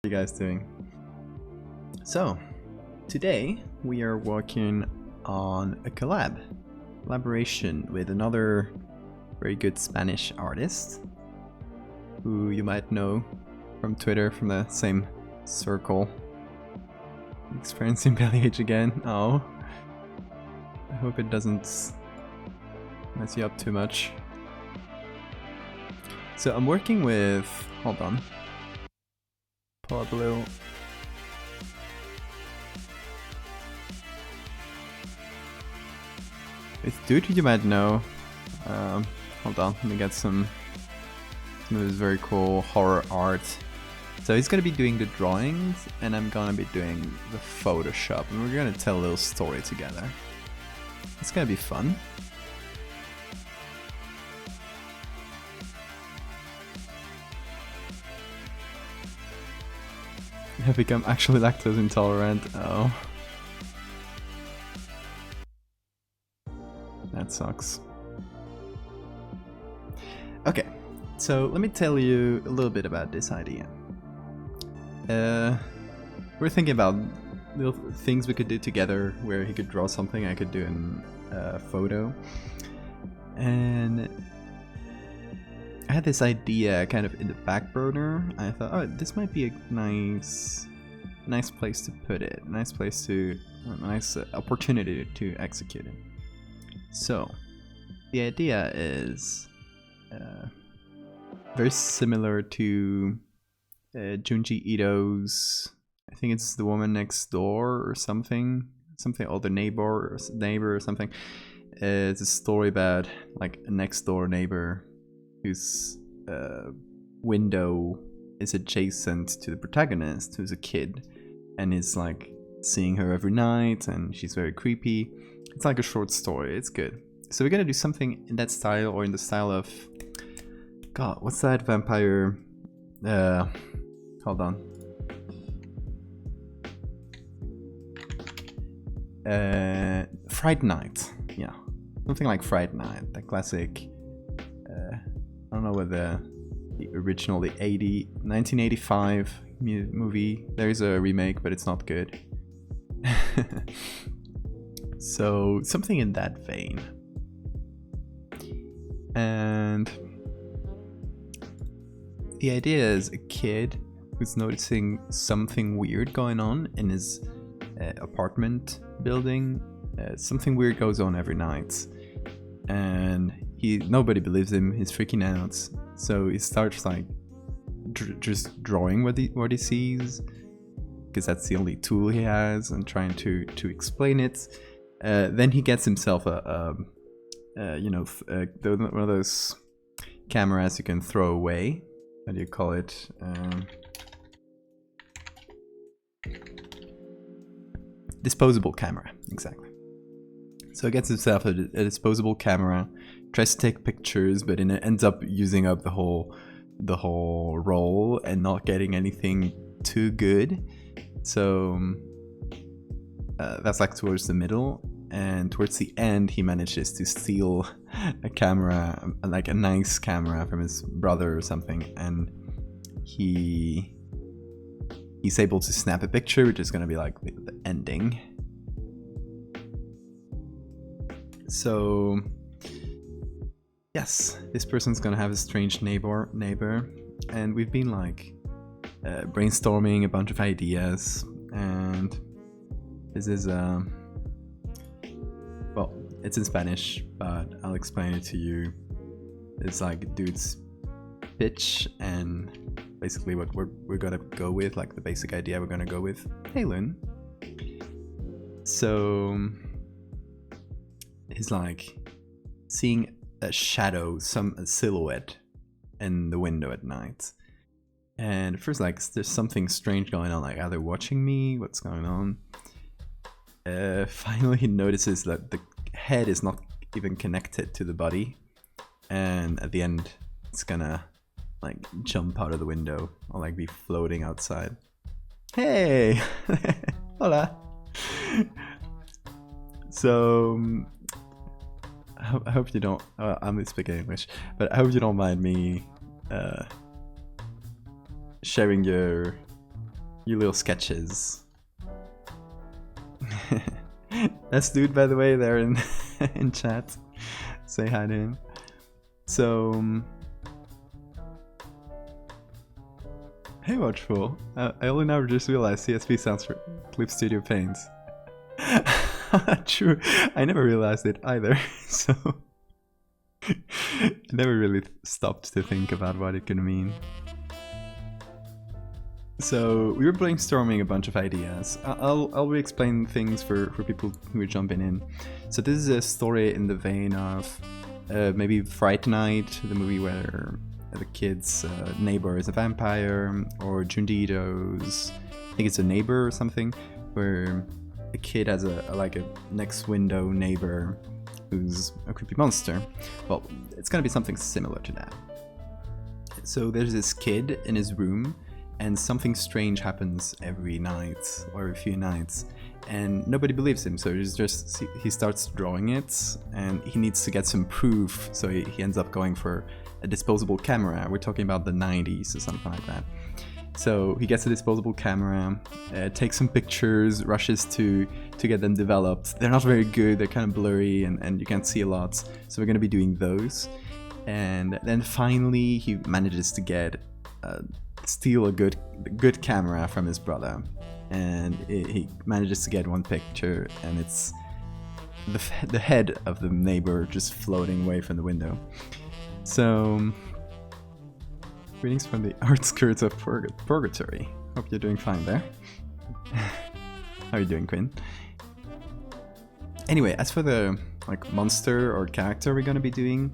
How you guys doing? So, today we are working on a collaboration with another very good Spanish artist who you might know from Twitter, from the same circle. Experiencing bellyache again. Oh, I hope it doesn't mess you up too much. So I'm working with, hold on, pull up a little. It's dude who you might know. Hold on, let me get some of this very cool horror art. So he's gonna be doing the drawings, and I'm gonna be doing the Photoshop, and we're gonna tell a little story together. It's gonna be fun. I've become actually lactose intolerant. Oh. That sucks. Okay, so let me tell you a little bit about this idea. We're thinking about little things we could do together, where he could draw something, I could do a photo. And I had this idea kind of in the back burner. I thought, oh, this might be a nice place to put it. A nice opportunity to execute it. So, the idea is very similar to Junji Ito's, I think it's The Woman Next Door or something, or The Neighbor or something. It's a story about like a next door neighbor whose window is adjacent to the protagonist, who's a kid, and is like seeing her every night, and she's very creepy. It's like a short story. It's good. So we're gonna do something in that style, or in the style of, God, what's that vampire? Hold on. Fright Night. Yeah, something like Fright Night, the classic. I don't know whether the original, the 1985 movie. There is a remake, but it's not good. So something in that vein. And the idea is a kid who's noticing something weird going on in his apartment building. Something weird goes on every night, and nobody believes him. He's freaking out, so he starts like just drawing what he sees, because that's the only tool he has, and trying to explain it. Then he gets himself one of those cameras you can throw away. How do you call it? Disposable camera, exactly. So he gets himself a disposable camera, tries to take pictures, but it ends up using up the whole roll and not getting anything too good. So that's like towards the middle, and towards the end he manages to steal a camera, like a nice camera from his brother or something, and he's able to snap a picture, which is going to be like the ending. So yes, this person's gonna have a strange neighbor, and we've been like brainstorming a bunch of ideas, and this is well, it's in Spanish, but I'll explain it to you. It's like a dude's pitch, and basically what we're gonna go with, like the basic idea we're gonna go with. Hey Lynn. So he's like seeing a shadow, a silhouette in the window at night, and at first, like, there's something strange going on, like, are they watching me? What's going on? Finally he notices that the head is not even connected to the body, and at the end it's gonna like jump out of the window, or like be floating outside. Hey! Hola! So I hope you don't, I'm speaking English, but I hope you don't mind me sharing your little sketches. That's dude, by the way, there in in chat. Say hi to him. So, hey Watchful, I only now just realized CSV stands for Clip Studio Paint. True, I never realized it either, so I never really stopped to think about what it could mean. So we were brainstorming a bunch of ideas. I'll re-explain things for people who are jumping in. So this is a story in the vein of maybe Fright Night, the movie where the kid's neighbor is a vampire, or Jundiito's, I think it's a neighbor or something, where a kid has like a next window neighbor who's a creepy monster. Well, it's gonna be something similar to that. So there's this kid in his room, and something strange happens every night or every few nights, and nobody believes him. So he starts drawing it, and he needs to get some proof. So he ends up going for a disposable camera. We're talking about the 90s or something like that. So he gets a disposable camera, takes some pictures, rushes to get them developed. They're not very good, they're kind of blurry, and you can't see a lot. So we're going to be doing those. And then finally he manages to steal a good camera from his brother. And he manages to get one picture, and it's the head of the neighbor just floating away from the window. So, greetings from the outskirts of Purgatory. Hope you're doing fine there. How are you doing, Quinn? Anyway, as for the monster or character we're gonna be doing,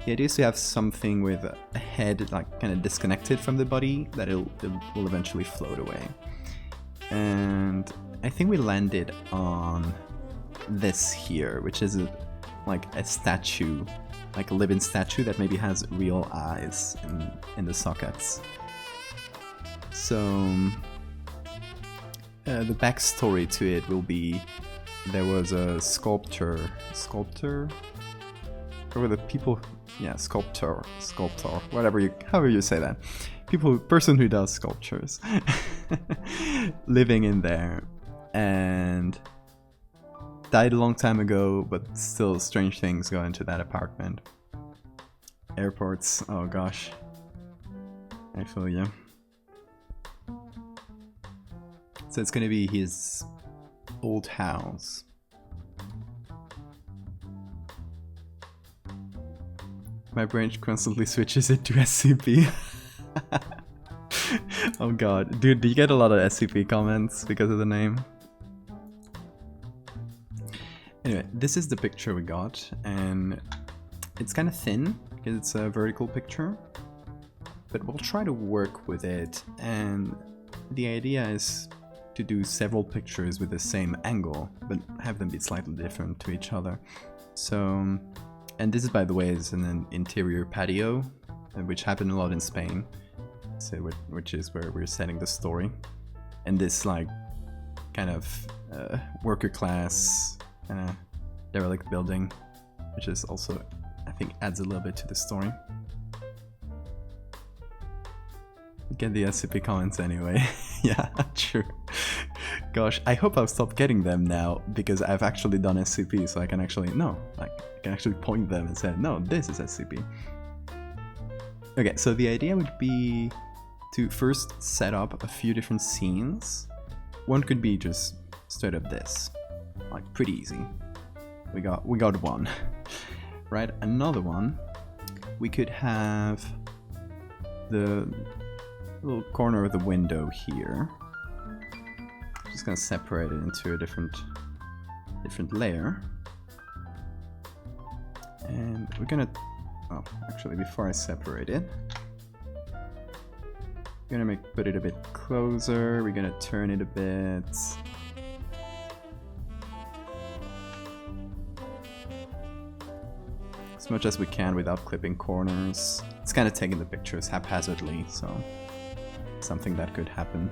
the idea is to have something with a head kind of disconnected from the body that it will eventually float away. And I think we landed on this here, which is a statue, like a living statue that maybe has real eyes in the sockets. So the backstory to it will be there was a sculptor, or were the people, yeah, sculptor, however you say that, person who does sculptures, living in there, and died a long time ago, but still strange things go into that apartment. Airports, oh gosh, I feel you. So it's gonna be his old house. My brain constantly switches it to SCP. Oh god, dude, do you get a lot of SCP comments because of the name? Anyway, this is the picture we got, and it's kind of thin because it's a vertical picture, but we'll try to work with it, and the idea is to do several pictures with the same angle, but have them be slightly different to each other. So, and this is, by the way, is an interior patio, which happened a lot in Spain, so which is where we're setting the story. And this kind of worker class derelict building, which is also, I think, adds a little bit to the story. Get the SCP comments anyway. Yeah, true. Gosh, I hope I'll stop getting them now, because I've actually done SCP, so I can actually, I can actually point them and say, no, this is SCP. Okay, so the idea would be to first set up a few different scenes. One could be just straight up this, pretty easy. We got one, right? Another one, we could have the little corner of the window here. Just gonna separate it into a different layer, and we're gonna, actually before I separate it, we're gonna put it a bit closer. We're gonna turn it a bit. As much as we can without clipping corners. It's kind of taking the pictures haphazardly, so something that could happen.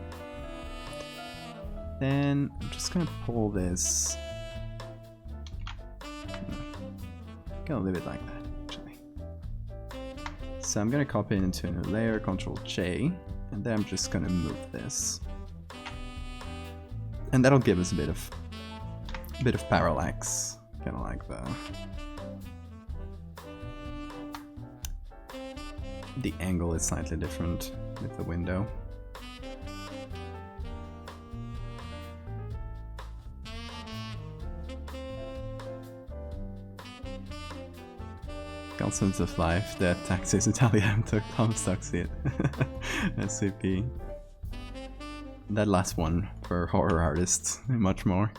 Then I'm just gonna pull this. Gonna leave it like that, actually. So I'm gonna copy it into a new layer, Ctrl J, and then I'm just gonna move this. And that'll give us a bit of parallax, kind of like the angle is slightly different with the window. Concepts of life, that taxis Italian took Tom succeed. SCP. That last one for horror artists, much more.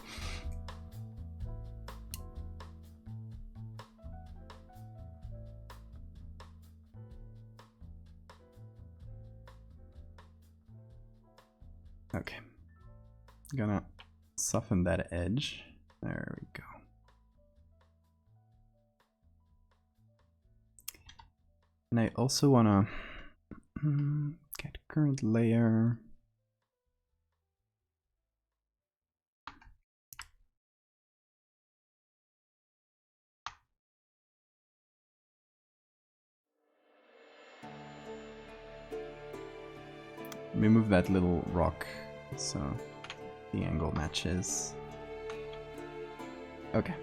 Okay, gonna soften that edge. There we go. And I also wanna get current layer. Remove that little rock so the angle matches. Okay.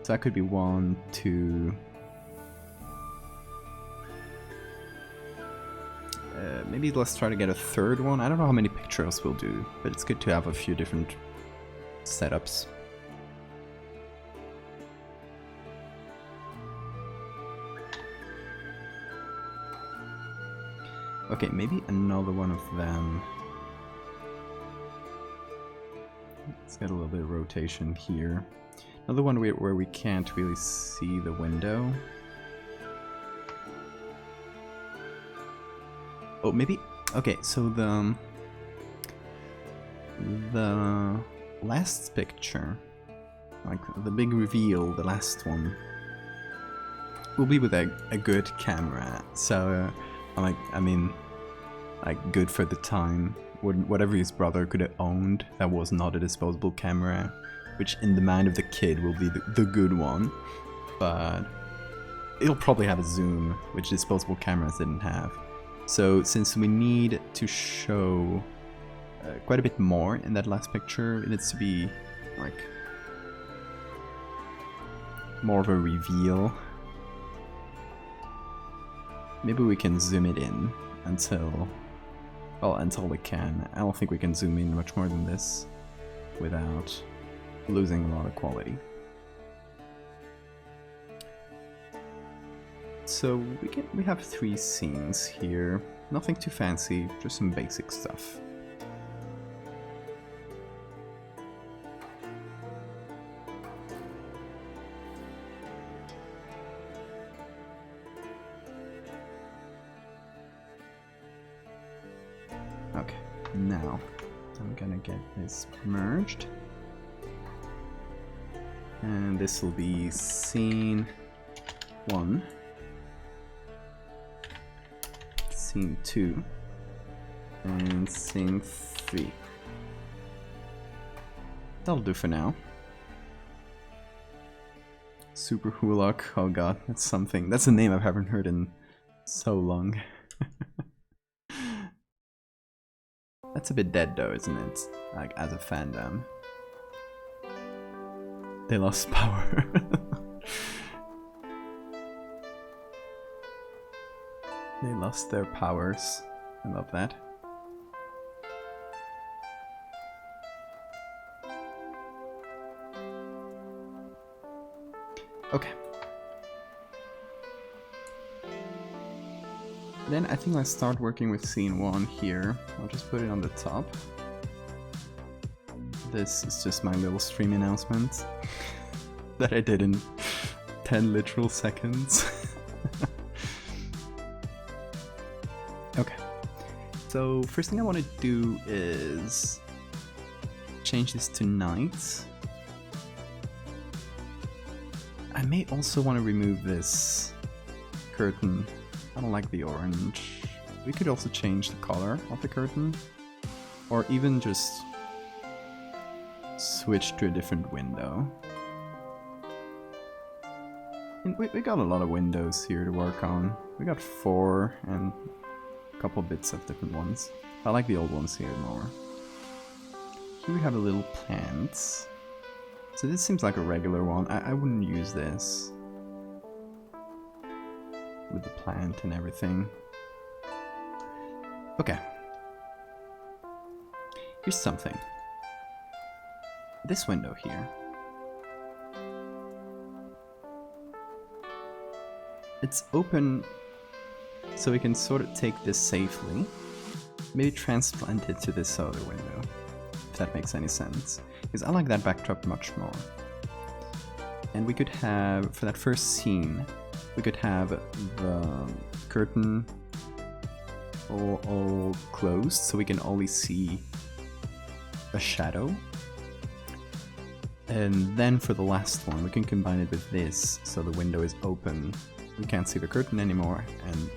So that could be 1, 2. Maybe let's try to get a third one. I don't know how many pictures we'll do, but it's good to have a few different setups. Okay, maybe another one of them. Let's get a little bit of rotation here. Another one where we can't really see the window. Oh, maybe... Okay, so the last picture, like the big reveal, the last one, will be with a good camera. So, I mean, good for the time. Whatever his brother could have owned that was not a disposable camera, which in the mind of the kid will be the good one, but it'll probably have a zoom, which disposable cameras didn't have. So since we need to show quite a bit more in that last picture, it needs to be like more of a reveal. Maybe we can zoom it in until we can. I don't think we can zoom in much more than this without losing a lot of quality. So we have 3 scenes here. Nothing too fancy, just some basic stuff. Okay, now I'm gonna get this merged. And this will be scene 1. Scene 2 and scene 3. That'll do for now. Super Hulock, oh god, that's something. That's a name I haven't heard in so long. That's a bit dead though, isn't it? Like, as a fandom. They lost power. They lost their powers. I love that. Okay. Then I think let's start working with scene 1 here. I'll just put it on the top. This is just my little stream announcement that I did in 10 literal seconds. Okay, so first thing I want to do is change this to night. I may also want to remove this curtain. I don't like the orange. We could also change the color of the curtain, or even just switch to a different window. And we got a lot of windows here to work on. We got 4 and couple bits of different ones. I like the old ones here more. here we have a little plant. So this seems like a regular one. I wouldn't use this with the plant and everything. Okay. Here's something. This window here. It's open, so we can sort of take this safely. Maybe transplant it to this other window, if that makes any sense. Because I like that backdrop much more. And we could have, for that first scene, we could have the curtain all closed, so we can only see a shadow. And then for the last one, we can combine it with this, so the window is open. We can't see the curtain anymore, and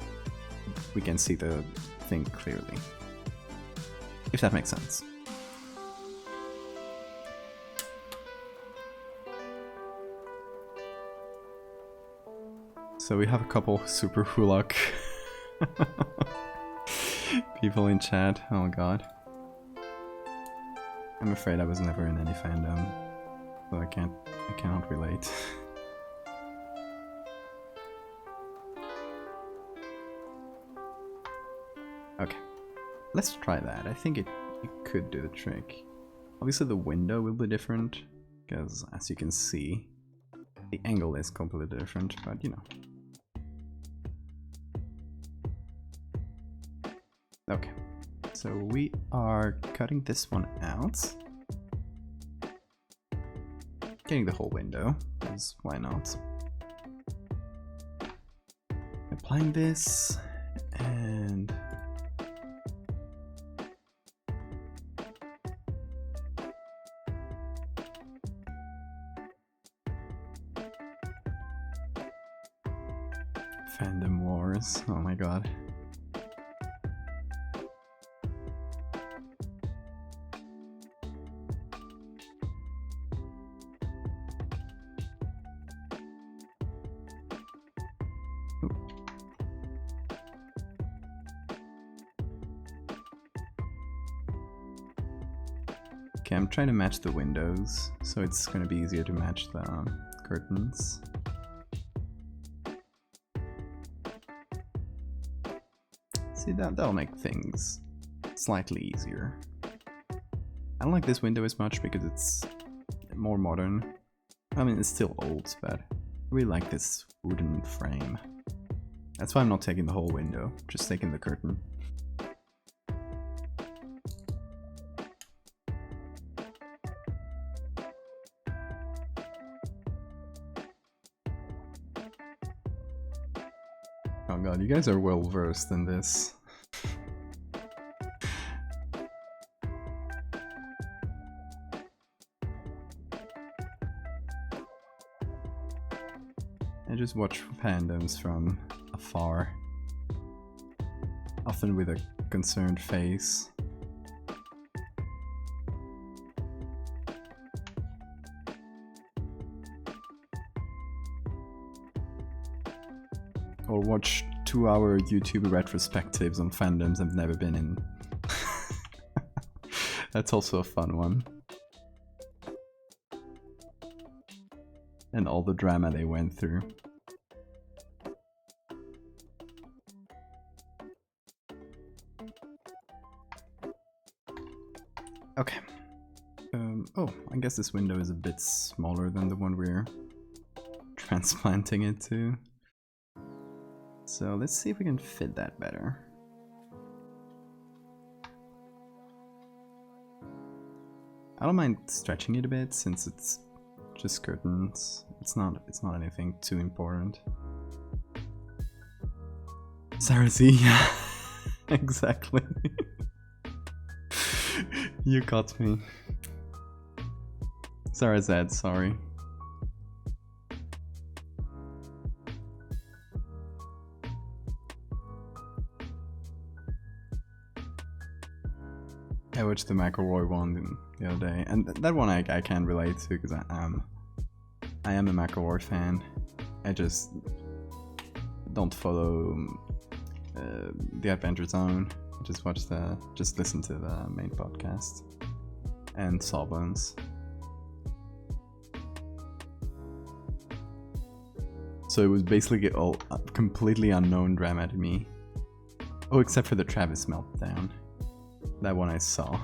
we can see the thing clearly. If that makes sense. So we have a couple super Hulak people in chat. Oh god. I'm afraid I was never in any fandom, so I cannot relate. Okay, let's try that. I think it could do the trick. Obviously the window will be different, because as you can see, the angle is completely different, but you know. Okay, so we are cutting this one out. Getting the whole window, because why not? Applying this, and fandom wars, oh my god. Okay, I'm trying to match the windows, so it's gonna be easier to match the curtains. See, that'll make things slightly easier. I don't like this window as much because it's more modern. I mean, it's still old, but I really like this wooden frame. That's why I'm not taking the whole window, just taking the curtain. Oh god, you guys are well versed in this. I just watch fandoms from afar, often with a concerned face. Or watch 2-hour YouTube retrospectives on fandoms I've never been in. That's also a fun one. And all the drama they went through. Okay. Oh, I guess this window is a bit smaller than the one we're transplanting it to. So let's see if we can fit that better. I don't mind stretching it a bit since it's just curtains. It's not anything too important. Sarah Z, yeah, exactly. You got me. Sarah Z, sorry. I watched the McElroy one the other day, and that one I can relate to because I am a McElroy fan. I just don't follow the Adventure Zone. Just listen to the main podcast. and Sawbones. So it was basically all completely unknown drama to me. Oh, except for the Travis meltdown. That one I saw.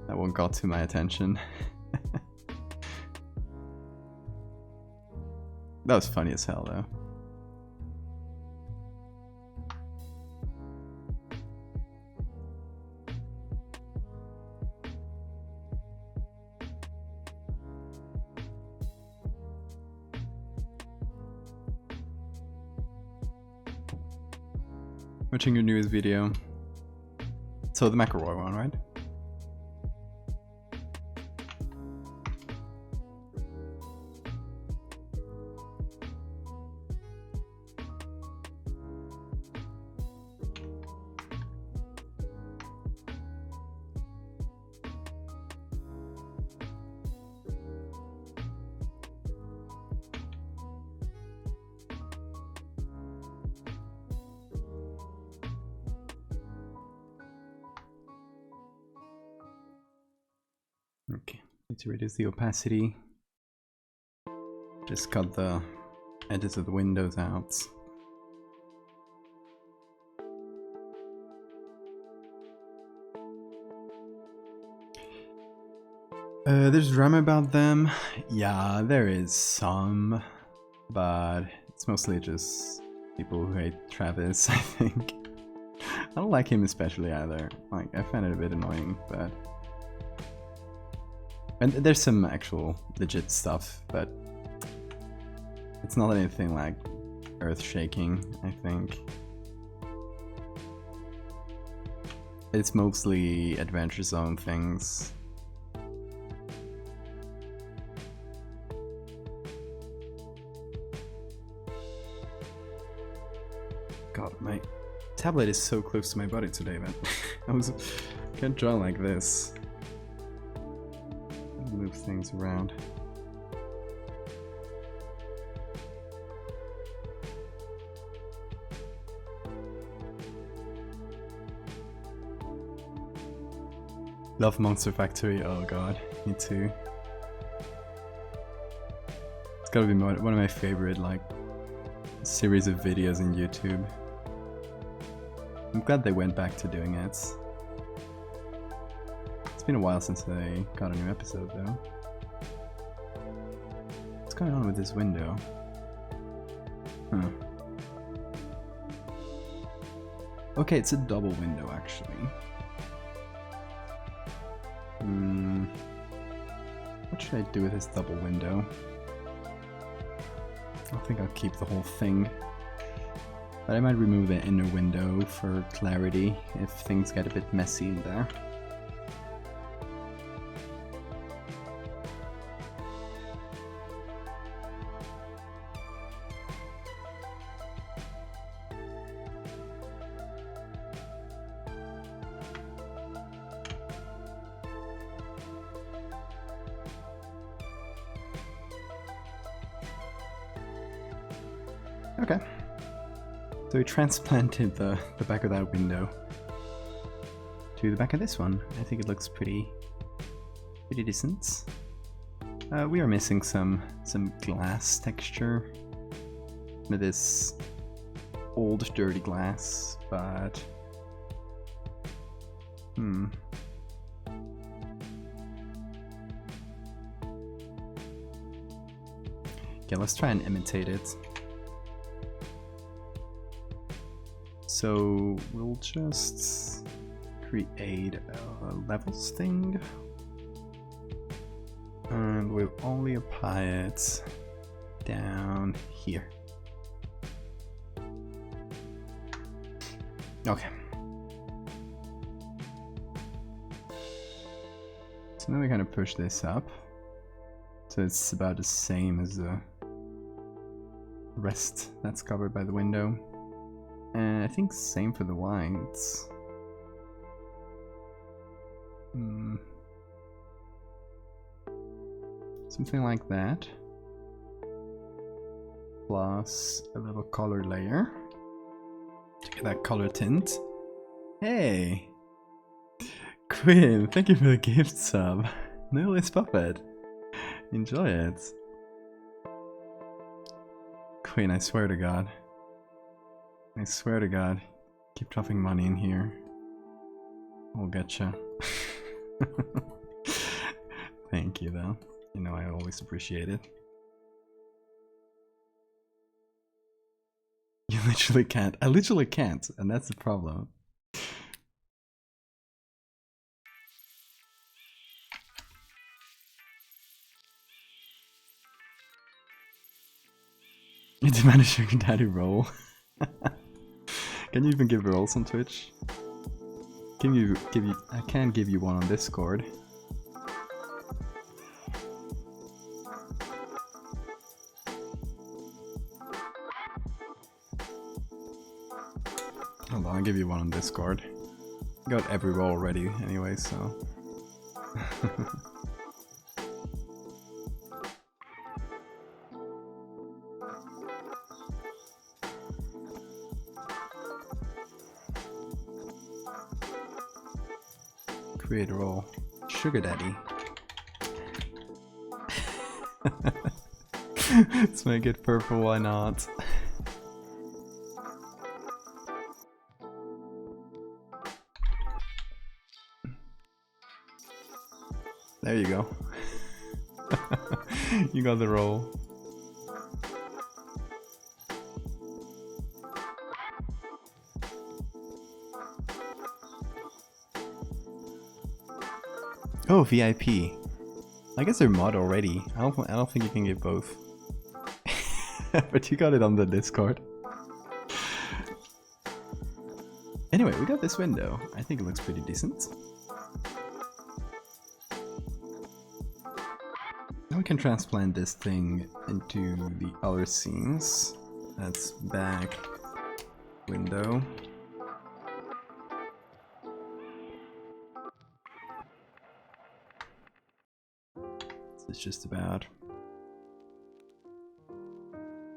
That one got to my attention. That was funny as hell though. Watching your newest video. So the McElroy one, right? Okay, need to reduce the opacity. Just cut the edges of the windows out. There's drama about them. Yeah, there is some, but it's mostly just people who hate Travis, I think. I don't like him especially either. Like, I find it a bit annoying, but... And there's some actual legit stuff, but it's not anything like earth-shaking, I think. It's mostly Adventure Zone things. God, my tablet is so close to my body today, man. Can't draw like this. Move things around. Love Monster Factory, oh god, me too. It's gotta be one of my favorite, like, series of videos in YouTube. I'm glad they went back to doing it. It's been a while since I got a new episode though. What's going on with this window? Huh. Okay, it's a double window actually. What should I do with this double window? I think I'll keep the whole thing. But I might remove the inner window for clarity if things get a bit messy in there. Okay. So we transplanted the back of that window to the back of this one. I think it looks pretty decent. We are missing some glass texture with this old dirty glass, but okay, let's try and imitate it. So we'll just create a levels thing, and we'll only apply it down here. Okay. So now we kind of push this up, so it's about the same as the rest that's covered by the window. And I think same for the whites. Something like that. Plus a little color layer to get that color tint. Hey! Quinn, thank you for the gift sub. Nihilist Puppet. Enjoy it. Quinn, I swear to God. I swear to God. Keep dropping money in here. We'll get you. Thank you, though. You know I always appreciate it. You literally can't. I literally can't, and that's the problem. You demand a sugar daddy roll. Can you even give rolls on Twitch? I can give you one on Discord. Hold on, I'll give you one on Discord. Got every roll ready anyway, so. Create a roll. Sugar daddy. Let's make it purple, why not? There you go. You got the roll. Oh, VIP. I guess they're mod already. I don't think you can give both. But you got it on the Discord. Anyway, we got this window. I think it looks pretty decent. Now we can transplant this thing into the other scenes. That's back, window. So it's just about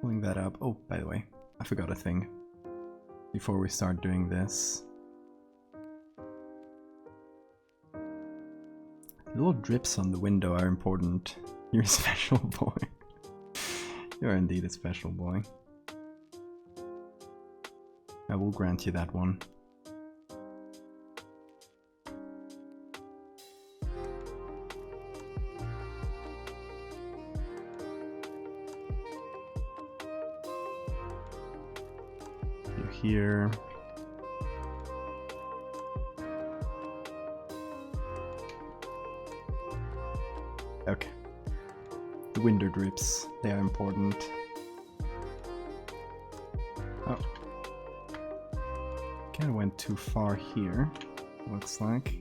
pulling that up. Oh, by the way, I forgot a thing before we start doing this. Little drips on the window are important. You're a special boy. You're indeed a special boy. I will grant you that one. You're here. Okay. The window drips, they are important. Oh. Kinda went too far here, looks like.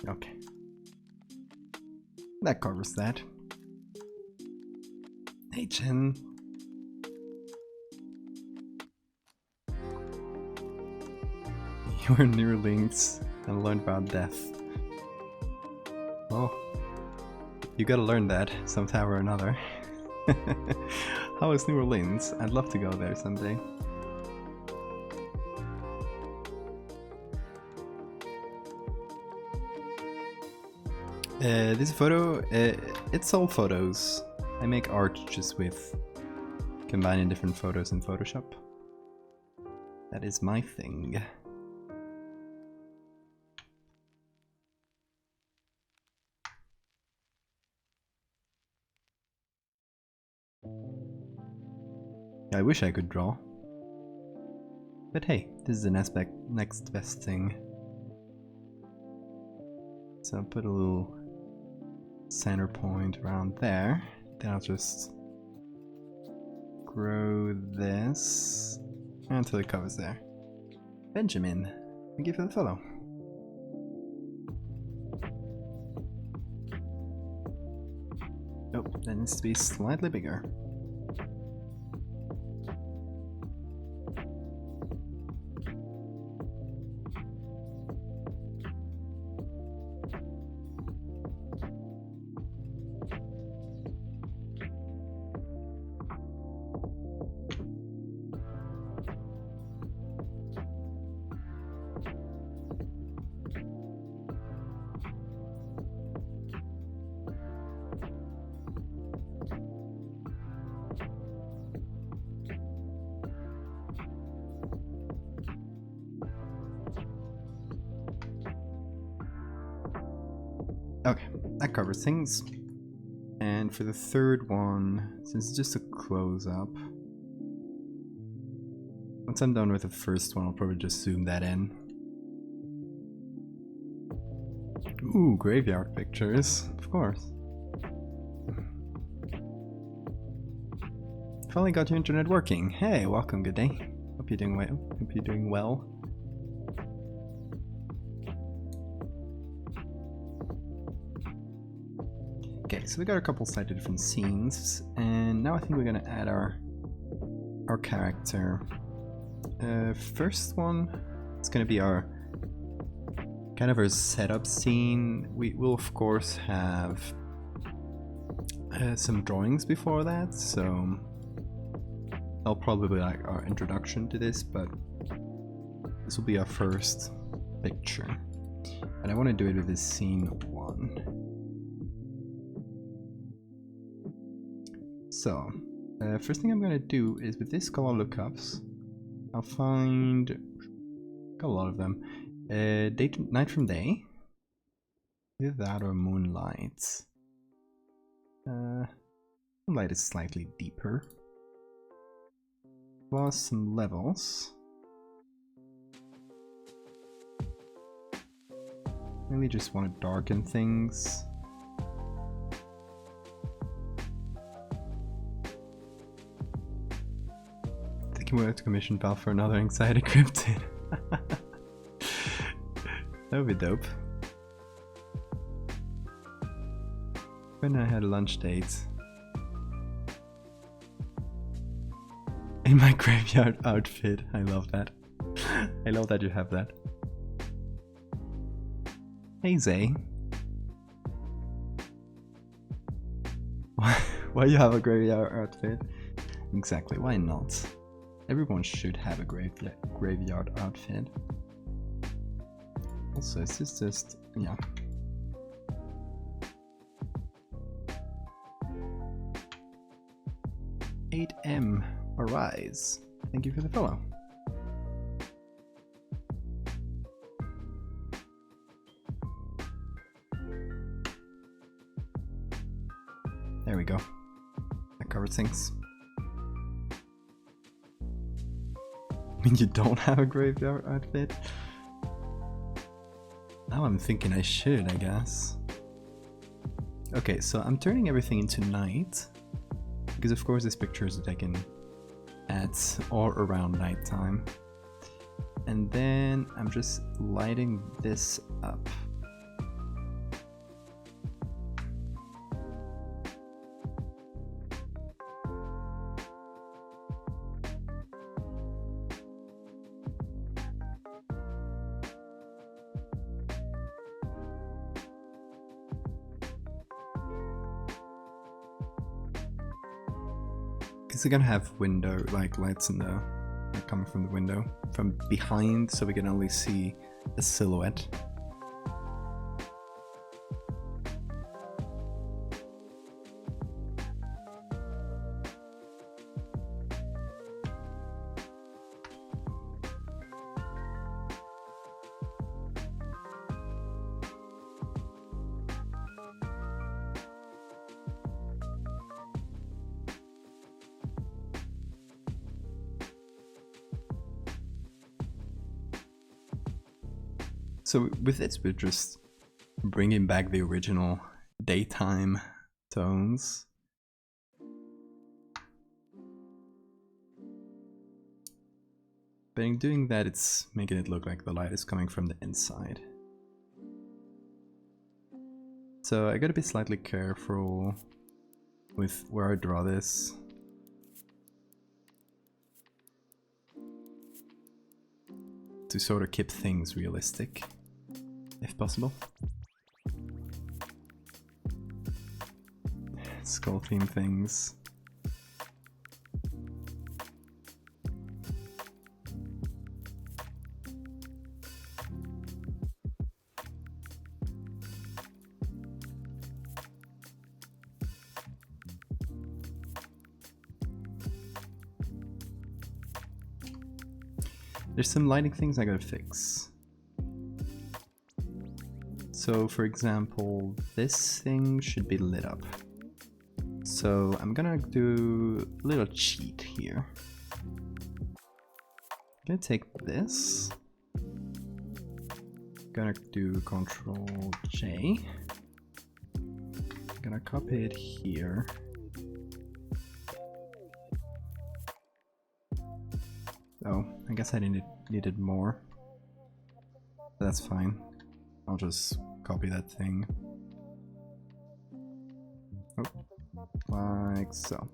Okay. That covers that. Hey Chen. You were near Links and learned about death. Well, you gotta learn that sometime or another. How is New Orleans? I'd love to go there someday. This photo, it's all photos. I make art just with combining different photos in Photoshop. That is my thing. I wish I could draw. But hey, this is an aspect next best thing. So I'll put a little center point around there. Then I'll just grow this until it covers there. Benjamin, thank you for the follow. Oh, that needs to be slightly bigger. Okay, that covers things. And for the third one, since it's just a close-up, once I'm done with the first one, I'll probably just zoom that in. Ooh, graveyard pictures, of course. Finally got your internet working. Hey, welcome, good day. Hope you're doing well. Hope you're doing well. Okay, so we got a couple slightly different scenes, and now I think we're gonna add our character. First one, it's gonna be our kind of our setup scene. We will of course have some drawings before that, so that'll probably be like our introduction to this, but this will be our first picture. And I want to do it with this scene 1. So, first thing I'm going to do is with this color lookups, I'll find, got a lot of them, night from day, either that or moonlight. Moonlight is slightly deeper, plus some levels. Really just want to darken things. Thinking we have to commission Val for another anxiety cryptid. That would be dope. When I had a lunch date in my graveyard outfit. I love that. I love that you have that. Hey Zay. Why you have a graveyard outfit? Exactly, why not? Everyone should have a graveyard outfit. Also, is this just, yeah. $8M Arise. Thank you for the follow. There we go. That covers things. I mean, you don't have a graveyard outfit? Now I'm thinking I should, I guess. Okay, so I'm turning everything into night. Because of course this picture is taken at or around nighttime. And then I'm just lighting this up. Because we're gonna have window, like lights in the, like coming from the window, from behind, so we can only see a silhouette. So with this, we're just bringing back the original daytime tones. But in doing that, it's making it look like the light is coming from the inside. So I gotta be slightly careful with where I draw this. To sort of keep things realistic, if possible. Skull theme things. There's some lighting things I gotta fix. So for example, this thing should be lit up. So I'm gonna do a little cheat here. I'm gonna take this. Gonna do Control J. Gonna copy it here. Oh, I guess I needed more. But that's fine. I'll just copy that thing. Oh, like so.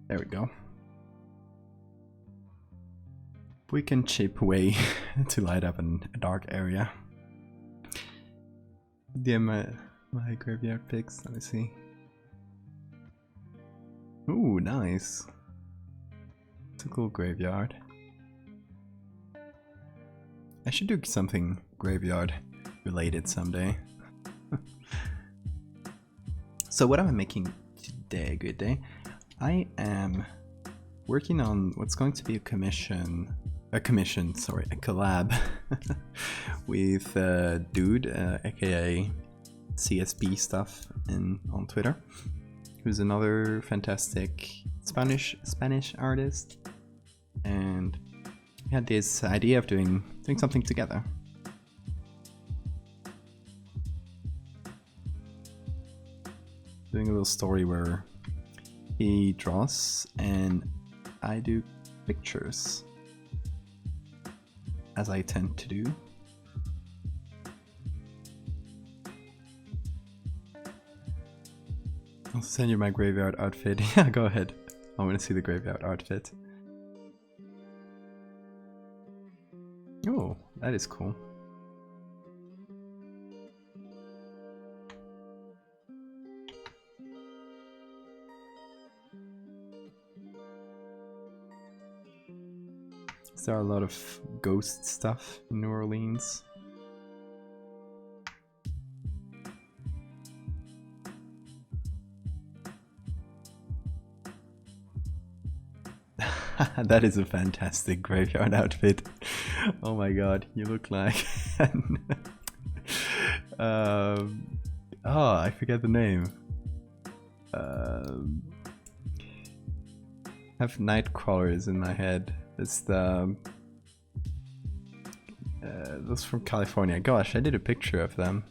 There we go. We can chip away to light up a dark area. Yeah, my graveyard pics. Let me see. Ooh, nice. It's a cool graveyard. I should do something graveyard related someday. So what am I making today? Good day. I am working on what's going to be a collab with Dude, aka CSB stuff on Twitter, who's another fantastic Spanish artist, and we had this idea of doing something together. Doing a little story where he draws and I do pictures, as I tend to do. I'll send you my graveyard outfit. Yeah, go ahead. I want to see the graveyard outfit. Oh, that is cool. There are a lot of ghost stuff in New Orleans. That is a fantastic graveyard outfit. Oh my god, you look like... oh, I forget the name. I have night crawlers in my head. It's the those from California. Gosh, I did a picture of them.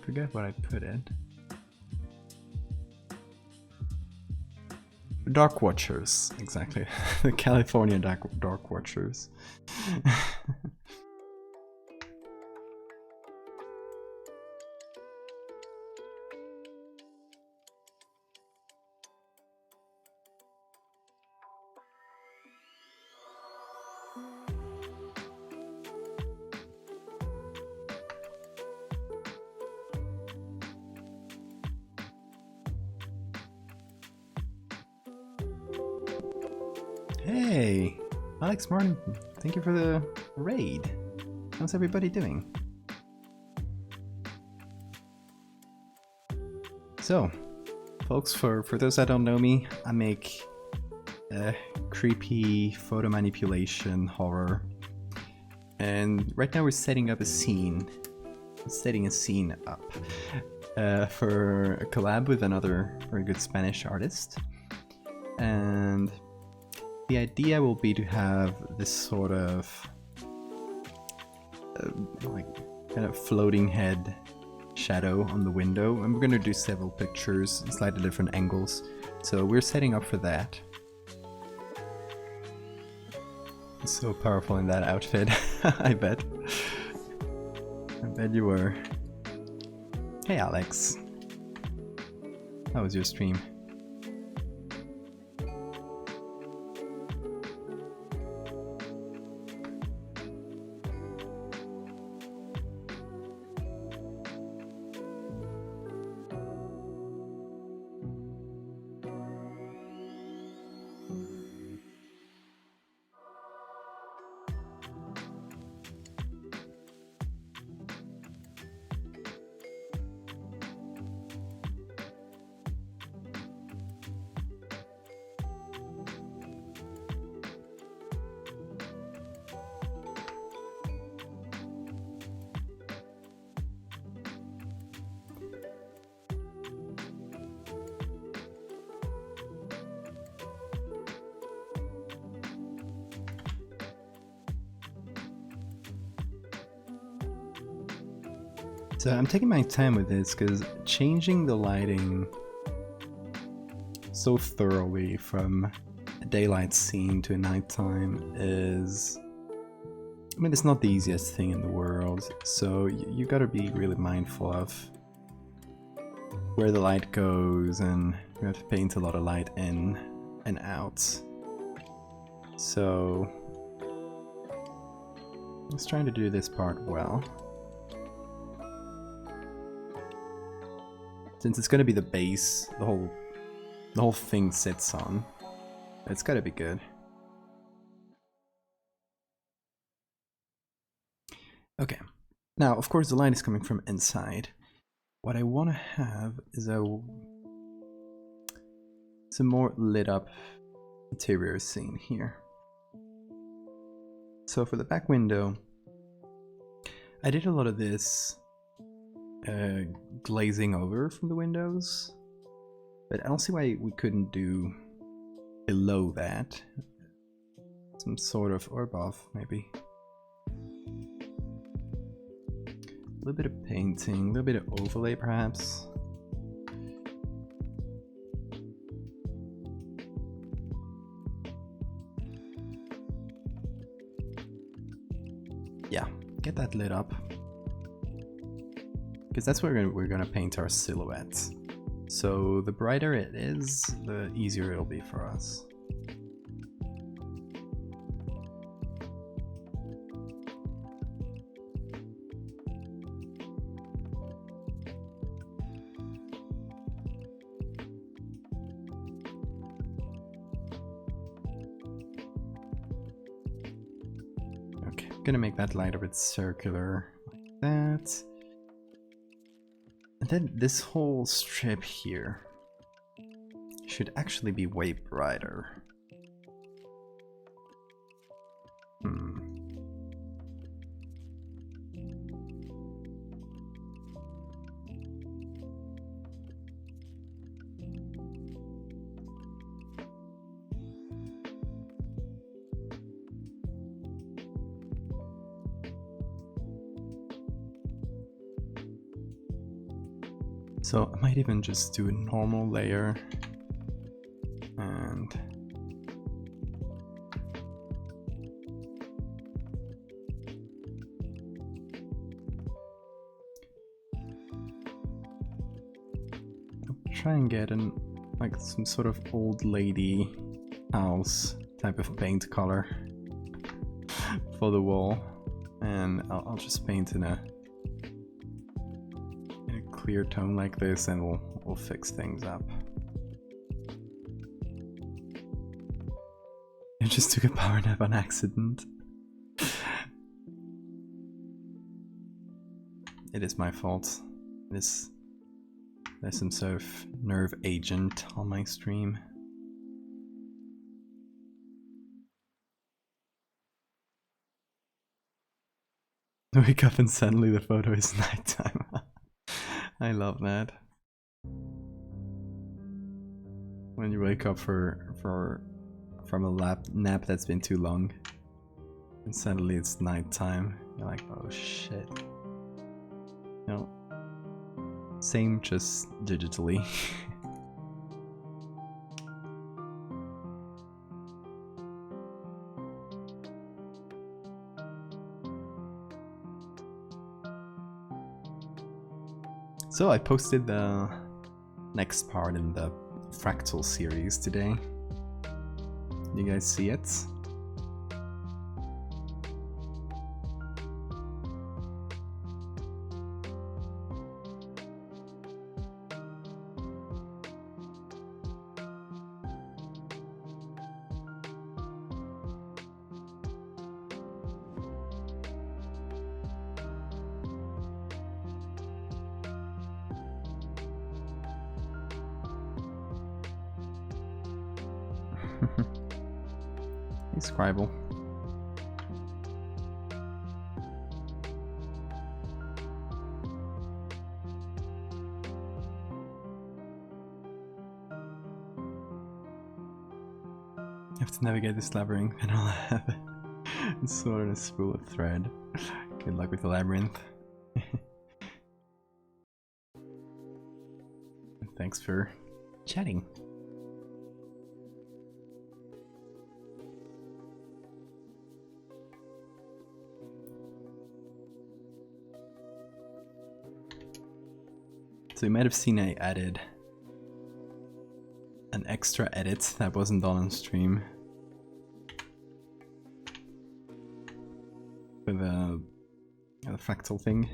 Forget what I put in. Dark Watchers, exactly. The California Dark Watchers. Hey, Alex Martin, thank you for the raid. How's everybody doing? So, folks, for those that don't know me, I make creepy photo manipulation horror. And right now we're setting up a scene. Setting a scene up for a collab with another very good Spanish artist. And the idea will be to have this sort of like kind of floating head shadow on the window, and we're going to do several pictures, slightly different angles. So we're setting up for that. So powerful in that outfit. I bet. I bet you were. Hey Alex. How was your stream? So I'm taking my time with this because changing the lighting so thoroughly from a daylight scene to a nighttime is, I mean, it's not the easiest thing in the world. So you gotta be really mindful of where the light goes, and you have to paint a lot of light in and out. So I was trying to do this part well. Since it's gonna be the base, the whole thing sits on, it's gotta be good. Okay, now of course the light is coming from inside. What I want to have is some more lit up interior scene here. So for the back window, I did a lot of this glazing over from the windows, but I don't see why we couldn't do below that some sort of, or above maybe, a little bit of painting, a little bit of overlay perhaps. Yeah, get that lit up. Because that's where we're gonna paint our silhouettes. So the brighter it is, the easier it'll be for us. Okay, I'm gonna make that light a bit circular like that. And then this whole strip here should actually be way brighter. So I might even just do a normal layer and I'll try and get like some sort of old lady house type of paint color for the wall, and I'll just paint in a clear tone like this, and we'll fix things up. I just took a power nap on accident. It is my fault. There's some sort of nerve agent on my stream. Wake up and suddenly the photo is nighttime. I love that. When you wake up from a nap that's been too long, and suddenly it's nighttime, you're like, oh shit. No. Same, just digitally. So I posted the next part in the fractal series today. You guys see it? Hey, Scribble. You have to navigate this labyrinth and I'll have a sword and a spool of thread. Good luck with the labyrinth. Thanks for chatting. So you might have seen I added an extra edit that wasn't done on stream for the fractal thing.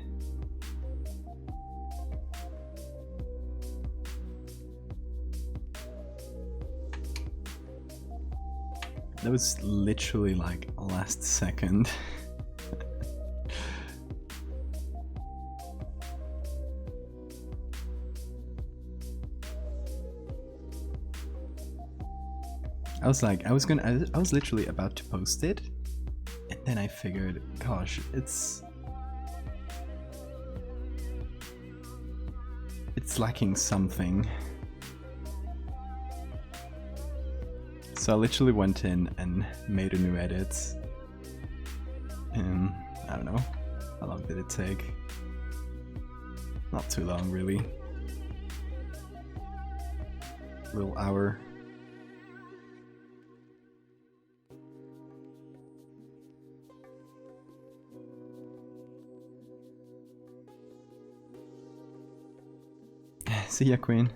That was literally like last second. I was literally about to post it, and then I figured, gosh, it's lacking something. So I literally went in and made a new edit, and I don't know, how long did it take? Not too long, really. A little hour. See ya, Queen.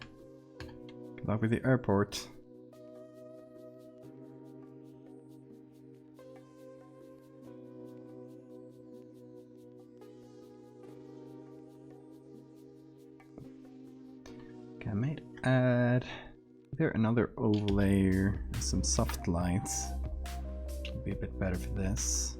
Good luck with the airport. Okay, I might add there another overlay, some soft lights. Would be a bit better for this.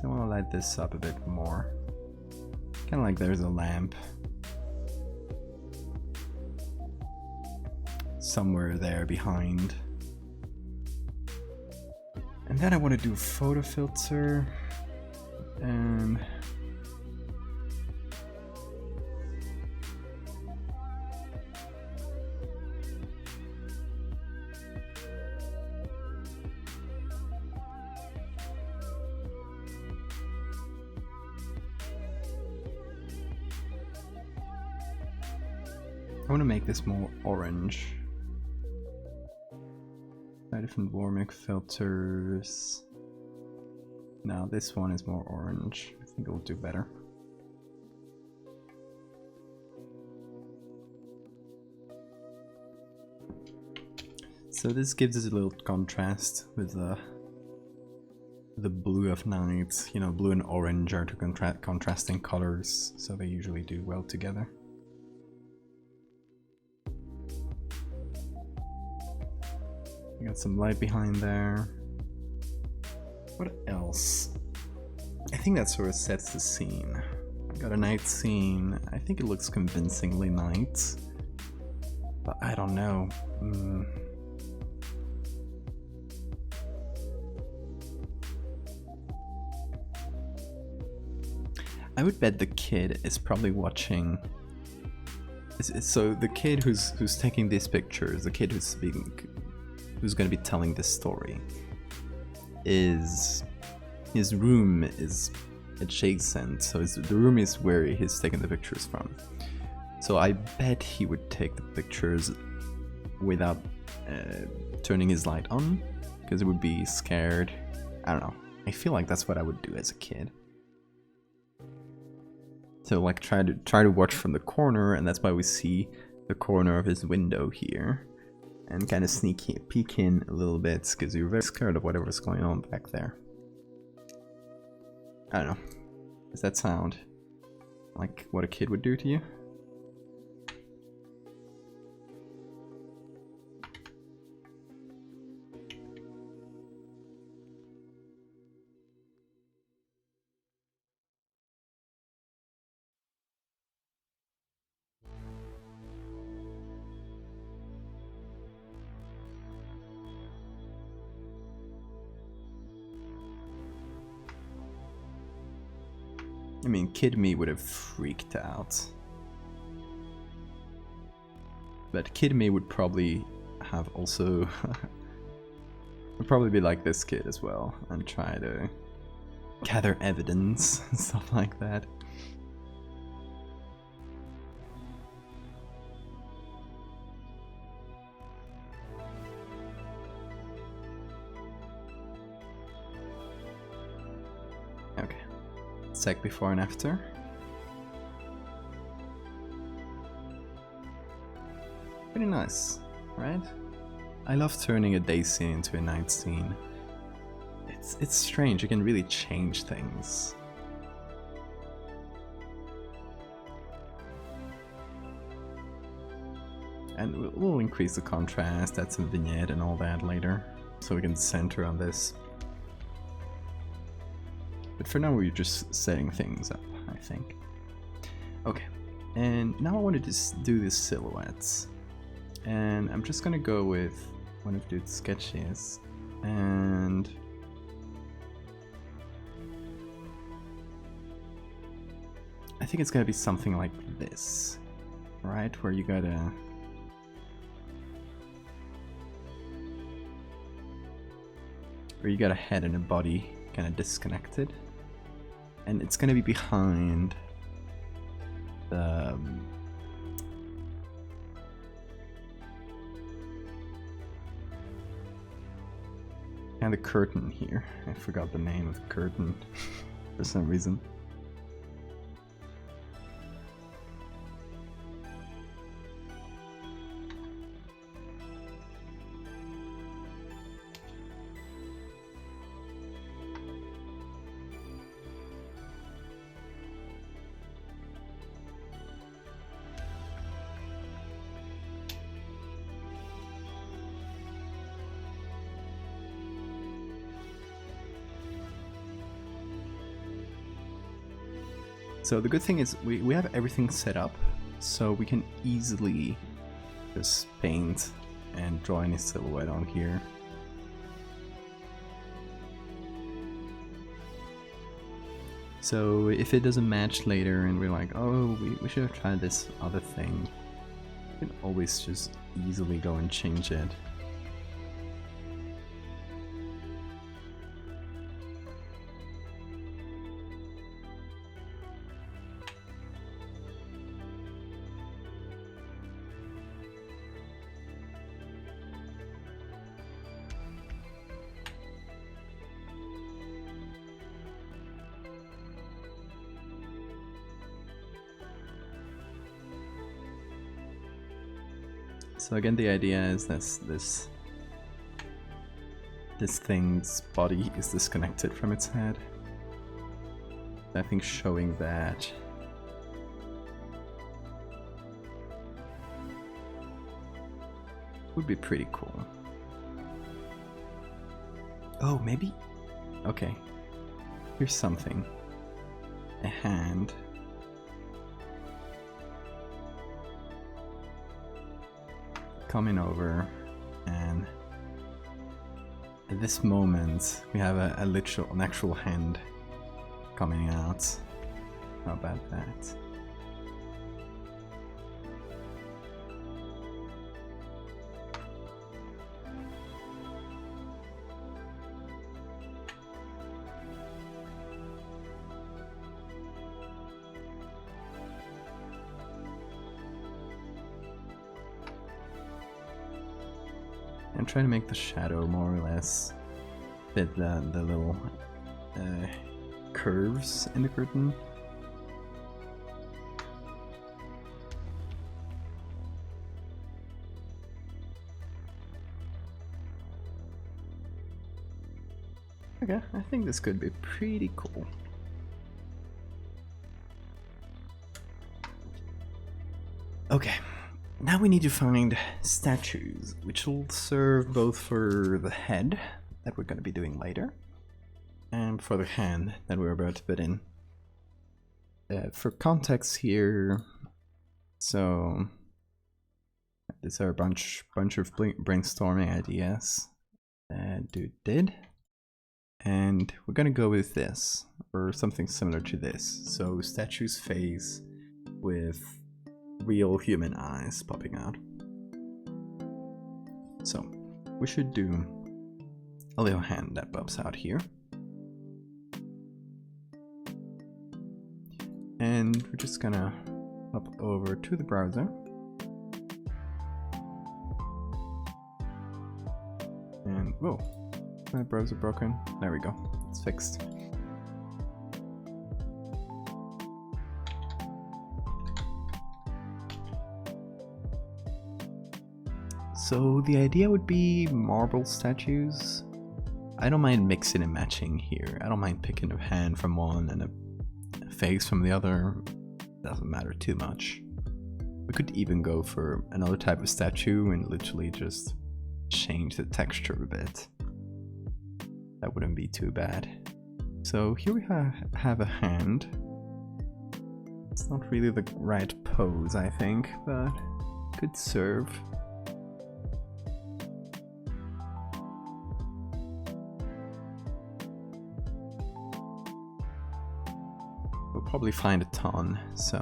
I want to light this up a bit more. Kind of like there's a lamp somewhere there behind. And then I want to do a photo filter and I want to make this more orange. Try different warming filters. Now this one is more orange. I think it'll do better. So this gives us a little contrast with the blue of night. You know, blue and orange are two contrasting colors, so they usually do well together. Got some light behind there. What else? I think that sort of sets the scene. Got a night scene. I think it looks convincingly night, but I don't know. I would bet the kid is probably watching. So the kid who's taking these pictures, the kid who's going to be telling this story, his room is adjacent, so the room is where he's taking the pictures from. So I bet he would take the pictures without turning his light on, because it would be scared. I don't know. I feel like that's what I would do as a kid. So like try to watch from the corner, and that's why we see the corner of his window here, and kind of peek in a little bit because you're very scared of whatever's going on back there. I don't know. Does that sound like what a kid would do to you? I mean, kid me would have freaked out. But kid me would probably have also... would probably be like this kid as well, and try to gather evidence and stuff like that. Okay. Sec before and after. Pretty nice, right? I love turning a day scene into a night scene. It's strange, you can really change things. And we'll increase the contrast, add some vignette and all that later, so we can center on this. But for now we're just setting things up, I think. Okay, and now I wanted to do the silhouettes. And I'm just gonna go with one of Dude's sketches, and I think it's gonna be something like this, right? Where you got a head and a body kind of disconnected, and it's gonna be behind the and the curtain here. I forgot the name of the curtain for some reason. So the good thing is we have everything set up, so we can easily just paint and draw any silhouette on here. So if it doesn't match later and we're like, oh, we should have tried this other thing, we can always just easily go and change it. So again, the idea is this thing's body is disconnected from its head. I think showing that would be pretty cool. Oh, maybe? Okay. Here's something. A hand. Coming over, and at this moment we have an actual hand coming out. How about that? and try to make the shadow more or less fit the little curves in the curtain. Okay, I think this could be pretty cool. Okay, now we need to find statues, which will serve both for the head that we're going to be doing later, and for the hand that we're about to put in. For context here, so these are a bunch of brainstorming ideas that dude did. And we're gonna go with this, or something similar to this. So statue's face with real human eyes popping out. So we should do a little hand that pops out here. And we're just gonna hop over to the browser. And whoa. My browser broken. There we go. It's fixed. So the idea would be marble statues. I don't mind mixing and matching here. I don't mind picking a hand from one and a face from the other. Doesn't matter too much. We could even go for another type of statue and literally just change the texture a bit. That wouldn't be too bad. So here we have a hand. It's not really the right pose, I think, but could serve. We'll probably find a ton, so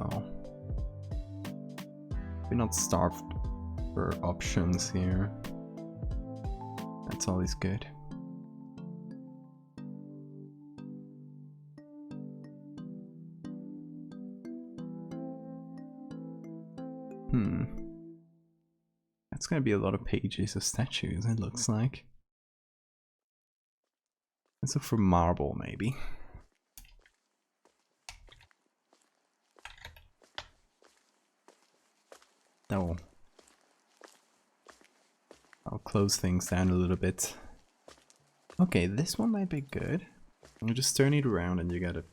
we're not starved for options here. That's always good. That's gonna be a lot of pages of statues, it looks like. Let's look for marble, maybe. Oh. I'll close things down a little bit. Okay, this one might be good. You just turn it around and you got a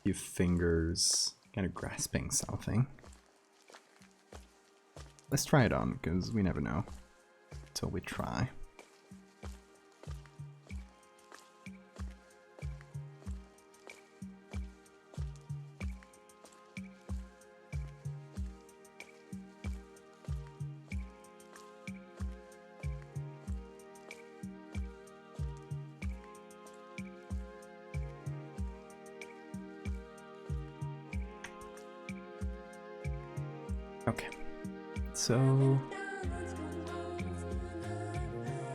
few fingers kind of grasping something. Let's try it on, because we never know until we try. Okay. So,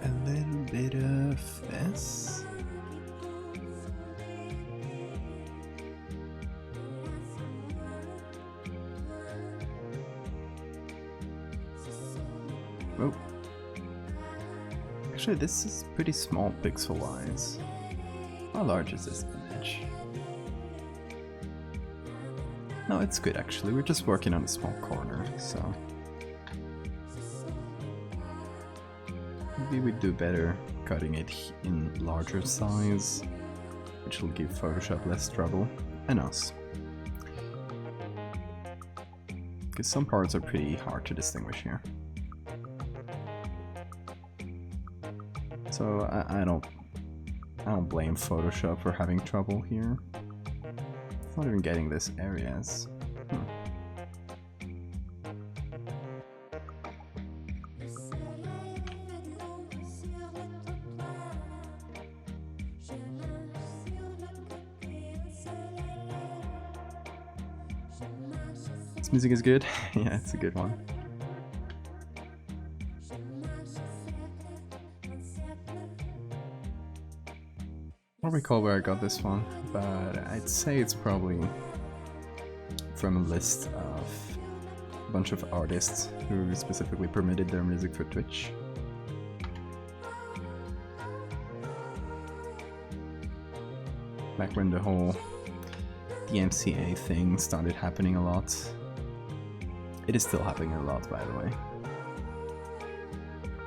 a little bit of this. Oh. Actually, this is pretty small pixel-wise. How large is this image? No, it's good actually. We're just working on a small corner, so maybe we'd do better cutting it in larger size, which will give Photoshop less trouble, and us. Because some parts are pretty hard to distinguish here. So I don't blame Photoshop for having trouble here. It's not even getting this areas. This music is good. Yeah, it's a good one. I don't recall where I got this one, but I'd say it's probably from a list of a bunch of artists who specifically permitted their music for Twitch. back when the whole DMCA thing started happening a lot. It is still happening a lot, by the way.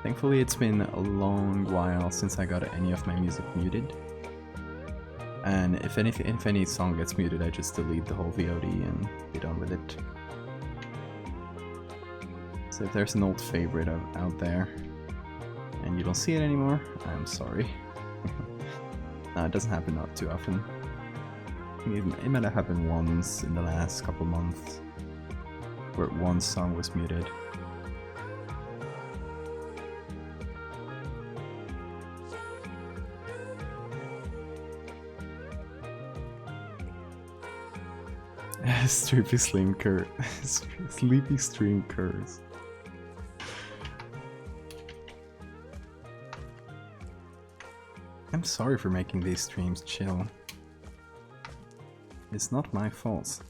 Thankfully, it's been a long while since I got any of my music muted. And if any song gets muted, I just delete the whole VOD and be done with it. So if there's an old favorite out there and you don't see it anymore, I'm sorry. No, it doesn't happen not too often. It might have happened once in the last couple months where one song was muted. Sleepy stream curse. I'm sorry for making these streams chill. It's not my fault.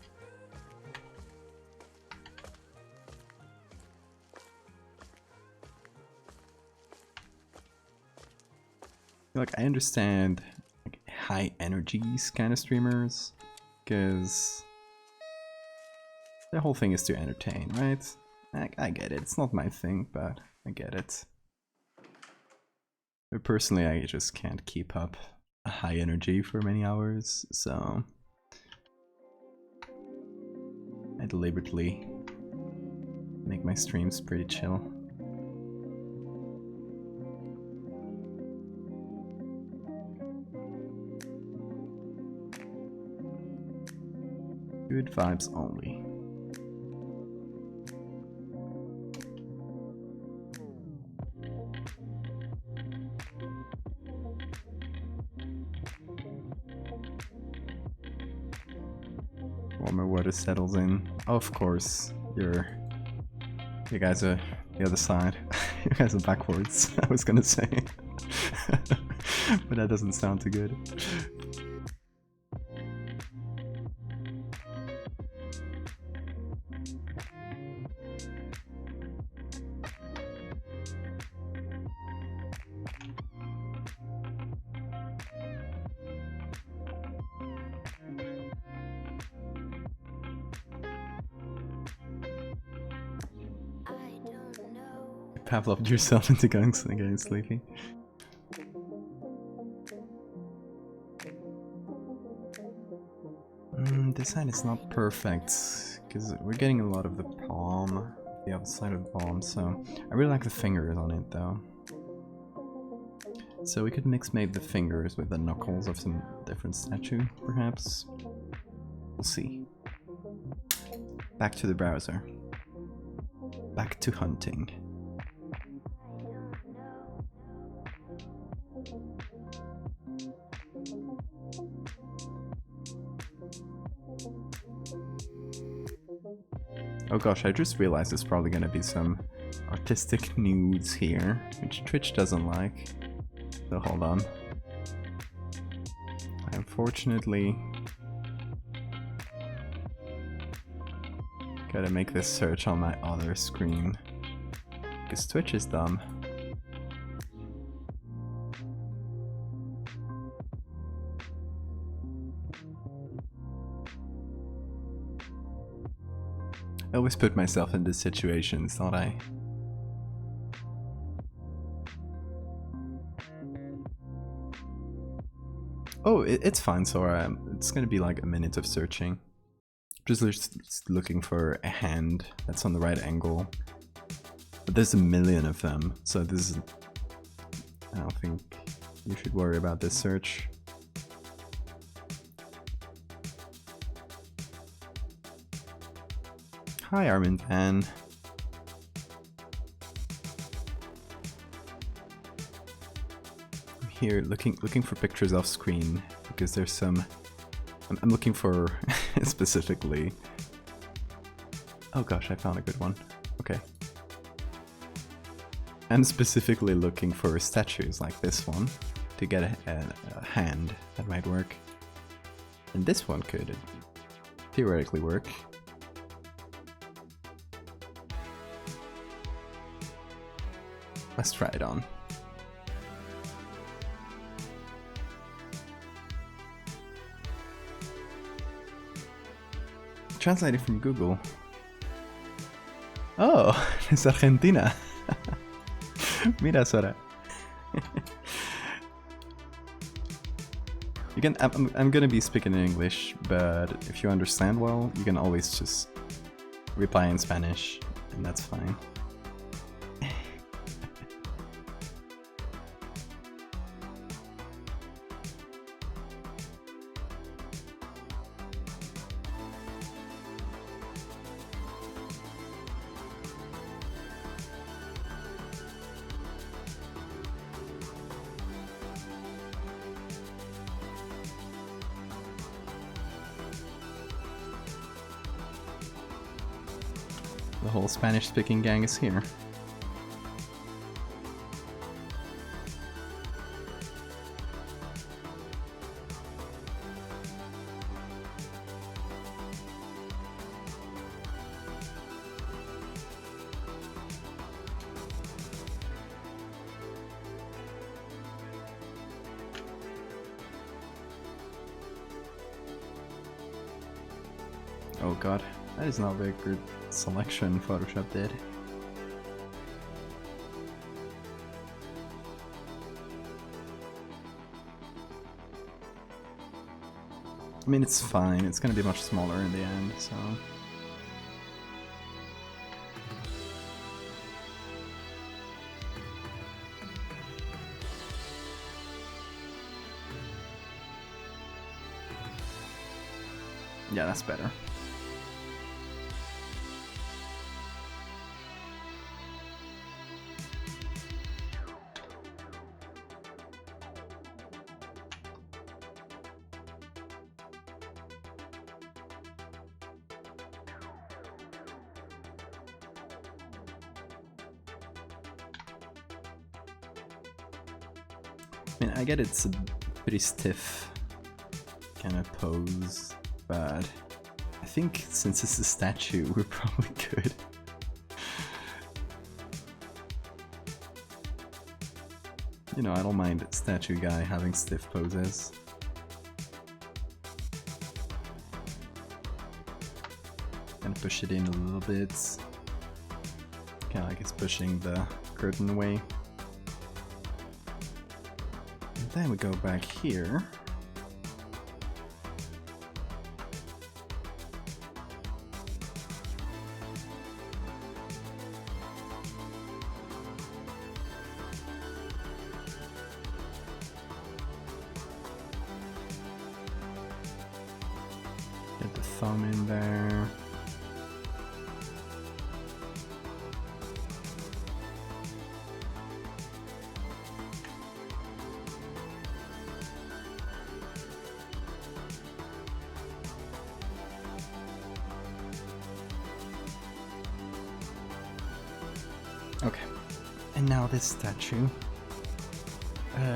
Like, I understand like, high energies kind of streamers, because the whole thing is to entertain, right? I get it. It's not my thing, but I get it. But personally, I just can't keep up a high energy for many hours, so I deliberately make my streams pretty chill. Good vibes only. Warmer water settles in. Oh, of course, you guys are the other side. You guys are backwards, I was gonna say. But that doesn't sound too good. Pavloved yourself into getting sleepy. This side is not perfect, because we're getting a lot of the palm, the other side of the palm, so I really like the fingers on it though. So we could mix maybe the fingers with the knuckles of some different statue, perhaps. We'll see. Back to the browser. Back to hunting. Oh gosh, I just realized there's probably gonna be some artistic nudes here, which Twitch doesn't like. So hold on. I unfortunately gotta make this search on my other screen, because Twitch is dumb. I always put myself in these situations, don't I? Oh, it's fine, Sora. It's gonna be like a minute of searching. Just looking for a hand that's on the right angle. But there's a million of them, so this is... I don't think you should worry about this search. Hi, Armin Van. I'm here looking for pictures off screen because there's some. I'm looking for specifically. Oh gosh, I found a good one. Okay. I'm specifically looking for statues like this one to get a hand that might work, and this one could theoretically work. Let's try it on. translated from Google. Oh, es Argentina. Mira, Sora. You can. I'm gonna be speaking in English, but if you understand well, you can always just reply in Spanish, and that's fine. The whole Spanish-speaking gang is here. Oh god, that is not a very good selection Photoshop did. I mean, it's fine, it's gonna be much smaller in the end, so... Yeah, that's better. I mean, I get it's a pretty stiff kind of pose, but I think since it's a statue, we're probably good. You know, I don't mind a statue guy having stiff poses. And push it in a little bit. Kinda like it's pushing the curtain away. And then we go back here. Get the thumb in there. Okay, and now this statue.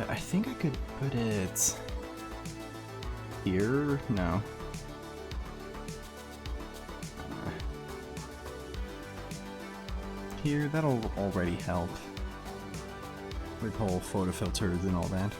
I think I could put it here? No. Here, that'll already help with whole photo filters and all that.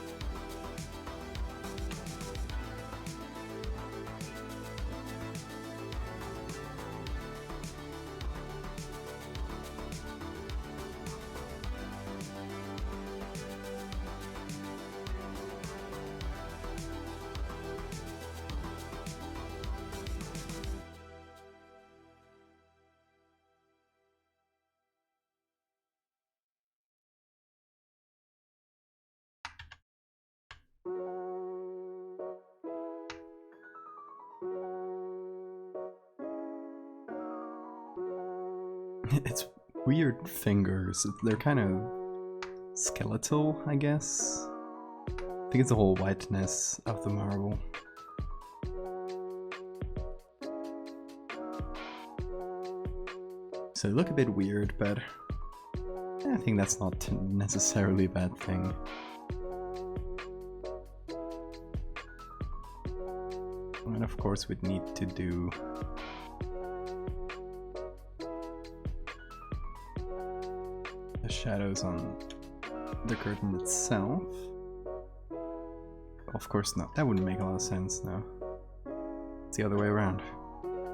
It's weird fingers. They're kind of skeletal, I guess. I think it's the whole whiteness of the marble. So they look a bit weird, but I think that's not necessarily a bad thing. And of course we'd need to do the shadows on the curtain itself. Of course not, that wouldn't make a lot of sense, no. It's the other way around.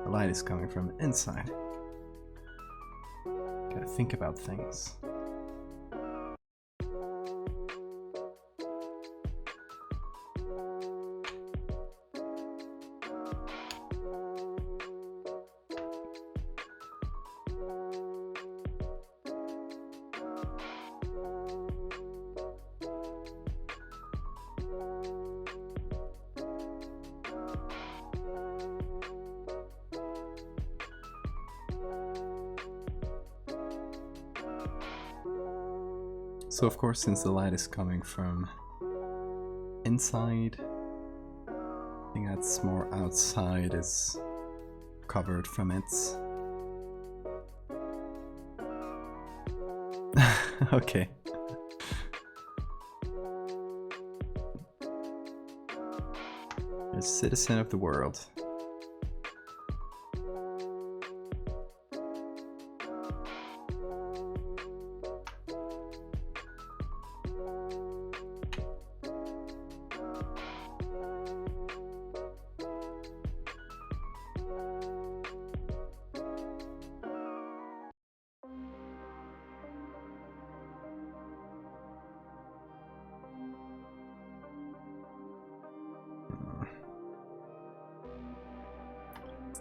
The light is coming from inside. Gotta think about things. So of course, since the light is coming from inside, anything that's more outside is covered from it. Okay. A citizen of the world.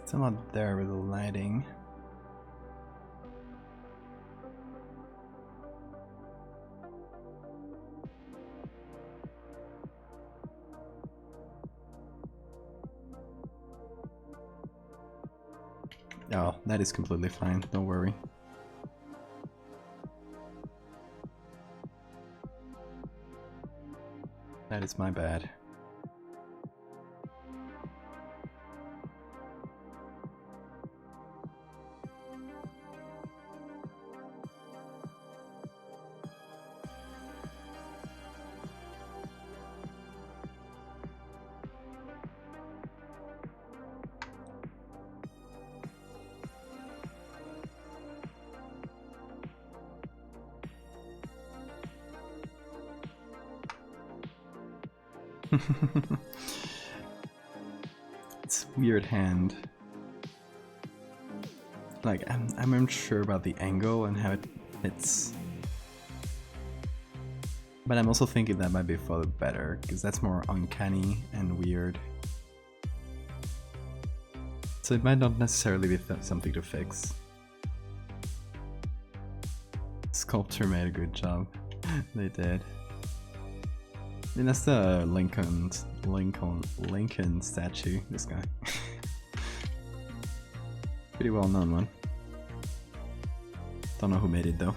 Still not there with the lighting. Oh, that is completely fine, don't worry. That is my bad. It's a weird hand. Like, I'm unsure about the angle and how it fits. But I'm also thinking that might be for the better, because that's more uncanny and weird. So it might not necessarily be something to fix. Sculptor made a good job. They did. I mean, that's the Lincoln statue, this guy. Pretty well known one. Don't know who made it though.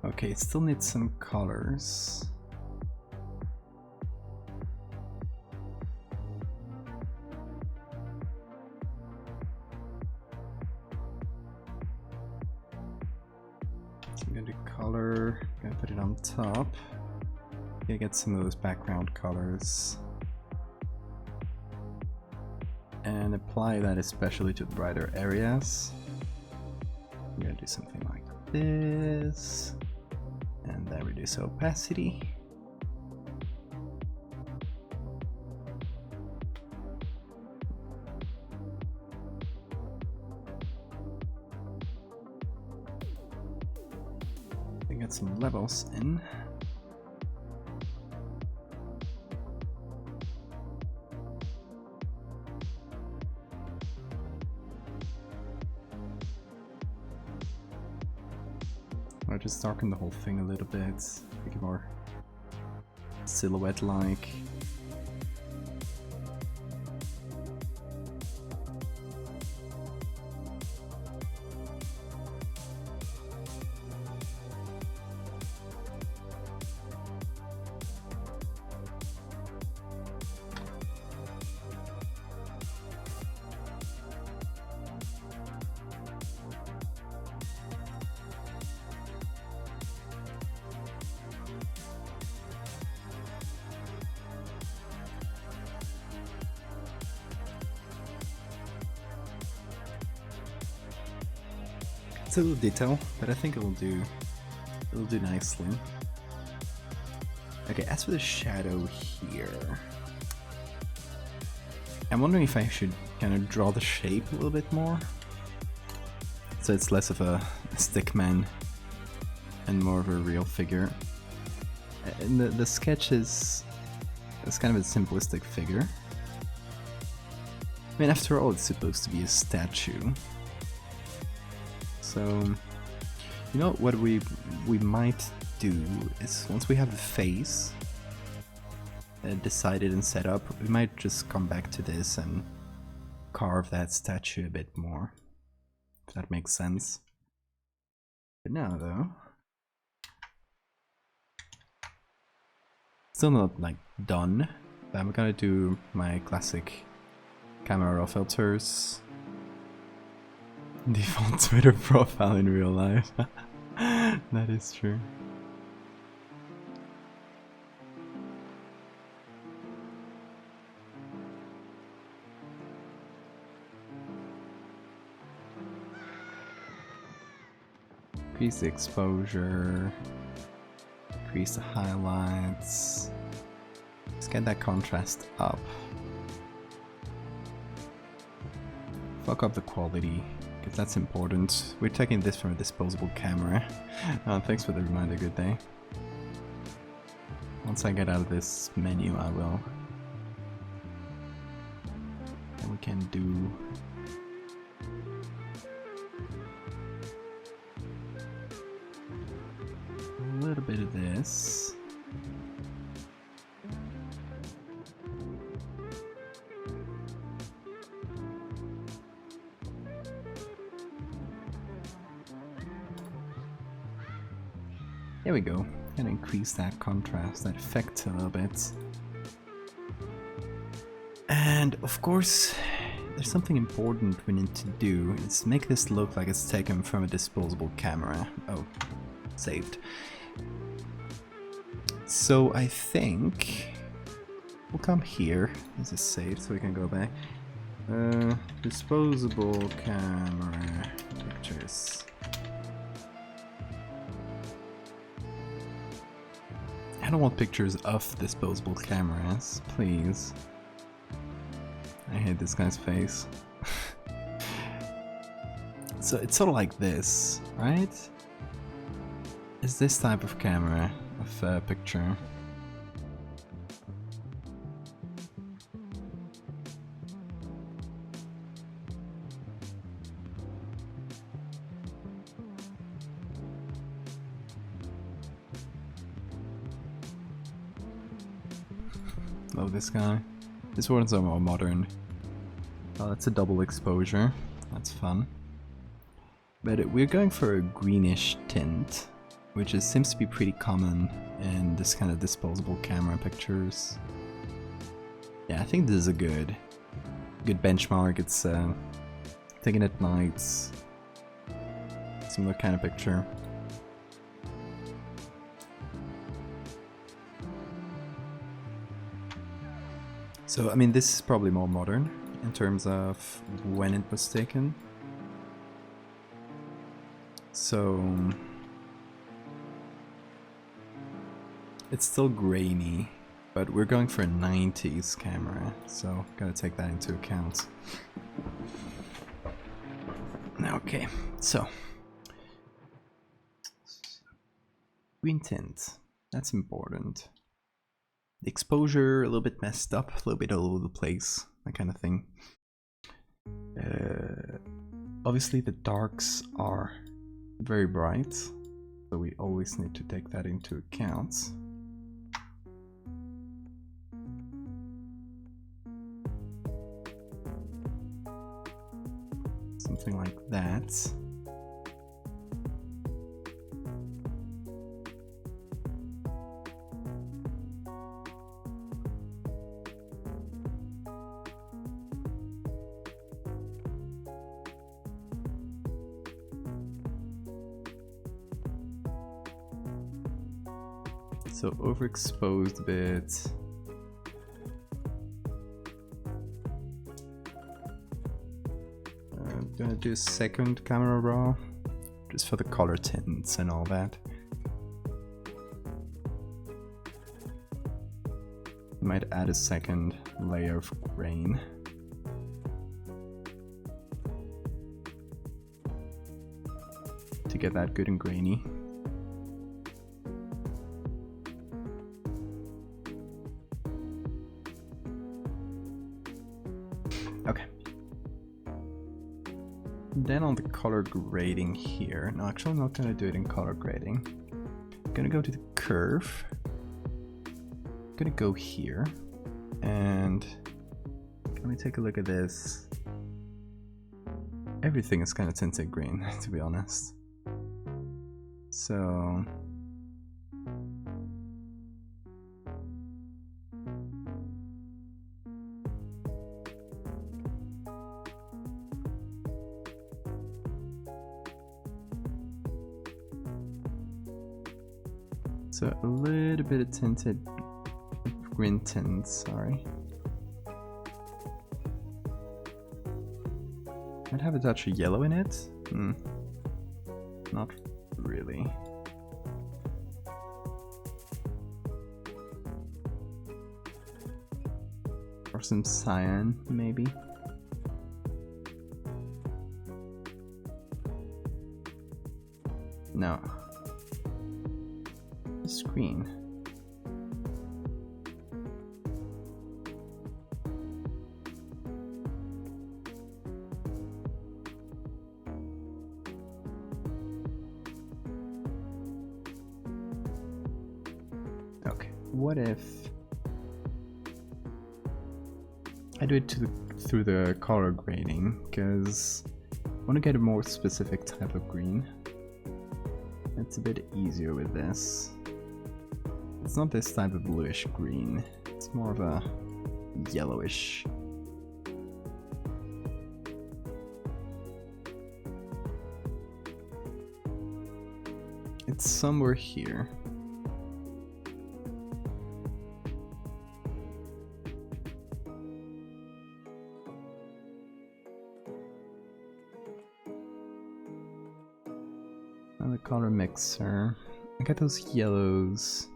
Okay, it still needs some colors. So I'm gonna do color, gonna put it on top. Gonna get some of those background colors. And apply that especially to the brighter areas. I'm gonna do something like this. And then reduce opacity. And get some levels in. I'll just darken the whole thing a little bit, make it more silhouette-like. It's a little detail, but I think it'll do nicely. Okay, as for the shadow here, I'm wondering if I should kind of draw the shape a little bit more, so it's less of a stick man and more of a real figure. And the sketch is kind of a simplistic figure. I mean, after all, it's supposed to be a statue. So, you know what we might do is, once we have the face decided and set up, we might just come back to this and carve that statue a bit more, if that makes sense. But now though, still not like done, but I'm gonna do my classic camera raw filters. Default Twitter profile in real life. That is true. Increase the exposure, increase the highlights. Let's get that contrast up. Fuck up the quality, because that's important. We're taking this from a disposable camera. Thanks for the reminder, good day. Once I get out of this menu, I will. And we can do... a little bit of this. There we go. Can increase that contrast, that effect a little bit. And of course, there's something important we need to do. Is make this look like it's taken from a disposable camera. Oh, saved. So I think we'll come here. This is saved, so we can go back. Disposable camera pictures. I don't want pictures of disposable cameras, please. I hate this guy's face. So it's sort of like this, right? It's this type of camera, of picture. Love this guy. This one's more modern. Oh, that's a double exposure. That's fun. But we're going for a greenish tint, which seems to be pretty common in this kind of disposable camera pictures. Yeah, I think this is a good benchmark. It's taken at night, similar kind of picture. So, I mean, this is probably more modern in terms of when it was taken. So, it's still grainy, but we're going for a 90s camera, so gotta take that into account. Okay, so green tint, that's important. The exposure a little bit messed up, a little bit all over the place, that kind of thing. Obviously the darks are very bright, So we always need to take that into account. Something like that. So overexposed bit. I'm gonna do a second camera raw, just for the color tints and all that. Might add a second layer of grain. To get that good and grainy. Okay. Then on the color grading here, no, actually I'm not gonna do it in color grading. I'm gonna go to the curve. I'm gonna go here, and let me take a look at this. Everything is kind of tinted green, to be honest. So a little bit of tinted green tint, sorry. Might have a touch of yellow in it. Not really. Or some cyan, maybe. No. Screen. Okay, what if I do it through the color grading, because I want to get a more specific type of green. It's a bit easier with this. It's not this type of bluish green, it's more of a yellowish. It's somewhere here. And the color mixer. I got those yellows.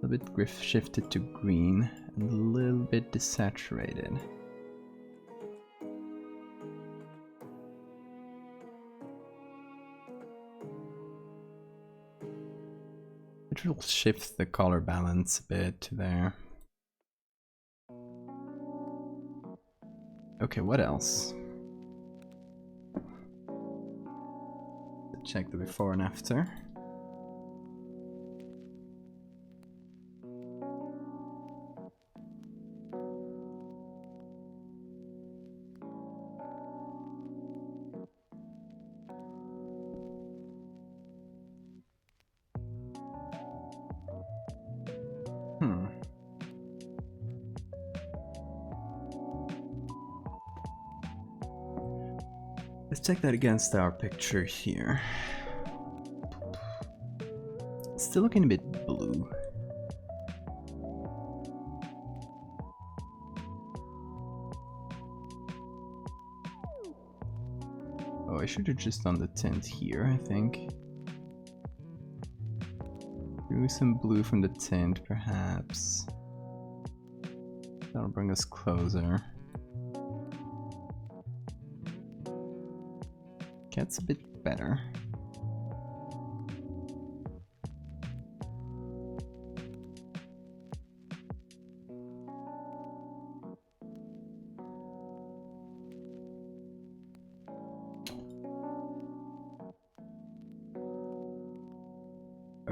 A bit shifted to green and a little bit desaturated. Which will shift the color balance a bit there. Okay, what else? Check the before and after. Let's check that against our picture here. Still looking a bit blue. Oh, I should have just done the tint here, I think. Remove some blue from the tint, perhaps. That'll bring us closer. Gets a bit better.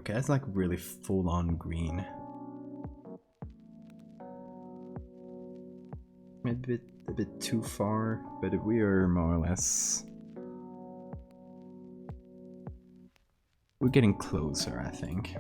Okay, that's like really full on green. Maybe a bit too far, but we are more or less... We're getting closer, I think.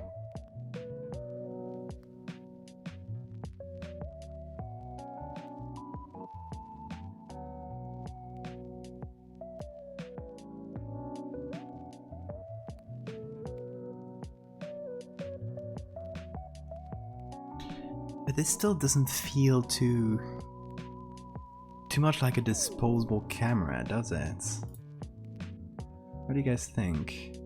But this still doesn't feel too much like a disposable camera, does it? What do you guys think?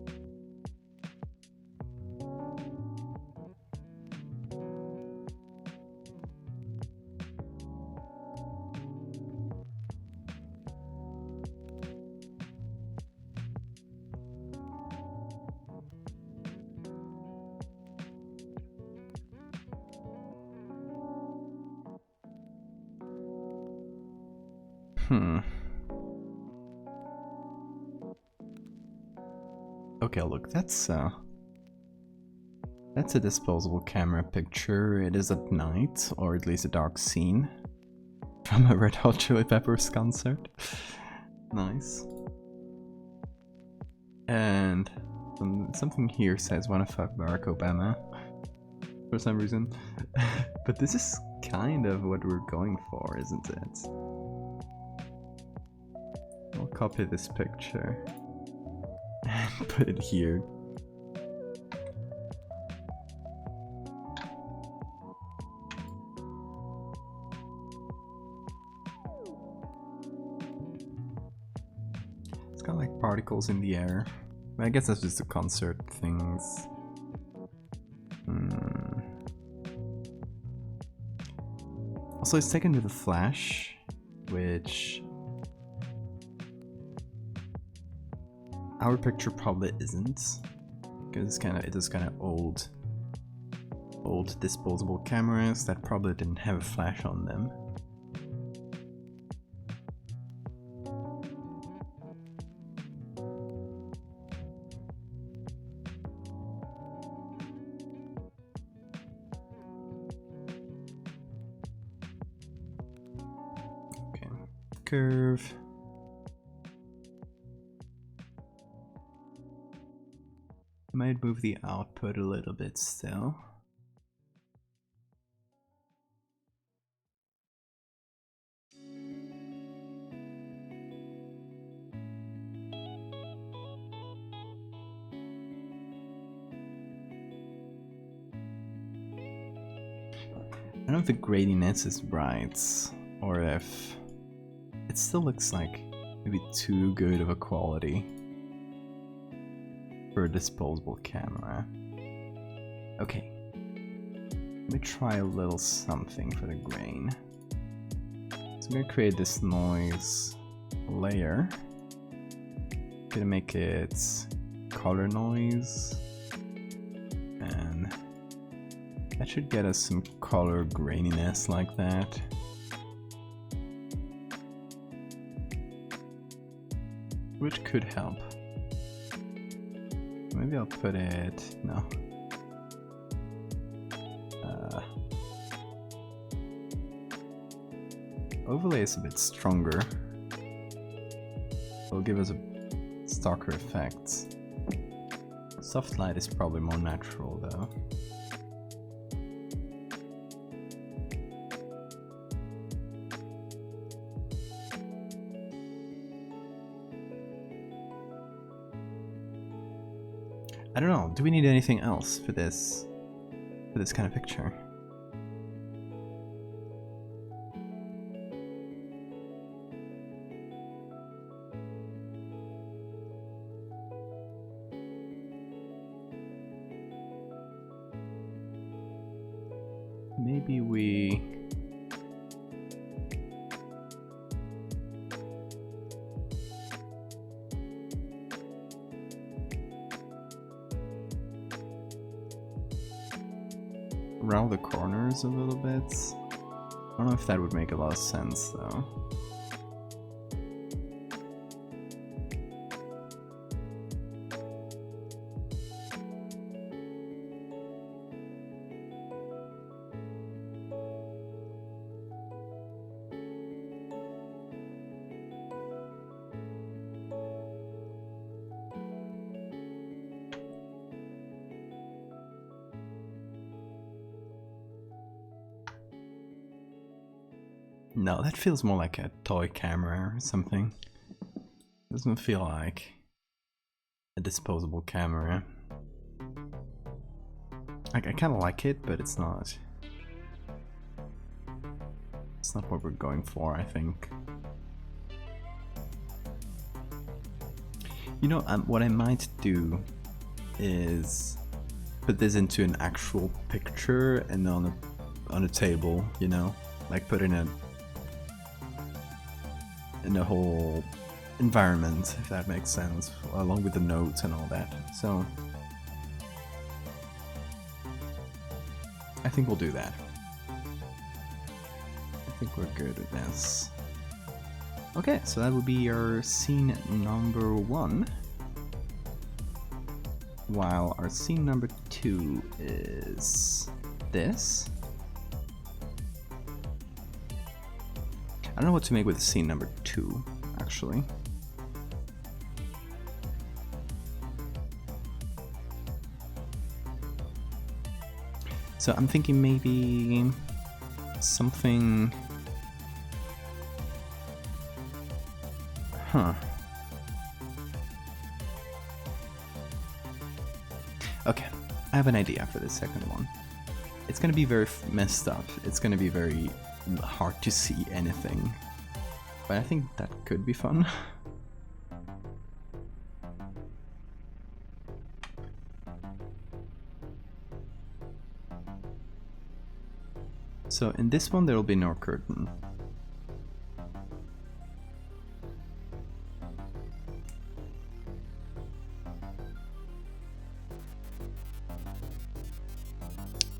Okay, look, that's a disposable camera picture. It is at night, or at least a dark scene from a Red Hot Chili Peppers concert. Nice. And something here says wanna fuck Barack Obama for some reason. But this is kind of what we're going for, isn't it? I'll copy this picture and put it here. It's got like particles in the air. I guess that's just the concert things. Also, it's taken with a flash, which our picture probably isn't, because it is kind of old disposable cameras that probably didn't have a flash on them. Okay, curve. Might move the output a little bit still. I don't know if the graininess is right, or if it still looks like maybe too good of a quality for a disposable camera. Okay, let me try a little something for the grain. So I'm gonna create this noise layer. Gonna make it color noise, and that should get us some color graininess like that. Which could help. Maybe I'll put it, no. Overlay is a bit stronger. It'll give us a starker effect. Soft light is probably more natural though. I don't know, do we need anything else for this kind of picture? Maybe we... round the corners a little bit. I don't know if that would make a lot of sense though. No, that feels more like a toy camera or something. Doesn't feel like a disposable camera. I kind of like it, but it's not. It's not what we're going for, I think. You know, what I might do is put this into an actual picture and on a table, you know, like put in a whole environment, if that makes sense, along with the notes and all that. So I think we'll do that. I think we're good with this. Okay, so that would be our scene number 1. While our scene number 2 is this. I don't know what to make with scene number 2, actually. So I'm thinking maybe something... Huh. Okay, I have an idea for the second one. It's gonna be very messed up. It's gonna be very hard to see anything. But I think that could be fun. So in this one there will be no curtain.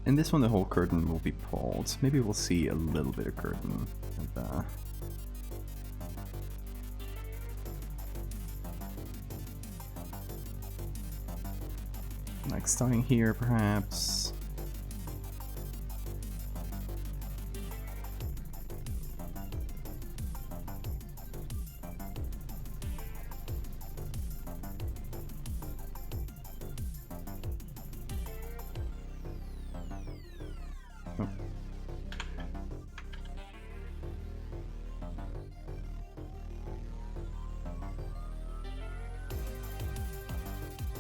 In this one the whole curtain will be pulled. Maybe we'll see a little bit of curtain. And, like starting here perhaps.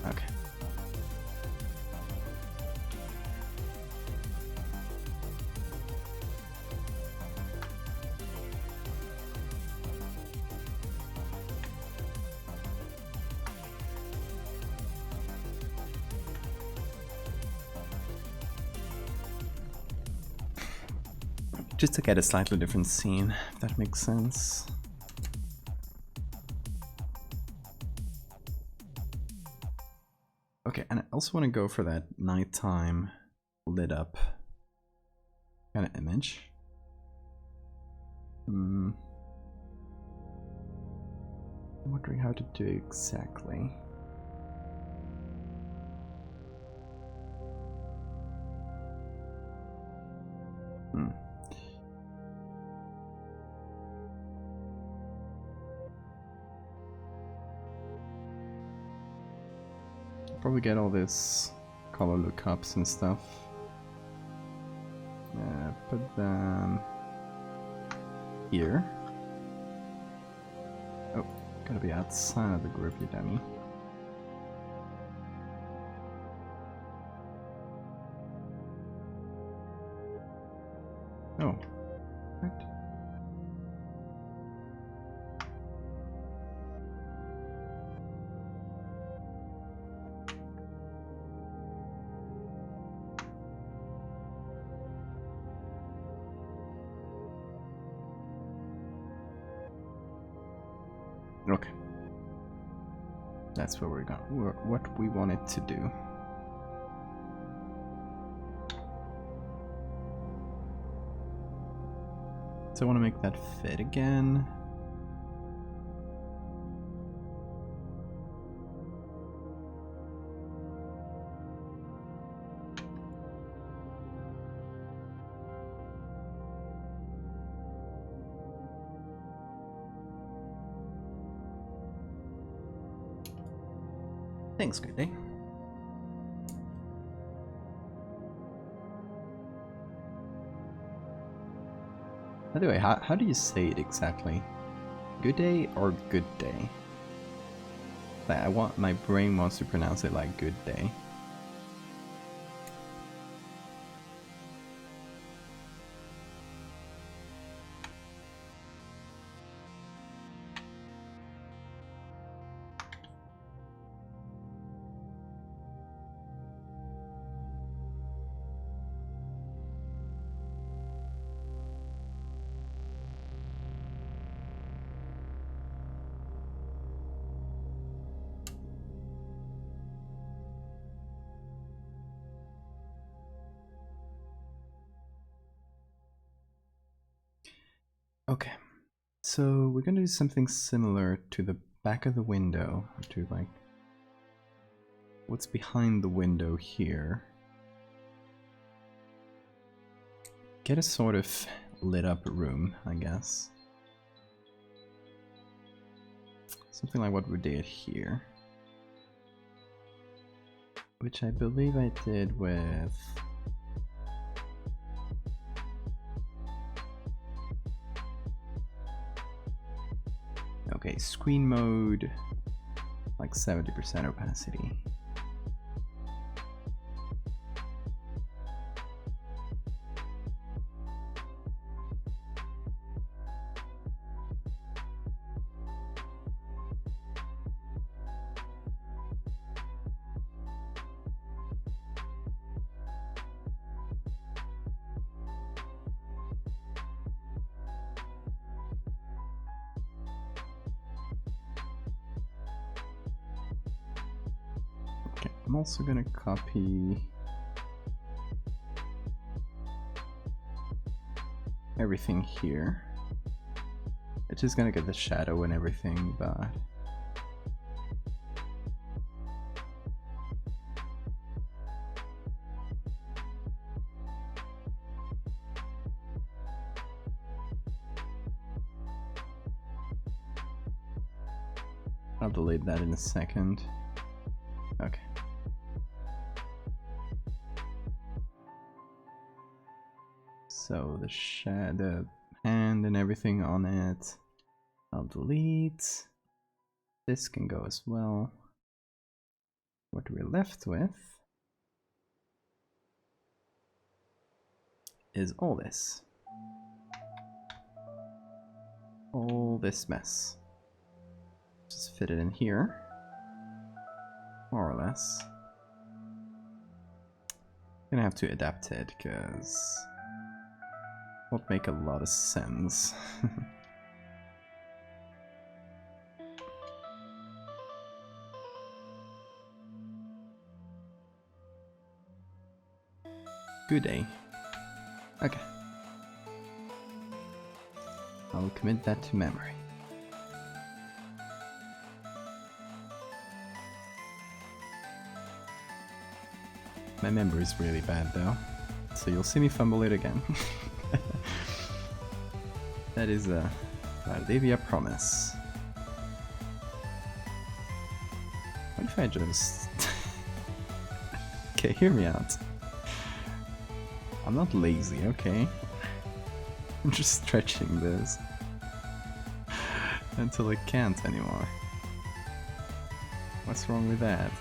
Okay. Just to get a slightly different scene, if that makes sense. Okay, and I also want to go for that nighttime lit up kind of image. I'm wondering how to do it exactly. Probably get all this color lookups and stuff. Put them here. Oh, gotta be outside of the group, you dummy. Oh, right. Okay, that's where we're going. What we wanted to do. So I want to make that fit again. Thanks, good day. By the way, how do you say it exactly? Good day or good day? Like, my brain wants to pronounce it like good day. Okay, so we're gonna do something similar to the back of the window, to like what's behind the window here. Get a sort of lit up room, I guess. Something like what we did here. Which I believe I did with... Okay, screen mode, like 70% opacity. Okay, I'm also gonna copy everything here. It's just gonna get the shadow and everything, but I'll delete that in a second. Okay. So the hand and everything on it, I'll delete. This can go as well. What we're left with is all this. All this mess. Just fit it in here, more or less. Gonna have to adapt it because won't make a lot of sense. Good day. Okay. I'll commit that to memory. My memory is really bad though, so you'll see me fumble it again. That is a Valdevia promise. What if I just... Okay, hear me out. I'm not lazy, okay? I'm just stretching this until I can't anymore. What's wrong with that?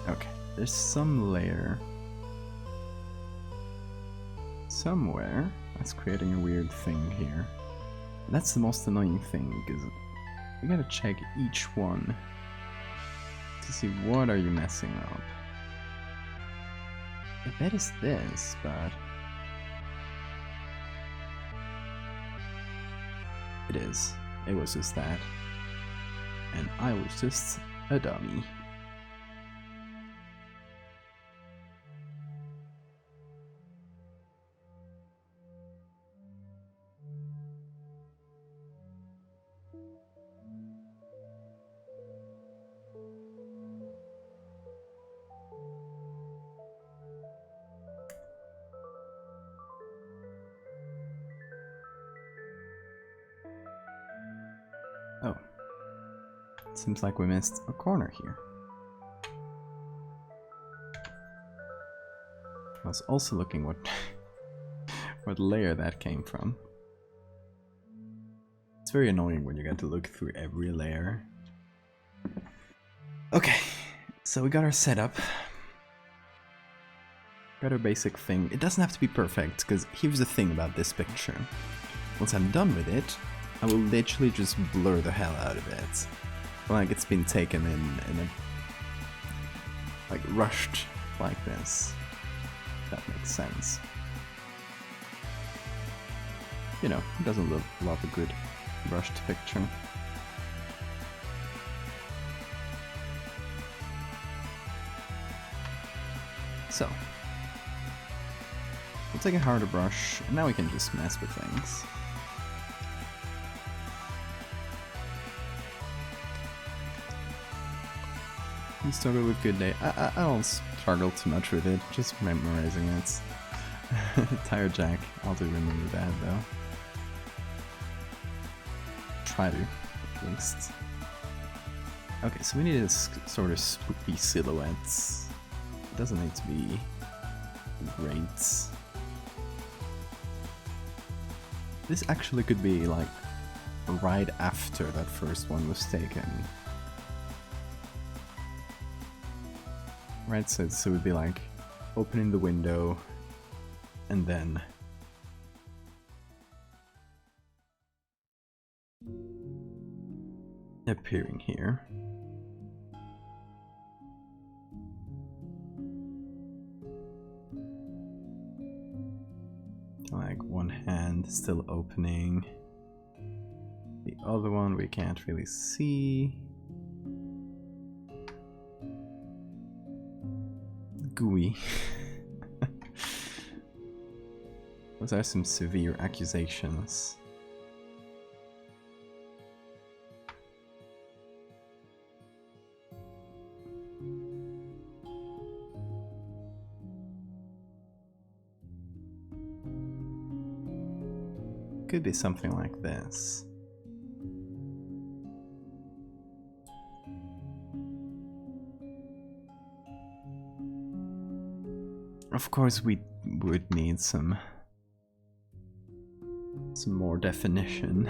Okay, there's some layer somewhere that's creating a weird thing here. And that's the most annoying thing, because we gotta check each one to see what are you messing up. I bet it's this, but it is. It was just that. And I was just a dummy. Seems like we missed a corner here. I was also looking what what layer that came from. It's very annoying when you get to look through every layer. Okay, so we got our setup. Got our basic thing. It doesn't have to be perfect, because here's the thing about this picture. Once I'm done with it, I will literally just blur the hell out of it. Like it's been taken in a... like rushed like this. That makes sense. You know, it doesn't love a good rushed picture. So, we'll take a harder brush, and now we can just mess with things. You struggle with good day. I don't struggle too much with it, just memorizing it. Tire jack, I'll do remember that though. Try to, at least. Okay, so we need this sort of spooky silhouettes. It doesn't need to be great. This actually could be like right after that first one was taken. Right, so it would be like opening the window and then appearing here. Like one hand still opening, the other one we can't really see. Gooey. Those are some severe accusations. Could be something like this. Of course, we would need some more definition.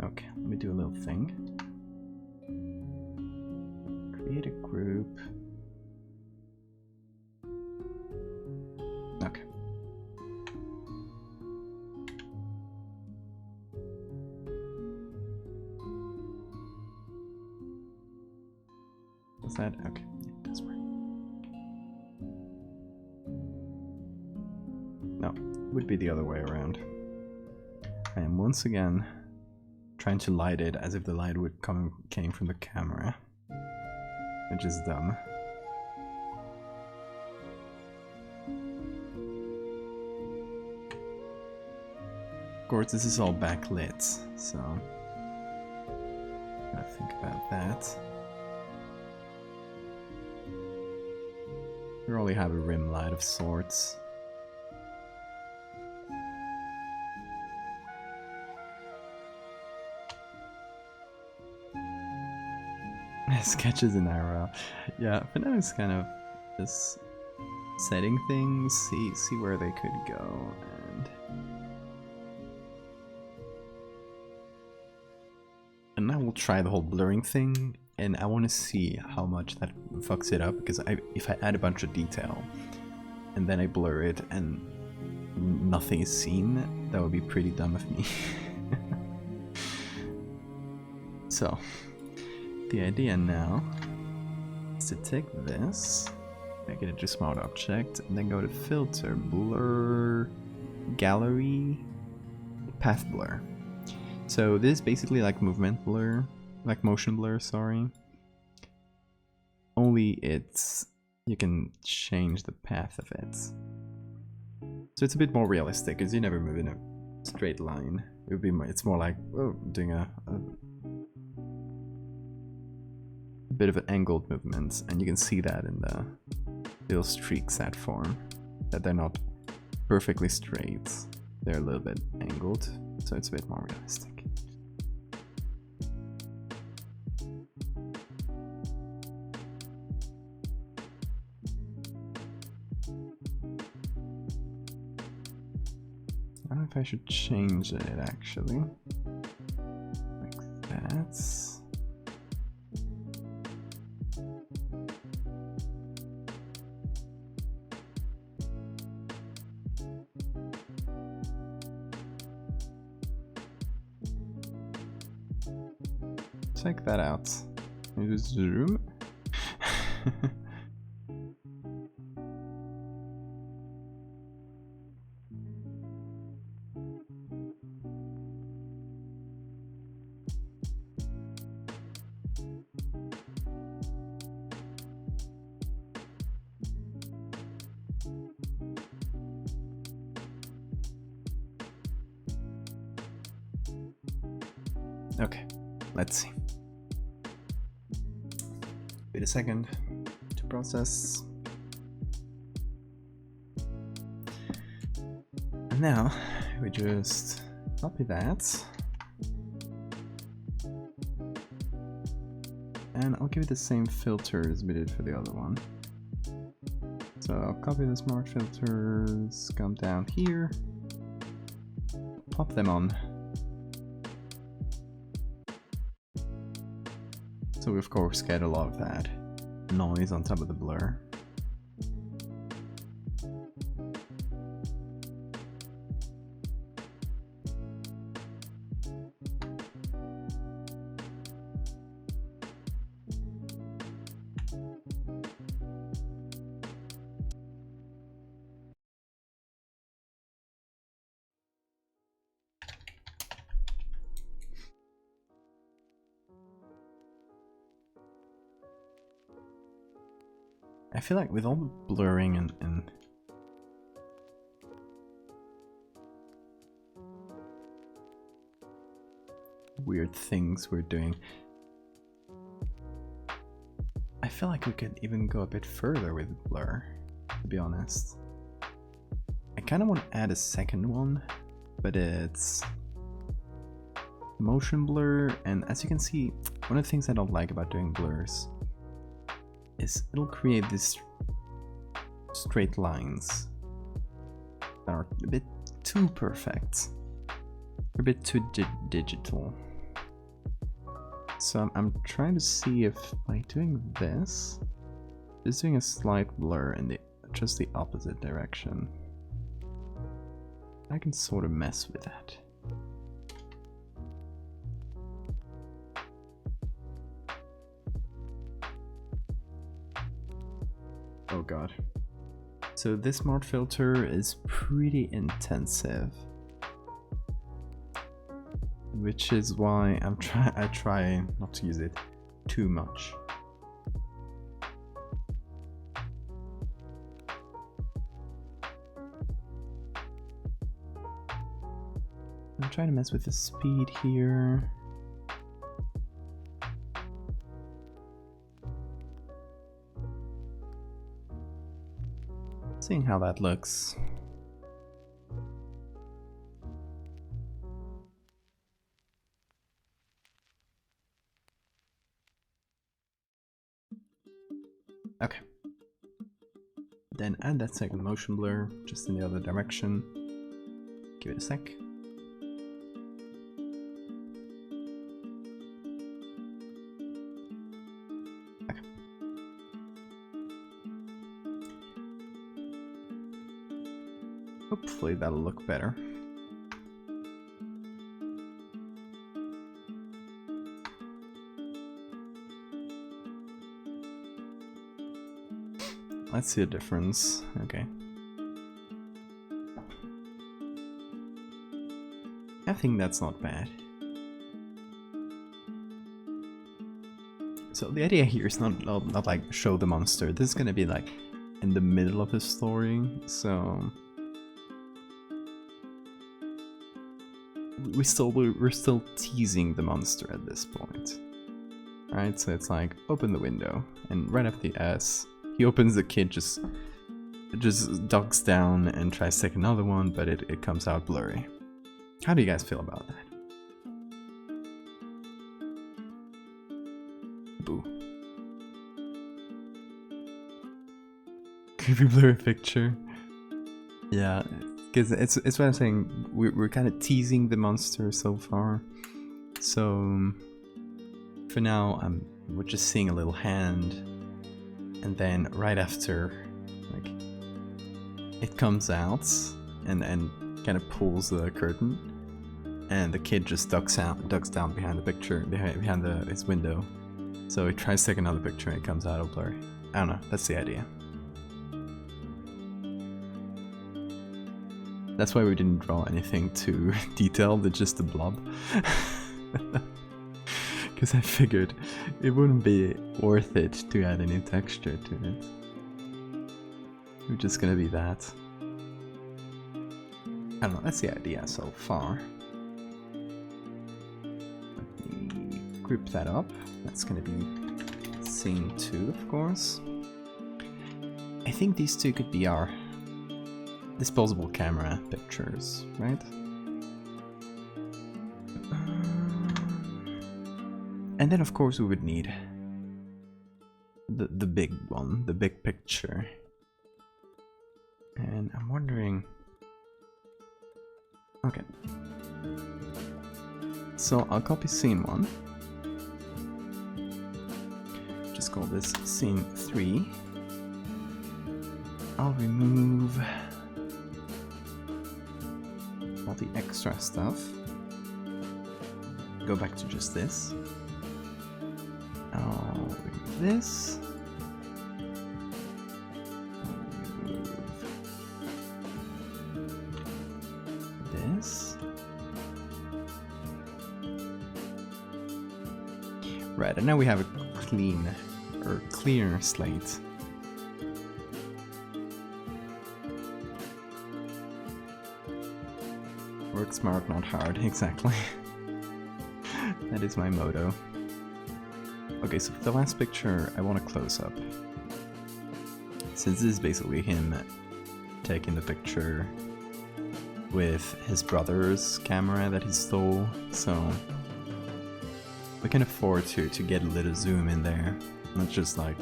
Okay, let me do a little thing. Create a group. Okay. Is that okay? Yeah, it does work. No, it would be the other way around. I am once again trying to light it as if the light came from the camera, which is dumb. Of course, this is all backlit, so gotta think about that. We only have a rim light of sorts. Sketches in IRL. Yeah, but now it's kind of just setting things, see where they could go, and now we'll try the whole blurring thing, and I want to see how much that fucks it up, because if I add a bunch of detail and then I blur it and nothing is seen, that would be pretty dumb of me. So the idea now is to take this, make it into a smart object, and then go to filter, blur, gallery, path blur. So this is basically like movement blur, like motion blur, sorry. Only you can change the path of it. So it's a bit more realistic, because you never move in a straight line. It's more like doing a bit of an angled movement, and you can see that in little streaks that form, that they're not perfectly straight. They're a little bit angled, so it's a bit more realistic. I don't know if I should change it actually. Like that. Check that out. Maybe zoom. Okay, let's see. Wait a second to process. And now we just copy that. And I'll give it the same filter as we did for the other one. So I'll copy the smart filters, come down here, pop them on. So we of course get a lot of that noise on top of the blur. I feel like with all the blurring and weird things we're doing, I feel like we could even go a bit further with blur, to be honest. I kind of want to add a second one, but it's motion blur, and as you can see, one of the things I don't like about doing blurs is it'll create these straight lines that are a bit too perfect, a bit too digital. So I'm trying to see if by doing this, just doing a slight blur in just the opposite direction, I can sort of mess with that. Oh god. So this smart filter is pretty intensive, which is why I try not to use it too much. I'm trying to mess with the speed here. Seeing how that looks. Okay. Then add that second motion blur just in the other direction. Give it a sec. Hopefully that'll look better. Let's see a difference. Okay. I think that's not bad. So the idea here is not like show the monster. This is gonna be like in the middle of the story, so we're still teasing the monster at this point, right? So it's like open the window, and right after the S, He opens, the kid just ducks down and tries to take another one, but it comes out blurry. How do you guys feel about that? Boo. Creepy blurry picture. Yeah, because it's what I'm saying. We're kind of teasing the monster so far. So for now, we're just seeing a little hand, and then right after, like, it comes out and kind of pulls the curtain, and the kid just ducks down behind the picture, behind his window. So he tries to take another picture and it comes out all blurry. I don't know, that's the idea. That's why we didn't draw anything too detailed, it's just a blob. Because I figured it wouldn't be worth it to add any texture to it. We're just gonna be that. I don't know, that's the idea so far. Let me group that up. That's gonna be scene 2, of course. I think these two could be our disposable camera pictures, right? And then of course we would need the big one, the big picture. And I'm wondering... Okay. So I'll copy scene 1. Just call this scene 3. I'll remove all the extra stuff. Go back to just this. I'll remove this. Remove this. Right, and now we have a clear slate. Work smart, not hard, exactly. That is my motto. Okay, so for the last picture, I want a close-up. Since this is basically him taking the picture with his brother's camera that he stole, so we can afford to get a little zoom in there, not just like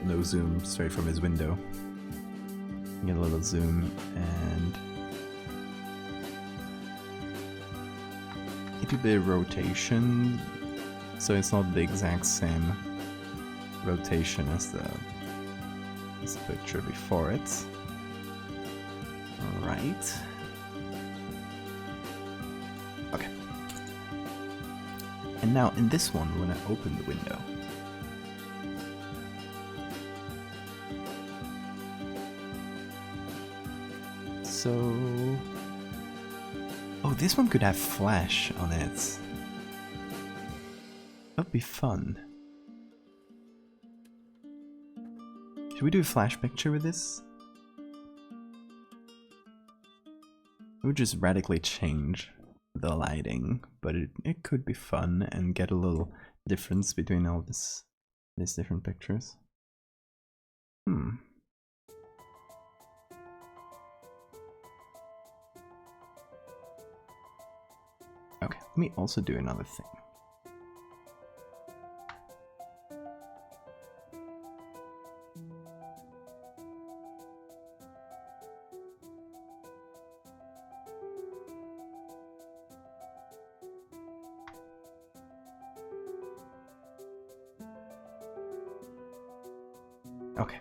no zoom straight from his window. Get a little zoom and it could be a rotation, so it's not the exact same rotation as the picture before it. Alright. Okay. And now in this one, when I open the window, so... Oh, this one could have flash on it. That'd be fun. Should we do a flash picture with this? It would just radically change the lighting, but it could be fun and get a little difference between all these different pictures. Okay, let me also do another thing. Okay.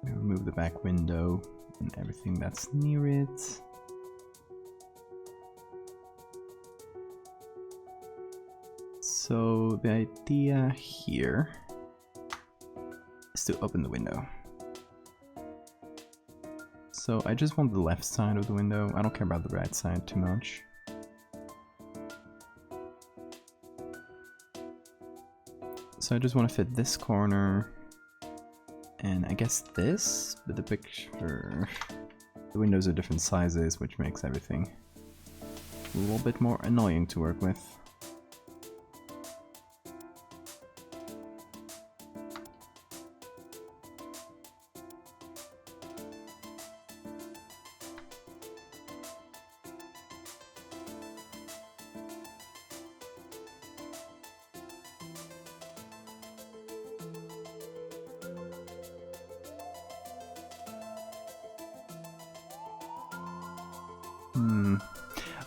Remove the back window and everything that's near it. So the idea here is to open the window. So I just want the left side of the window. I don't care about the right side too much. So I just want to fit this corner, and I guess this, but the picture... The windows are different sizes, which makes everything a little bit more annoying to work with.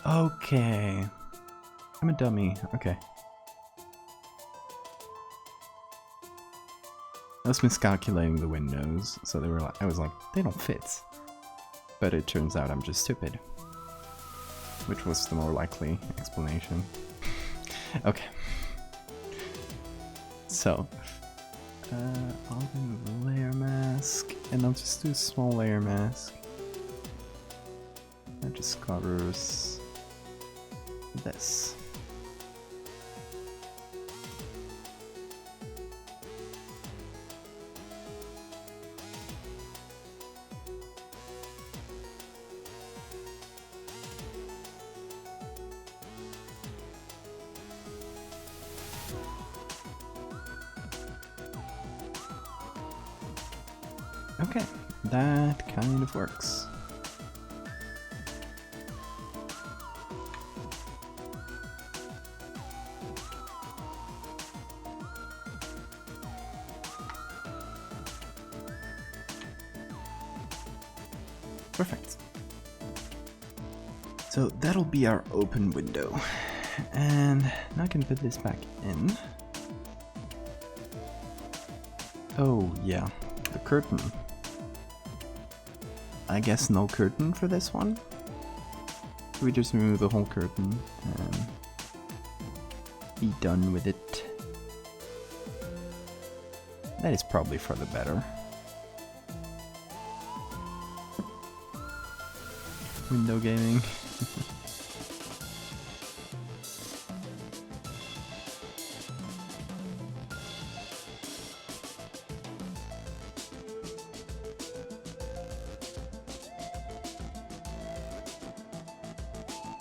Okay. I'm a dummy. Okay. I was miscalculating the windows, so they were like, I was like, they don't fit. But it turns out I'm just stupid. Which was the more likely explanation. Okay. So, I'll do the layer mask, and I'll just do a small layer mask. That just covers this. Okay, that kind of works. Perfect. So that'll be our open window. And now I can put this back in. Oh yeah, the curtain. I guess no curtain for this one. We just remove the whole curtain and be done with it. That is probably for the better. Window gaming.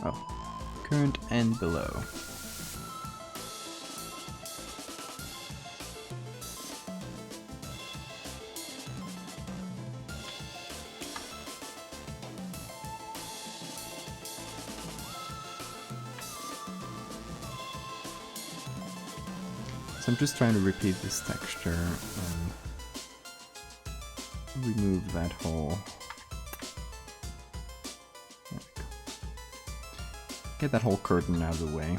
Oh, current and below. So I'm just trying to repeat this texture and remove that whole. There we go. Get that whole curtain out of the way.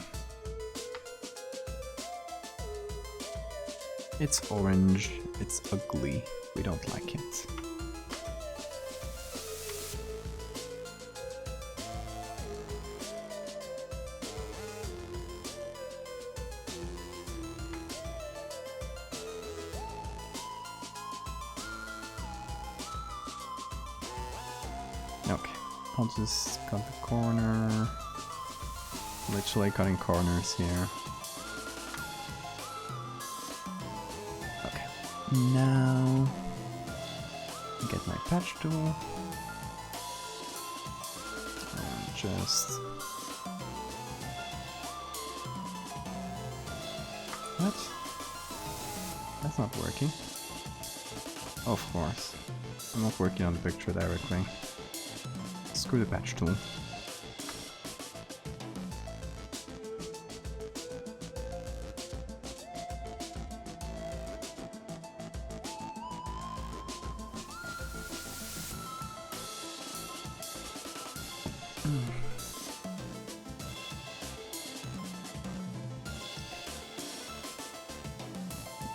It's orange, it's ugly, we don't like it. Okay, I'll just cut the corner. Literally cutting corners here. Okay, now get my patch tool and just. What? That's not working. Of course, I'm not working on the picture directly. Screw the patch tool.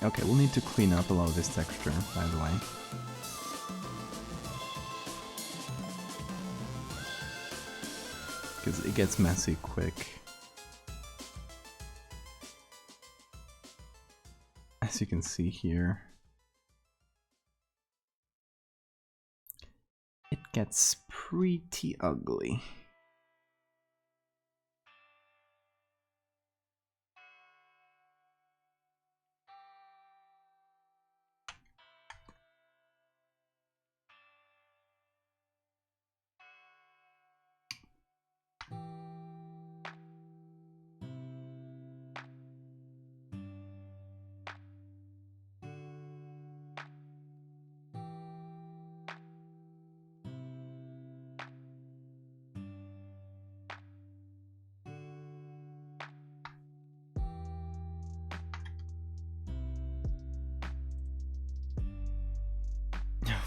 Okay, we'll need to clean up a lot of this texture, by the way. Because it gets messy quick. As you can see here. It gets pretty ugly.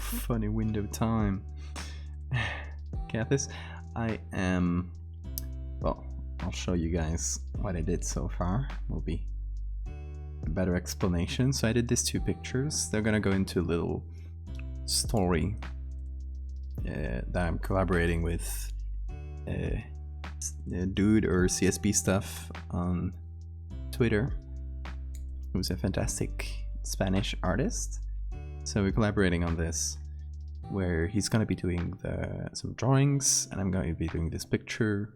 funny window time. Get this? I am... Well, I'll show you guys what I did so far. Will be a better explanation. So I did these 2 pictures. They're gonna go into a little story that I'm collaborating with Dude or CSB Stuff on Twitter, who's a fantastic Spanish artist. So we're collaborating on this, where he's going to be doing some drawings, and I'm going to be doing these pictures,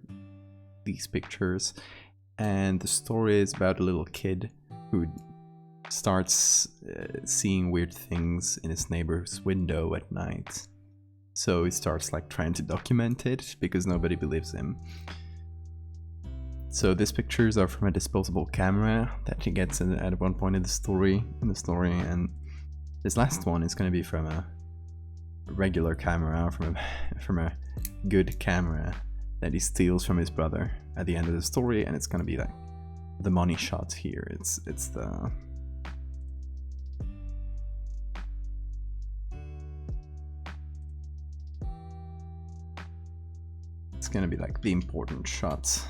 and the story is about a little kid who starts seeing weird things in his neighbor's window at night. So he starts like trying to document it because nobody believes him. So these pictures are from a disposable camera that he gets at one point in the story, and this last one is going to be from a regular camera, from a good camera that he steals from his brother at the end of the story, and it's going to be like the money shot here. It's gonna be like the important shot.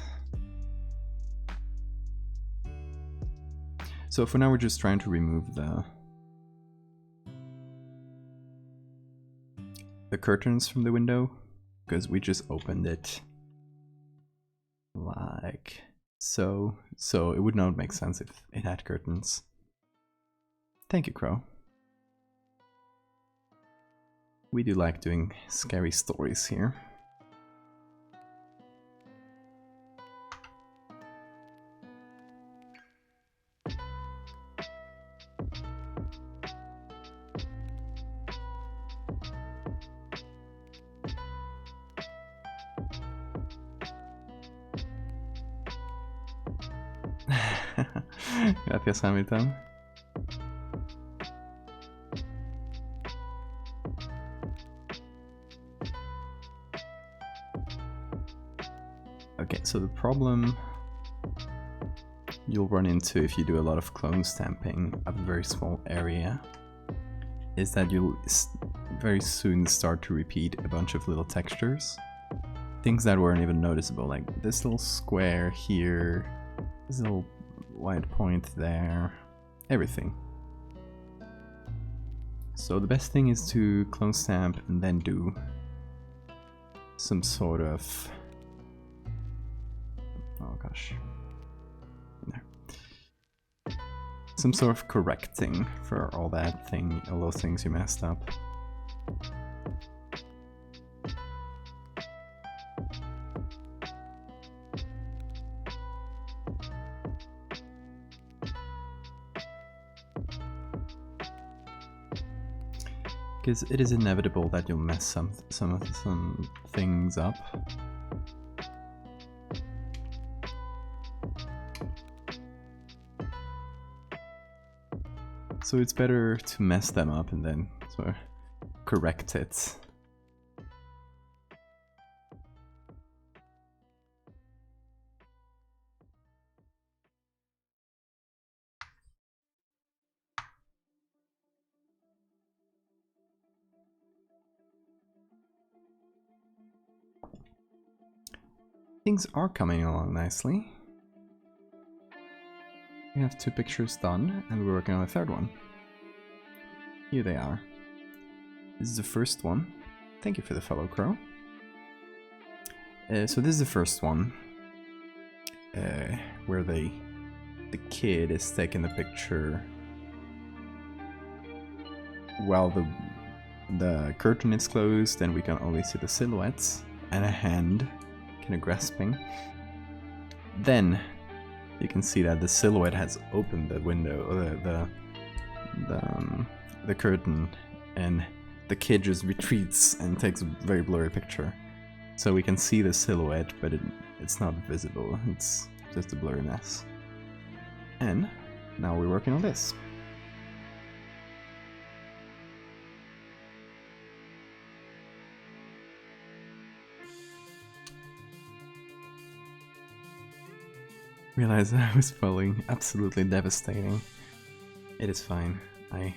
So for now we're just trying to remove the curtains from the window, because we just opened it like so. So it would not make sense if it had curtains. Thank you, Crow. We do like doing scary stories here. Gracias, Hamilton. Okay, so the problem you'll run into if you do a lot of clone stamping of a very small area is that you'll very soon start to repeat a bunch of little textures. Things that weren't even noticeable, like this little square here, this little white point there, everything. So the best thing is to clone stamp and then do some sort of, oh gosh, there, some sort of correcting for all those things you messed up. Because it is inevitable that you'll mess some things up. So it's better to mess them up and then sort of correct it. Things are coming along nicely. We have 2 pictures done, and we're working on a 3rd one. Here they are. This is the first one. Thank you for the follow, Crow. So this is the first one, where the kid is taking the picture while the curtain is closed, and we can only see the silhouettes and a hand kind of grasping. Then you can see that the silhouette has opened the window, the curtain, and the kid just retreats and takes a very blurry picture. So we can see the silhouette, but it's not visible. It's just a blurry mess. And now we're working on this. Realized I was falling. Absolutely devastating. It is fine. I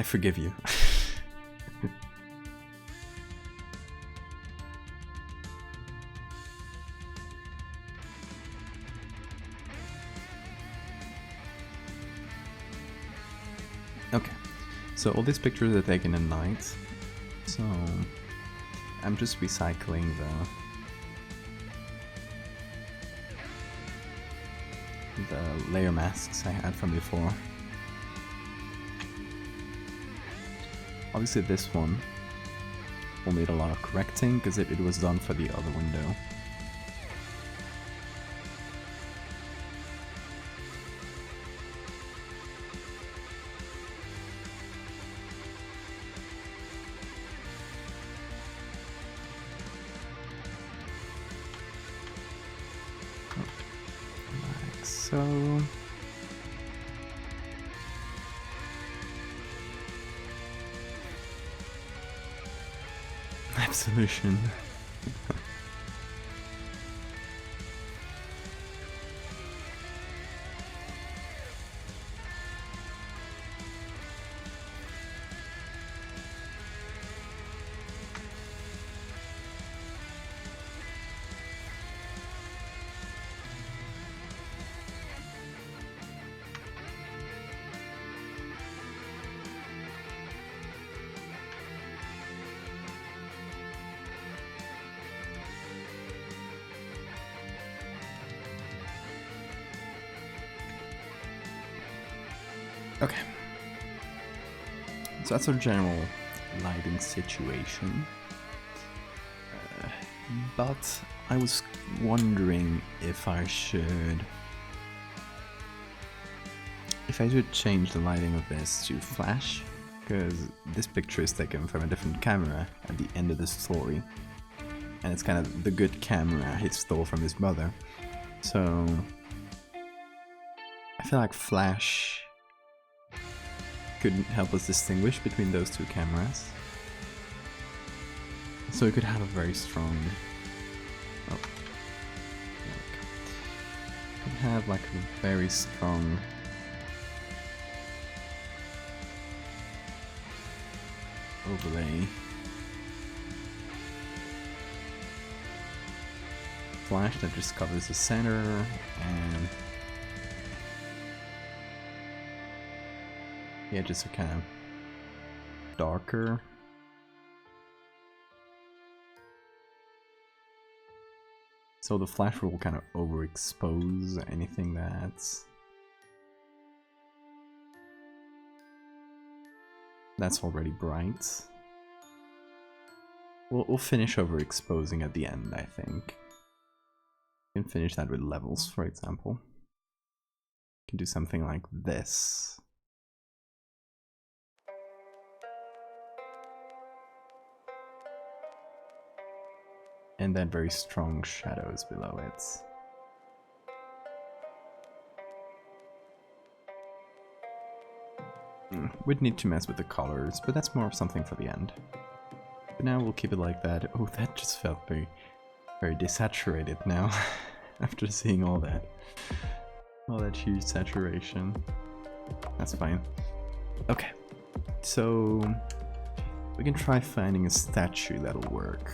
forgive you. Okay, so all these pictures are taken at night, so I'm just recycling the layer masks I had from before. Obviously this one will need a lot of correcting because it was done for the other window. Like so. Absolution. Okay, so that's our general lighting situation, but I was wondering if I should change the lighting of this to flash, because this picture is taken from a different camera at the end of the story, and it's kind of the good camera he stole from his mother, so I feel like flash could help us distinguish between those two cameras. So we could have a very strong... Oh. Could have like a very strong... overlay. Flash that just covers the center and... the edges are kind of darker. So the flash will kind of overexpose anything that's already bright. We'll finish overexposing at the end, I think. We can finish that with levels, for example. We can do something like this. And then very strong shadows below it. We'd need to mess with the colors, but that's more of something for the end. But now we'll keep it like that. Oh, that just felt very, very desaturated now, after seeing all that huge saturation. That's fine. Okay, so we can try finding a statue that'll work.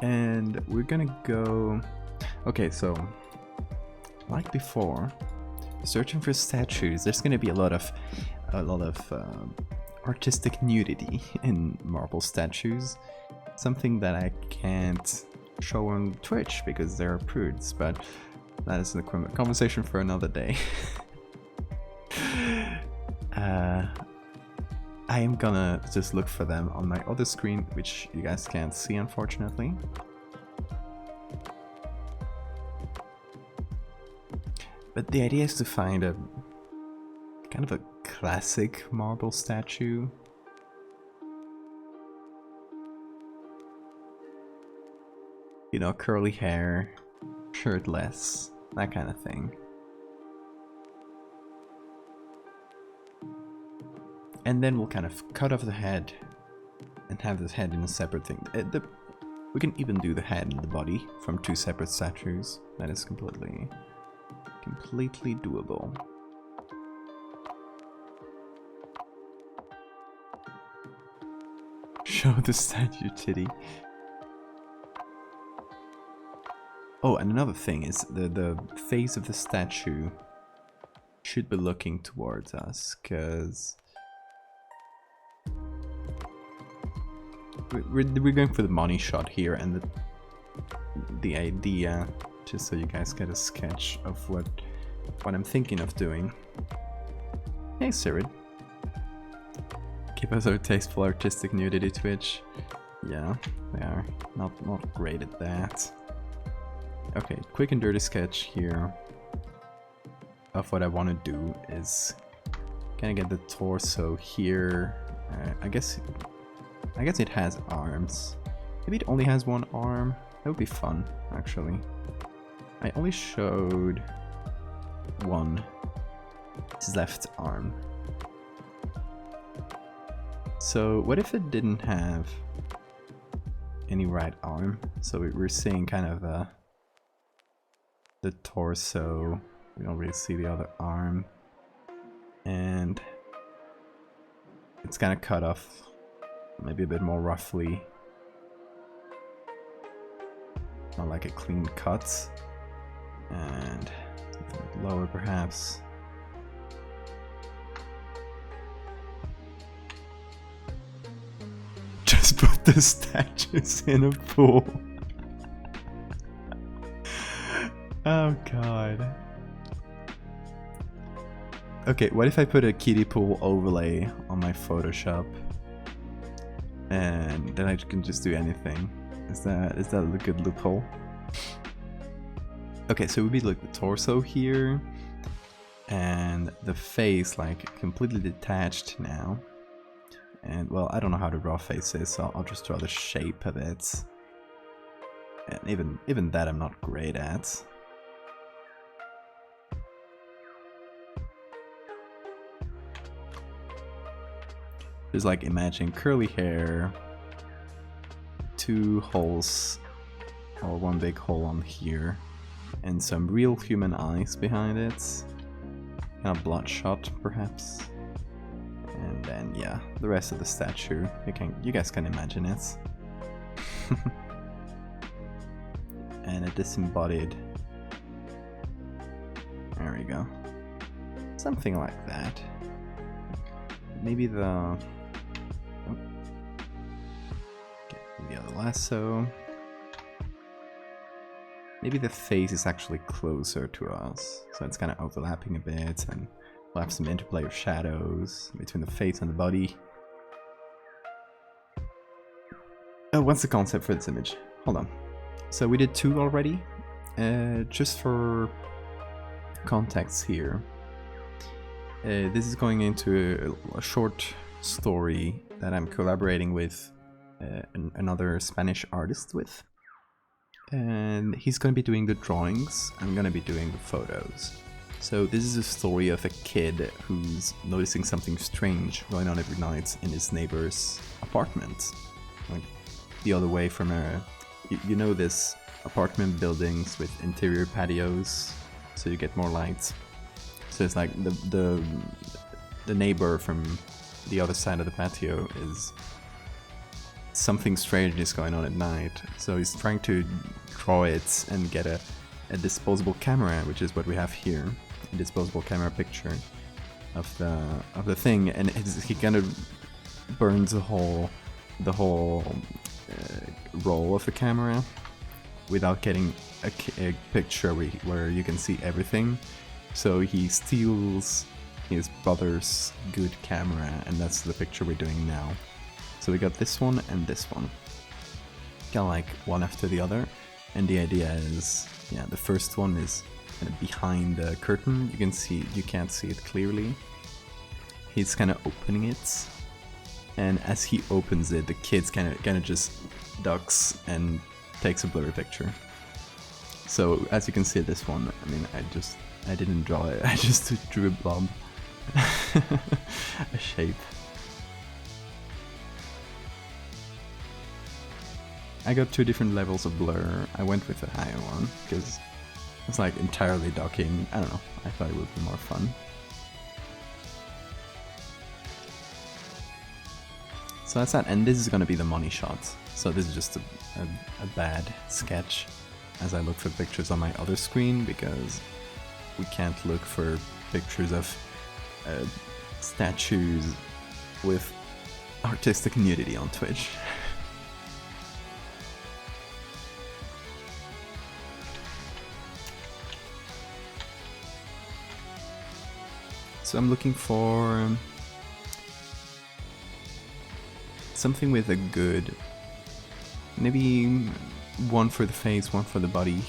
And we're gonna go... Okay, so like before, searching for statues, there's gonna be a lot of artistic nudity in marble statues. Something that I can't show on Twitch because there are prudes, but that is a conversation for another day. I am gonna just look for them on my other screen, which you guys can't see, unfortunately. But the idea is to find a kind of a classic marble statue. You know, curly hair, shirtless, that kind of thing. And then we'll kind of cut off the head and have this head in a separate thing. We can even do the head and the body from two separate statues. That is completely doable. Show the statue titty. Oh, and another thing is the face of the statue should be looking towards us, because we're going for the money shot here, and the idea, just so you guys get a sketch of what I'm thinking of doing. Hey Sirid. Keep us our tasteful artistic nudity Twitch. Yeah, they are not great at that. Okay, quick and dirty sketch here of what I want to do is kind of get the torso here. I guess it has arms. Maybe it only has one arm. That would be fun, actually. I only showed one. His left arm. So what if it didn't have any right arm? So we're seeing kind of the torso. We don't really see the other arm. And it's kind of cut off maybe a bit more roughly. Not like a clean cut. And lower perhaps. Just put the statues in a pool. Oh god. Okay, what if I put a kiddie pool overlay on my Photoshop? And then I can just do anything. Is that a good loophole? Okay, so it would be like the torso here. And the face like completely detached now. And well, I don't know how the raw face is, so I'll just draw the shape of it. And even that I'm not great at. There's like, imagine curly hair, two holes, or one big hole on here, and some real human eyes behind it. Kind of bloodshot, perhaps. And then, yeah, the rest of the statue, you guys can imagine it. And a disembodied. There we go. Something like that. Maybe the... Get the other lasso. Maybe the face is actually closer to us, so it's kind of overlapping a bit, and we'll have some interplay of shadows between the face and the body. Oh, what's the concept for this image? Hold on. So we did two already. Just for context here. This is going into a short story that I'm collaborating with another Spanish artist with. And he's going to be doing the drawings, I'm going to be doing the photos. So this is a story of a kid who's noticing something strange going on every night in his neighbor's apartment. Like the other way from you know this apartment buildings with interior patios, so you get more light. So it's like the neighbor from the other side of the patio is something strange is going on at night. So he's trying to draw it and get a disposable camera, which is what we have here, a disposable camera picture of the thing, and he kind of burns the whole roll of the camera without getting a picture where you can see everything. So he steals his brother's good camera, and that's the picture we're doing now. So we got this one and this one, kind of like one after the other. And the idea is, yeah, the first one is kind of behind the curtain. You can't see it clearly. He's kind of opening it, and as he opens it, the kid's kind of just ducks and takes a blurry picture. So as you can see, this one, I mean, I didn't draw it. I just drew a blob, a shape. I got two different levels of blur. I went with the higher one because it's like entirely ducking. I don't know. I thought it would be more fun. So that's that, and this is gonna be the money shot. So this is just a bad sketch as I look for pictures on my other screen, because we can't look for pictures of statues with artistic nudity on Twitch. So I'm looking for something with a good, maybe one for the face, one for the body.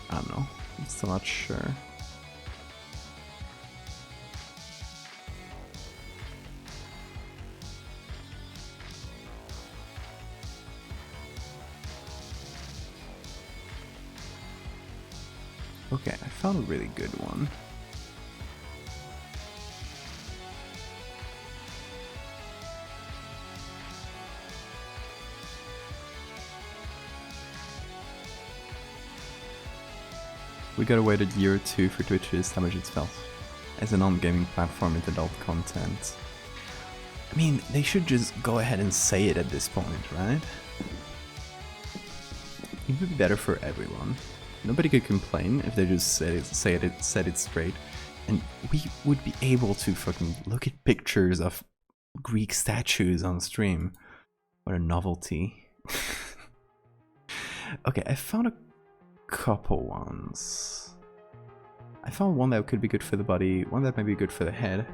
I don't know, I'm still not sure. Okay, I found a really good one. We gotta wait a year or two for Twitch to establish itself as a non-gaming platform with adult content. I mean, they should just go ahead and say it at this point, right? It would be better for everyone. Nobody could complain if they just said it straight, and we would be able to fucking look at pictures of Greek statues on stream. What a novelty. Okay, I found a couple ones. I found one that could be good for the body, one that might be good for the head.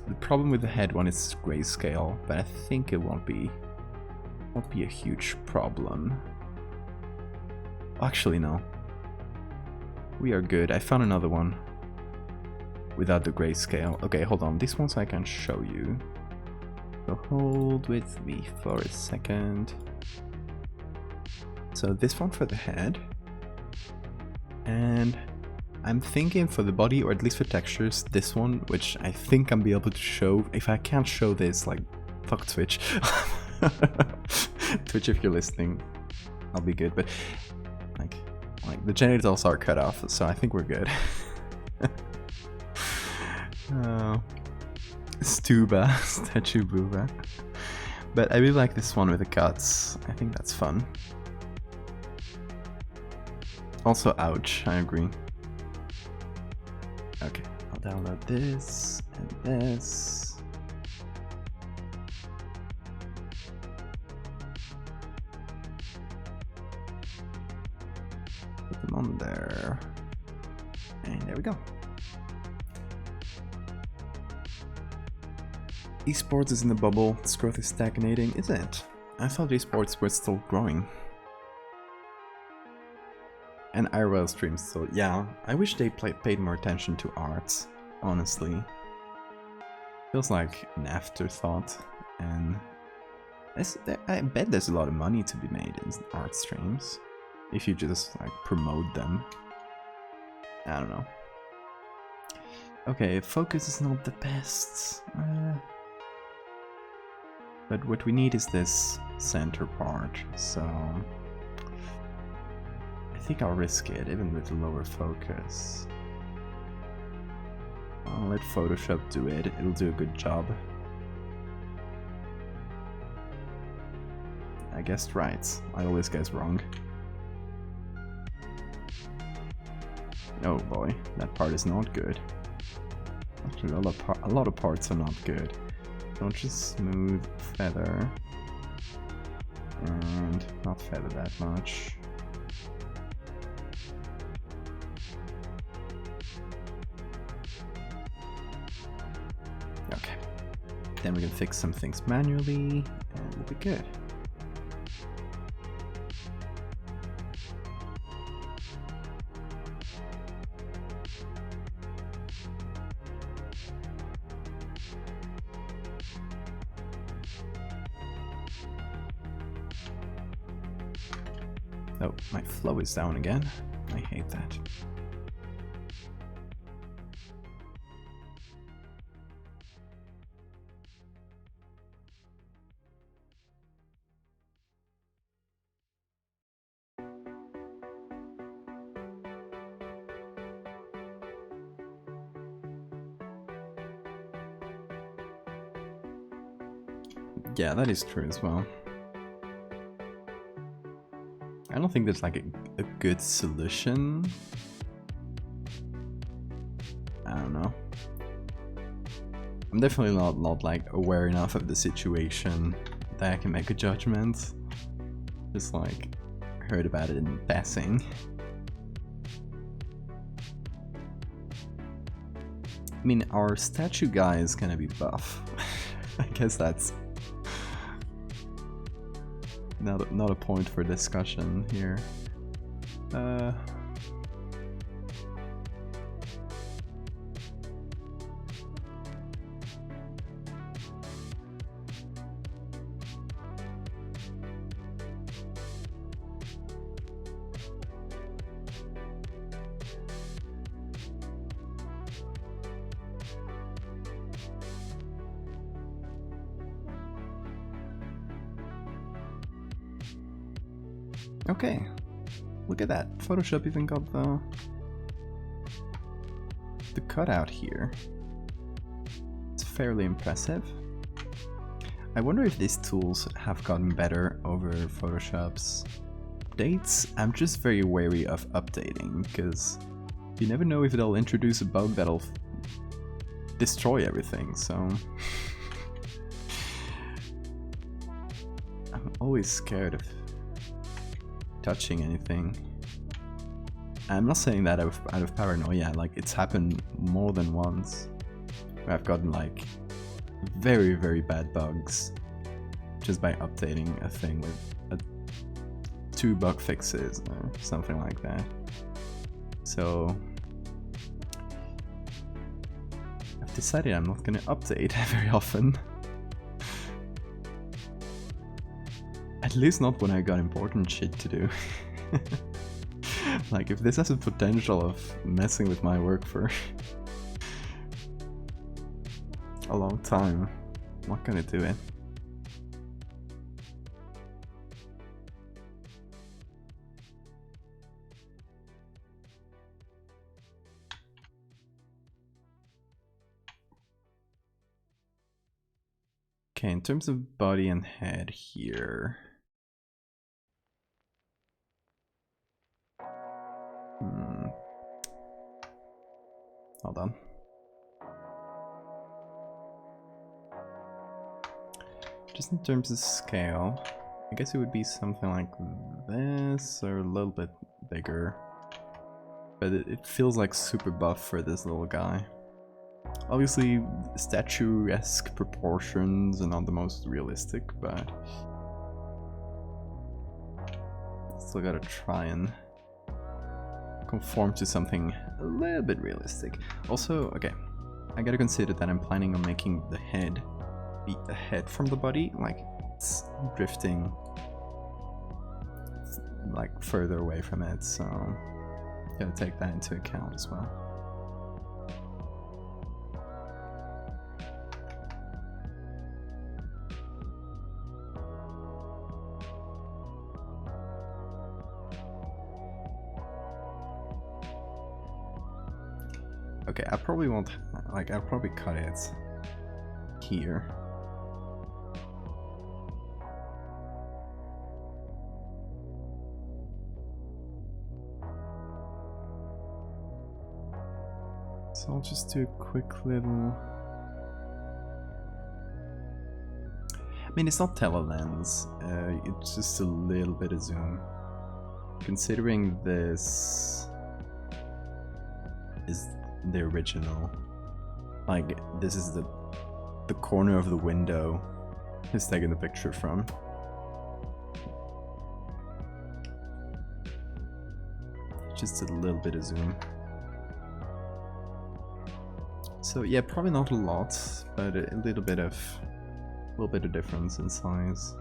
The problem with the head one is grayscale, but I think it won't be a huge problem. Actually, no. We are good. I found another one without the grayscale. Okay, hold on. This one so I can show you. So hold with me for a second. So this one for the head. And I'm thinking for the body, or at least for textures, this one, which I think I'll be able to show. If I can't show this, like, fuck Twitch. Twitch, if you're listening, I'll be good. But like the genitals are cut off, so I think we're good. Stuba, statue booba. But I really like this one with the cuts. I think that's fun. Also, ouch, I agree. Okay, I'll download this and this. Put them on there. And there we go. Esports is in the bubble, its growth is stagnating, is it? I thought esports were still growing. And IRL streams still, yeah. I wish they paid more attention to arts, honestly. Feels like an afterthought, and I bet there's a lot of money to be made in art streams if you just like promote them. I don't know. Okay, focus is not the best. But what we need is this center part, so I think I'll risk it, even with lower focus. I'll let Photoshop do it, it'll do a good job. I guessed right, I always guess wrong. Oh boy, that part is not good. Actually, a lot of parts are not good. Don't just smooth feather, and not feather that much. Okay, then we can fix some things manually, and we'll be good. Oh, my flow is down again. I hate that. Yeah, that is true as well. I don't think there's like a good solution. I don't know. I'm definitely not like aware enough of the situation that I can make a judgment. Just like heard about it in passing. I mean, our statue guy is gonna be buff. I guess that's not a point for discussion here. Okay, look at that. Photoshop even got the cutout here. It's fairly impressive. I wonder if these tools have gotten better over Photoshop's updates. I'm just very wary of updating because you never know if they'll introduce a bug that'll destroy everything, so I'm always scared of touching anything. I'm not saying that out of paranoia, like it's happened more than once where I've gotten like very, very bad bugs just by updating a thing with 2 bug fixes or something like that. So I've decided I'm not gonna update very often. At least not when I got important shit to do. Like, if this has the potential of messing with my work for a long time, I'm not gonna do it. Okay, in terms of body and head here. Hold on. Just in terms of scale, I guess it would be something like this or a little bit bigger. But it feels like super buff for this little guy. Obviously, statue-esque proportions are not the most realistic, but still gotta try and conform to something a little bit realistic. Also, okay, I gotta consider that I'm planning on making the head be ahead from the body, like it's drifting like further away from it, so gotta take that into account as well. Okay, I probably won't, like, I'll probably cut it here. So I'll just do a quick little... I mean, it's not telelens, it's just a little bit of zoom. Considering this is the original, like this is the corner of the window he's taking the picture from. Just a little bit of zoom. So yeah, probably not a lot, but a little bit of difference in size.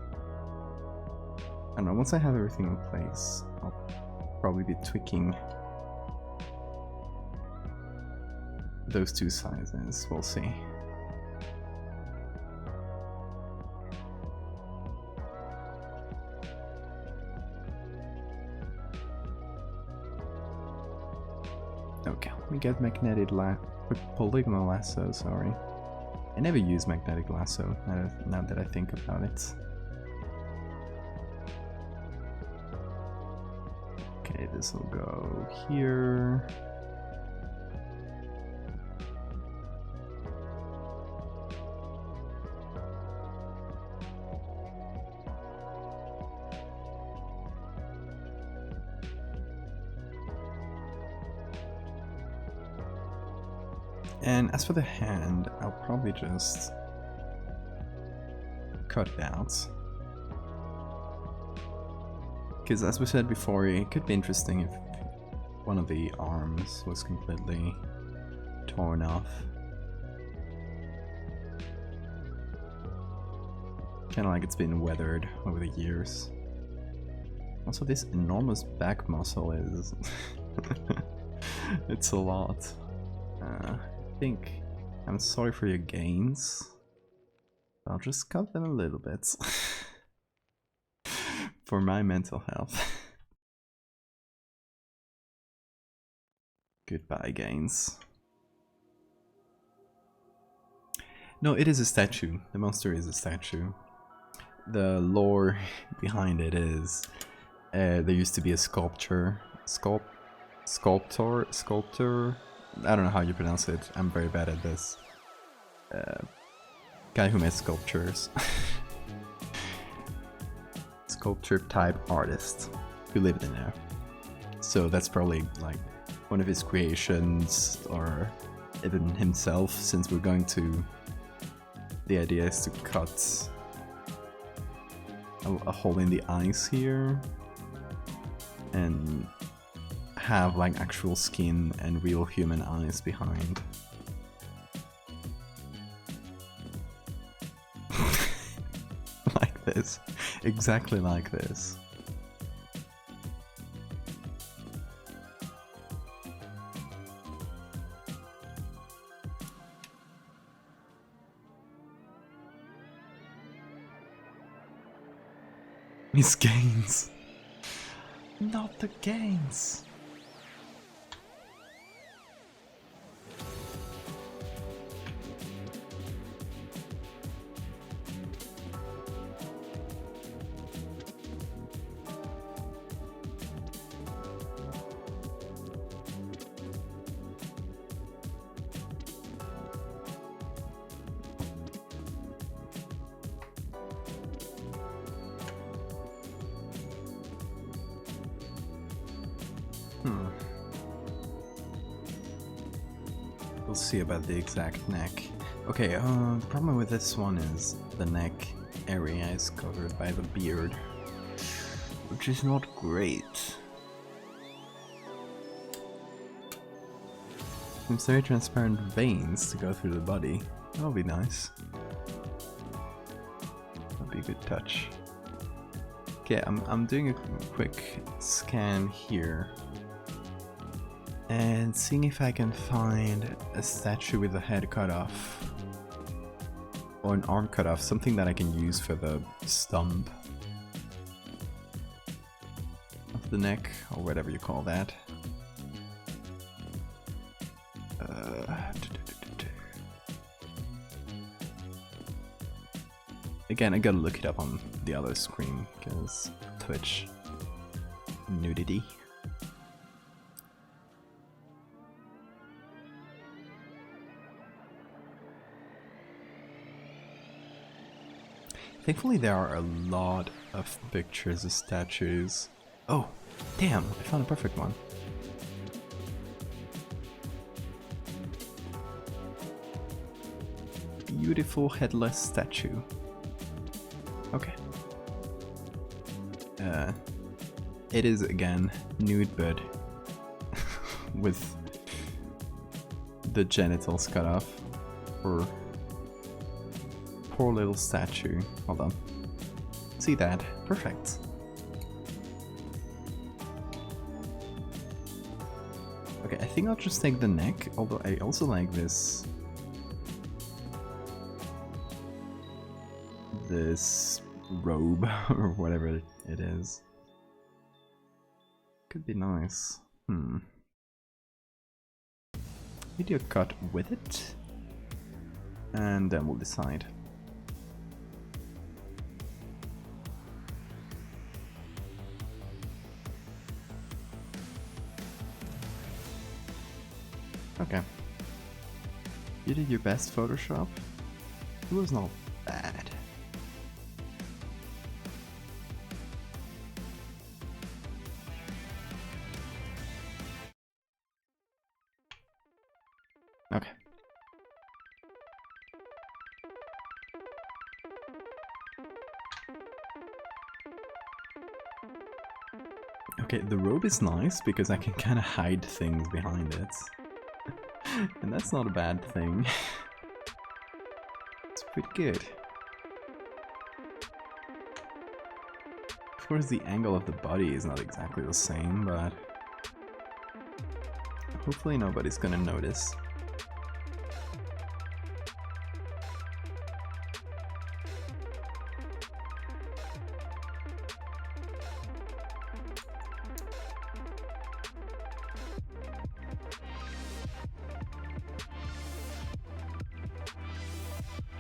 I don't know, once I have everything in place, I'll probably be tweaking those 2 sizes, we'll see. Okay, let me get polygonal lasso, sorry. I never use magnetic lasso, now that I think about it. Okay, this will go here. And as for the hand, I'll probably just cut it out. Because as we said before, it could be interesting if one of the arms was completely torn off. Kind of like it's been weathered over the years. Also, this enormous back muscle is... it's a lot. I think I'm sorry for your gains. I'll just cut them a little bit. For my mental health. Goodbye, gains. No, it is a statue. The monster is a statue. The lore behind it is there used to be a sculptor. Sculptor? I don't know how you pronounce it. I'm very bad at this. Guy who made sculptures. Sculpture type artist who lived in there. So that's probably like one of his creations, or even himself, since we're going to... The idea is to cut a hole in the ice here and have like actual skin and real human eyes behind. Like this. Exactly like this. His gains. Not the gains. We'll see about the exact neck. Okay, the problem with this one is the neck area is covered by the beard, which is not great. Some very transparent veins to go through the body. That'll be nice. That'll be a good touch. Okay, I'm doing a quick scan here and seeing if I can find a statue with the head cut off or an arm cut off, something that I can use for the stump of the neck, or whatever you call that. Again, I gotta look it up on the other screen because Twitch nudity. Thankfully there are a lot of pictures of statues. Oh, damn, I found a perfect one. Beautiful headless statue. Okay. It is again nude, but with the genitals cut off. Or poor little statue. Hold on. See that? Perfect. Okay, I think I'll just take the neck, although I also like this robe or whatever it is. Could be nice. Video cut with it, and then we'll decide. Okay. You did your best Photoshop. It was not bad. Okay. Okay, the robe is nice because I can kind of hide things behind it. And that's not a bad thing. It's pretty good. Of course the angle of the body is not exactly the same, but hopefully nobody's gonna notice.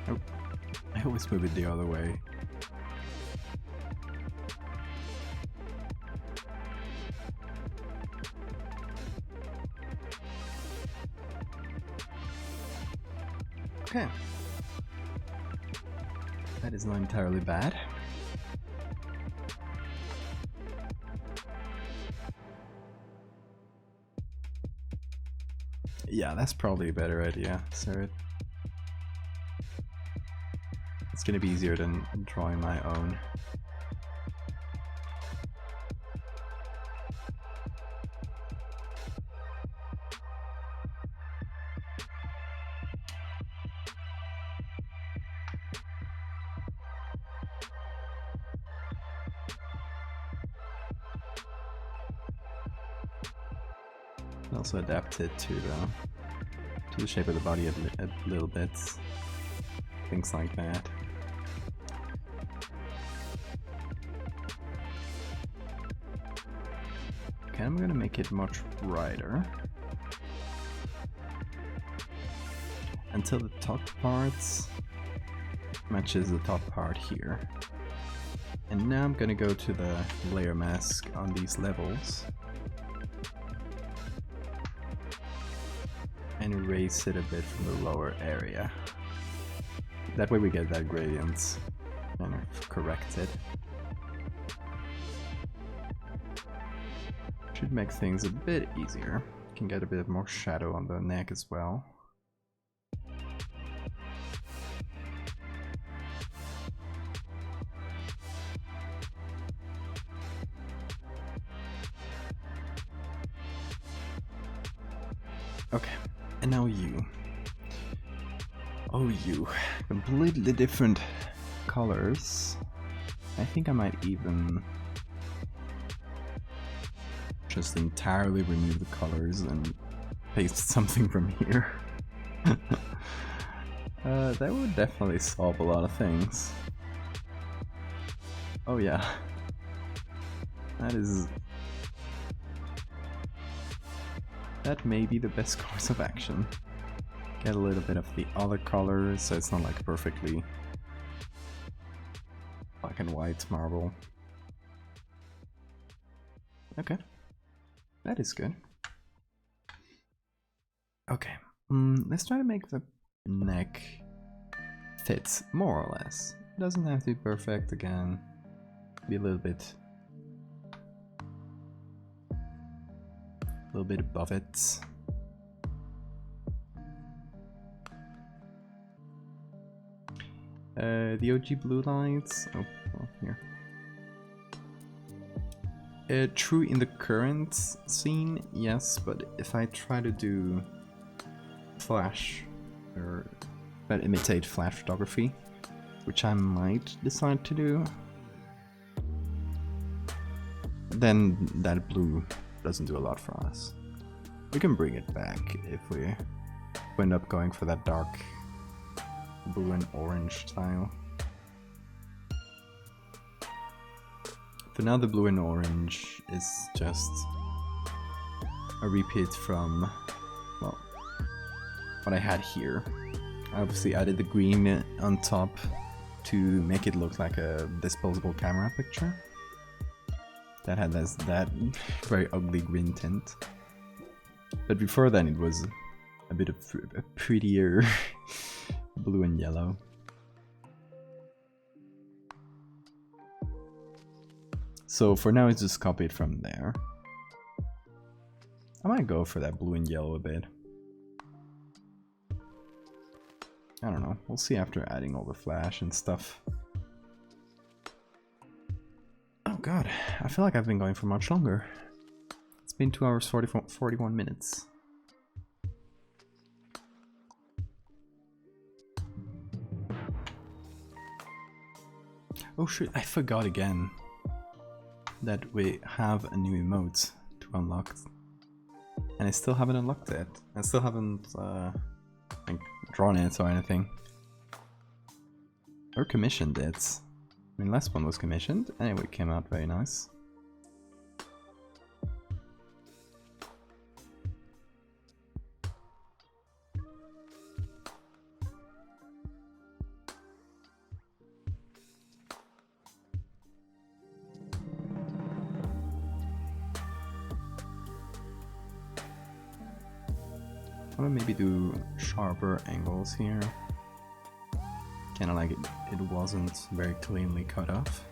Oh, I always move it the other way. Okay. That is not entirely bad. Yeah, that's probably a better idea, so it's gonna be easier than drawing my own. Also adapt it to the shape of the body a little bit, things like that. Okay, I'm gonna make it much brighter until the top part matches the top part here. And now I'm gonna go to the layer mask on these levels and erase it a bit from the lower area. That way we get that gradient kind of corrected. Should make things a bit easier. Can get a bit more shadow on the neck as well. Okay, and now you. Oh, you. Completely different colors. I think I might even just entirely remove the colors and paste something from here. That would definitely solve a lot of things. Oh yeah. That may be the best course of action. Get a little bit of the other colors so it's not like perfectly black and white marble. Okay. That is good. Okay, let's try to make the neck fit more or less. It doesn't have to be perfect again. Be a little bit above it. The OG blue lights. Oh, well, here. True in the current scene, yes, but if I try to do flash or imitate flash photography, which I might decide to do, then that blue doesn't do a lot for us. We can bring it back if we end up going for that dark blue and orange style. For now, the blue and orange is just a repeat from, well, what I had here. I obviously added the green on top to make it look like a disposable camera picture that had that very ugly green tint. But before then it was a bit of a prettier blue and yellow. So for now it's just copied from there. I might go for that blue and yellow a bit. I don't know, we'll see after adding all the flash and stuff. Oh god, I feel like I've been going for much longer. It's been 2 hours 41 minutes. Oh shit, I forgot again that we have a new emote to unlock. And I still haven't unlocked it. I still haven't like drawn it or anything. Or commissioned it. I mean, last one was commissioned. Anyway, it came out very nice. I want to maybe do sharper angles here. Kind of like it wasn't very cleanly cut off.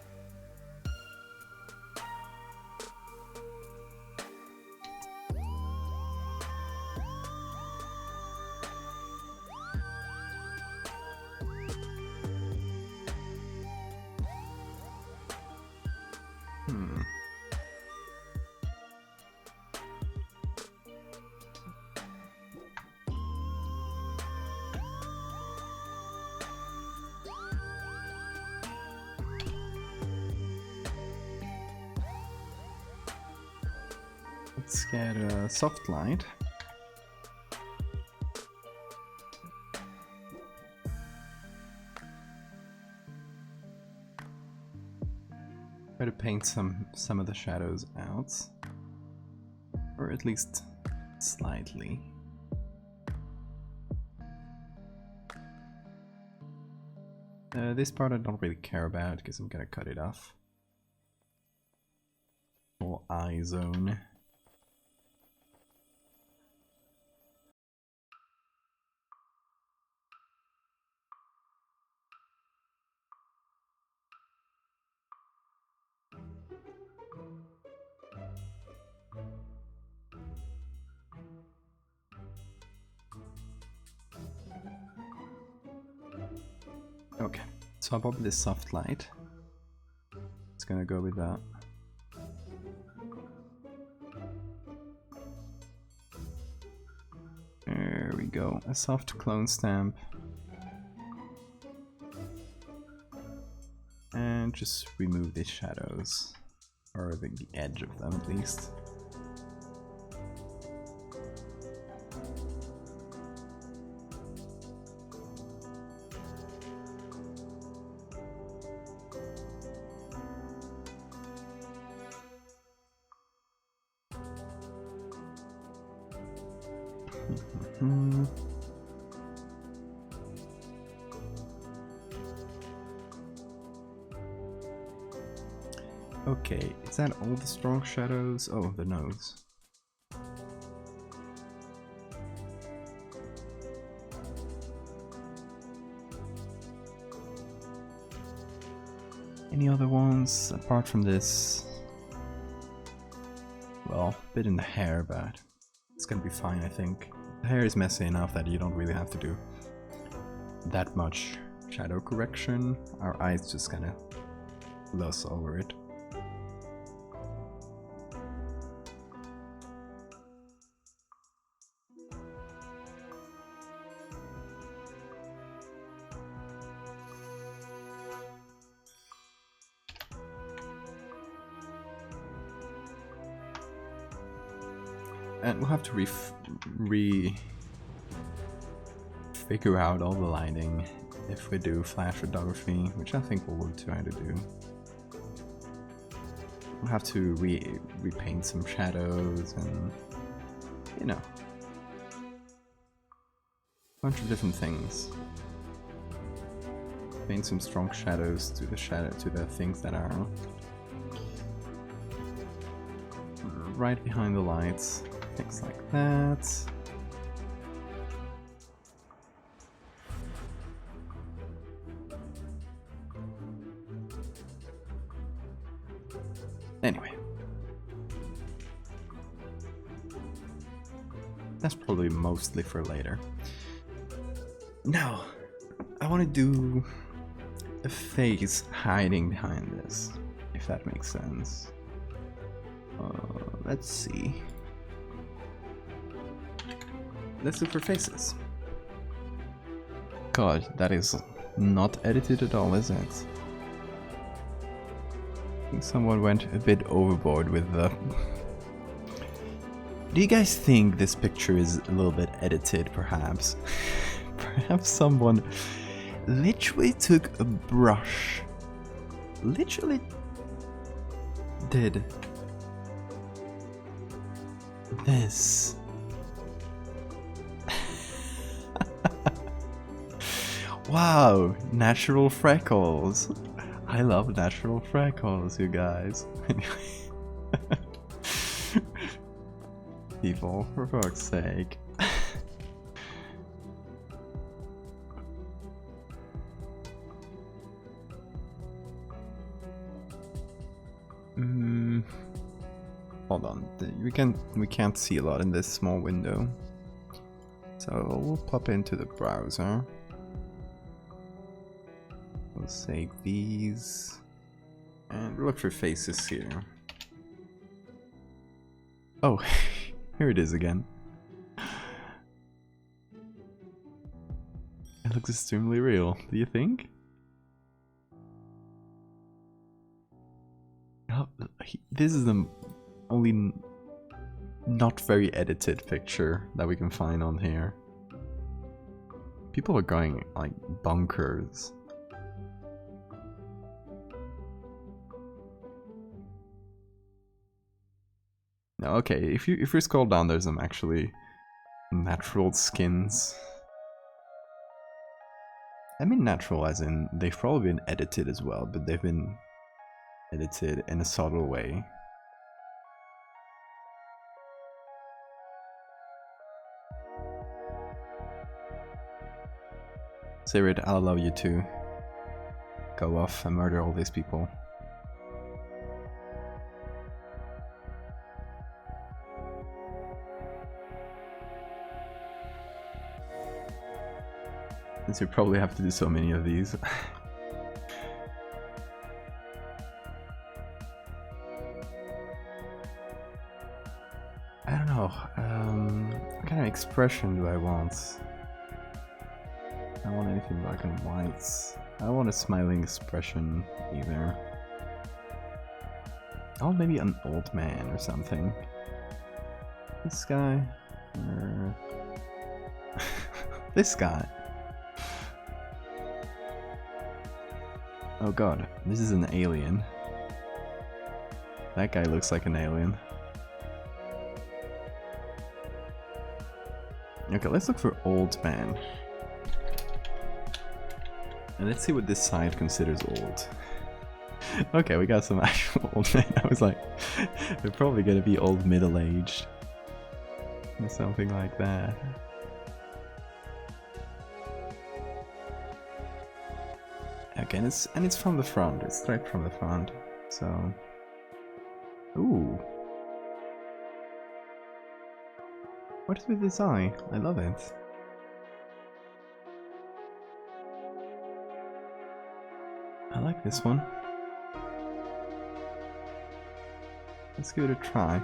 Let's get a soft light. Try to paint some of the shadows out, or at least slightly. This part I don't really care about because I'm gonna cut it off. Or eye zone. Okay, so I'll pop this soft light. It's gonna go with that. There we go, a soft clone stamp. And just remove these shadows, or the edge of them at least. Okay, is that all the strong shadows? Oh, the nose. Any other ones apart from this? Well, a bit in the hair, but it's gonna be fine, I think. The hair is messy enough that you don't really have to do that much shadow correction. Our eyes just gonna gloss over it. And we'll have to figure out all the lighting if we do flash photography, which I think we'll try to do. We'll have to repaint some shadows and, you know, a bunch of different things. Paint some strong shadows to the things that are right behind the lights. Things like that. Anyway. That's probably mostly for later. Now, I want to do a face hiding behind this, if that makes sense. Let's see. Let's look for faces. God, that is not edited at all, is it? I think someone went a bit overboard with the... Do you guys think this picture is a little bit edited, perhaps? Perhaps someone literally took a brush, literally did this. Wow, natural freckles. I love natural freckles, you guys. People, for fuck's sake. Hold on, we can't see a lot in this small window. So we'll pop into the browser. We'll save these and look for faces here. Oh, here it is again. It looks extremely real, do you think? Oh, this is the only not very edited picture that we can find on here. People are going like bonkers. No, okay, if you scroll down, there's some actually natural skins. I mean natural as in they've probably been edited as well, but they've been edited in a subtle way. Sirid, I'll allow you to go off and murder all these people. Since you probably have to do so many of these. I don't know, what kind of expression do I want? I don't want anything black and white. I don't want a smiling expression either. Oh, maybe an old man or something. This guy? Or... this guy? Oh god, this is an alien. That guy looks like an alien. Okay, let's look for old man. And let's see what this side considers old. Okay, we got some actual old men. I was like, they're probably gonna be old middle-aged. Or something like that. Okay, and it's from the front. It's straight from the front. So, ooh, what is with this eye? I love it. I like this one. Let's give it a try.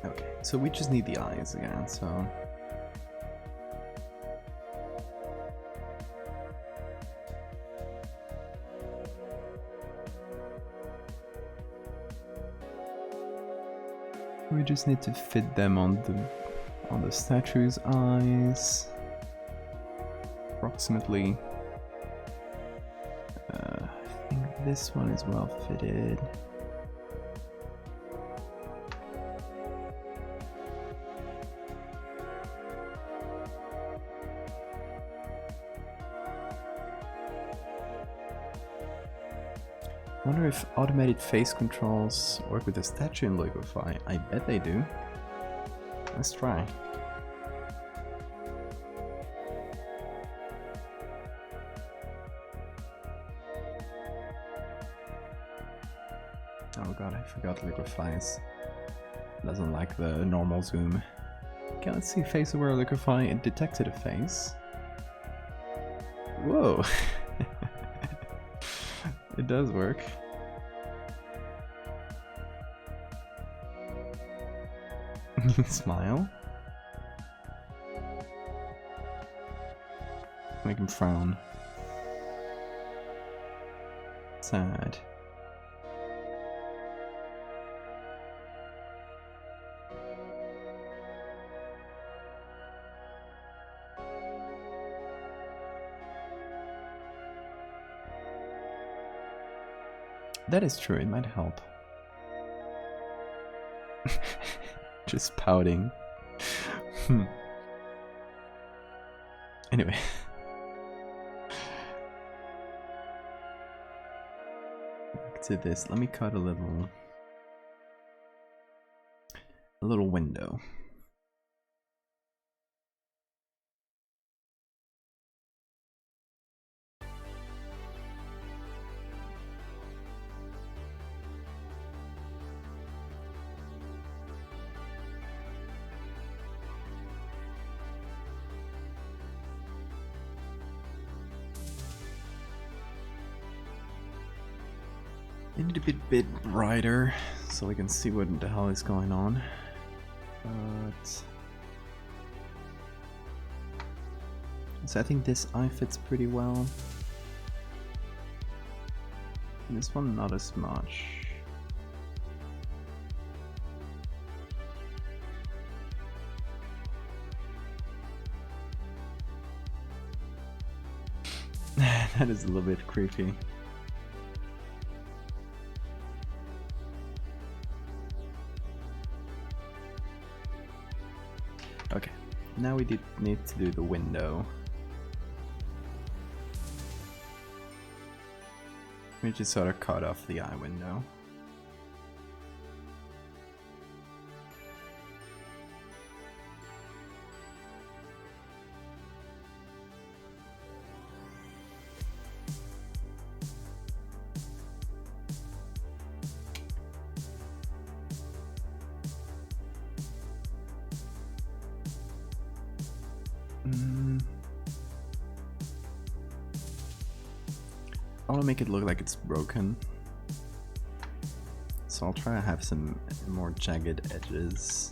Okay, so we just need the eyes again, so... we just need to fit them on the statue's eyes. Approximately. I think this one is well fitted. wonder if automated face controls work with the statue in Liquify. I bet they do. Let's try. Oh god, I forgot Liquify doesn't like the normal zoom. Okay, let's see face aware Liquify. It detected a face. Whoa! It does work. Smile. Make him frown. Sad. That is true, it might help. Just pouting. Anyway. Back to this. Let me cut a little window. I need a bit brighter so we can see what the hell is going on. But so I think this eye fits pretty well. And this one not as much. That is a little bit creepy. Okay, now we need to do the window. We just sort of cut off the eye window. I want to make it look like it's broken, so I'll try to have some more jagged edges.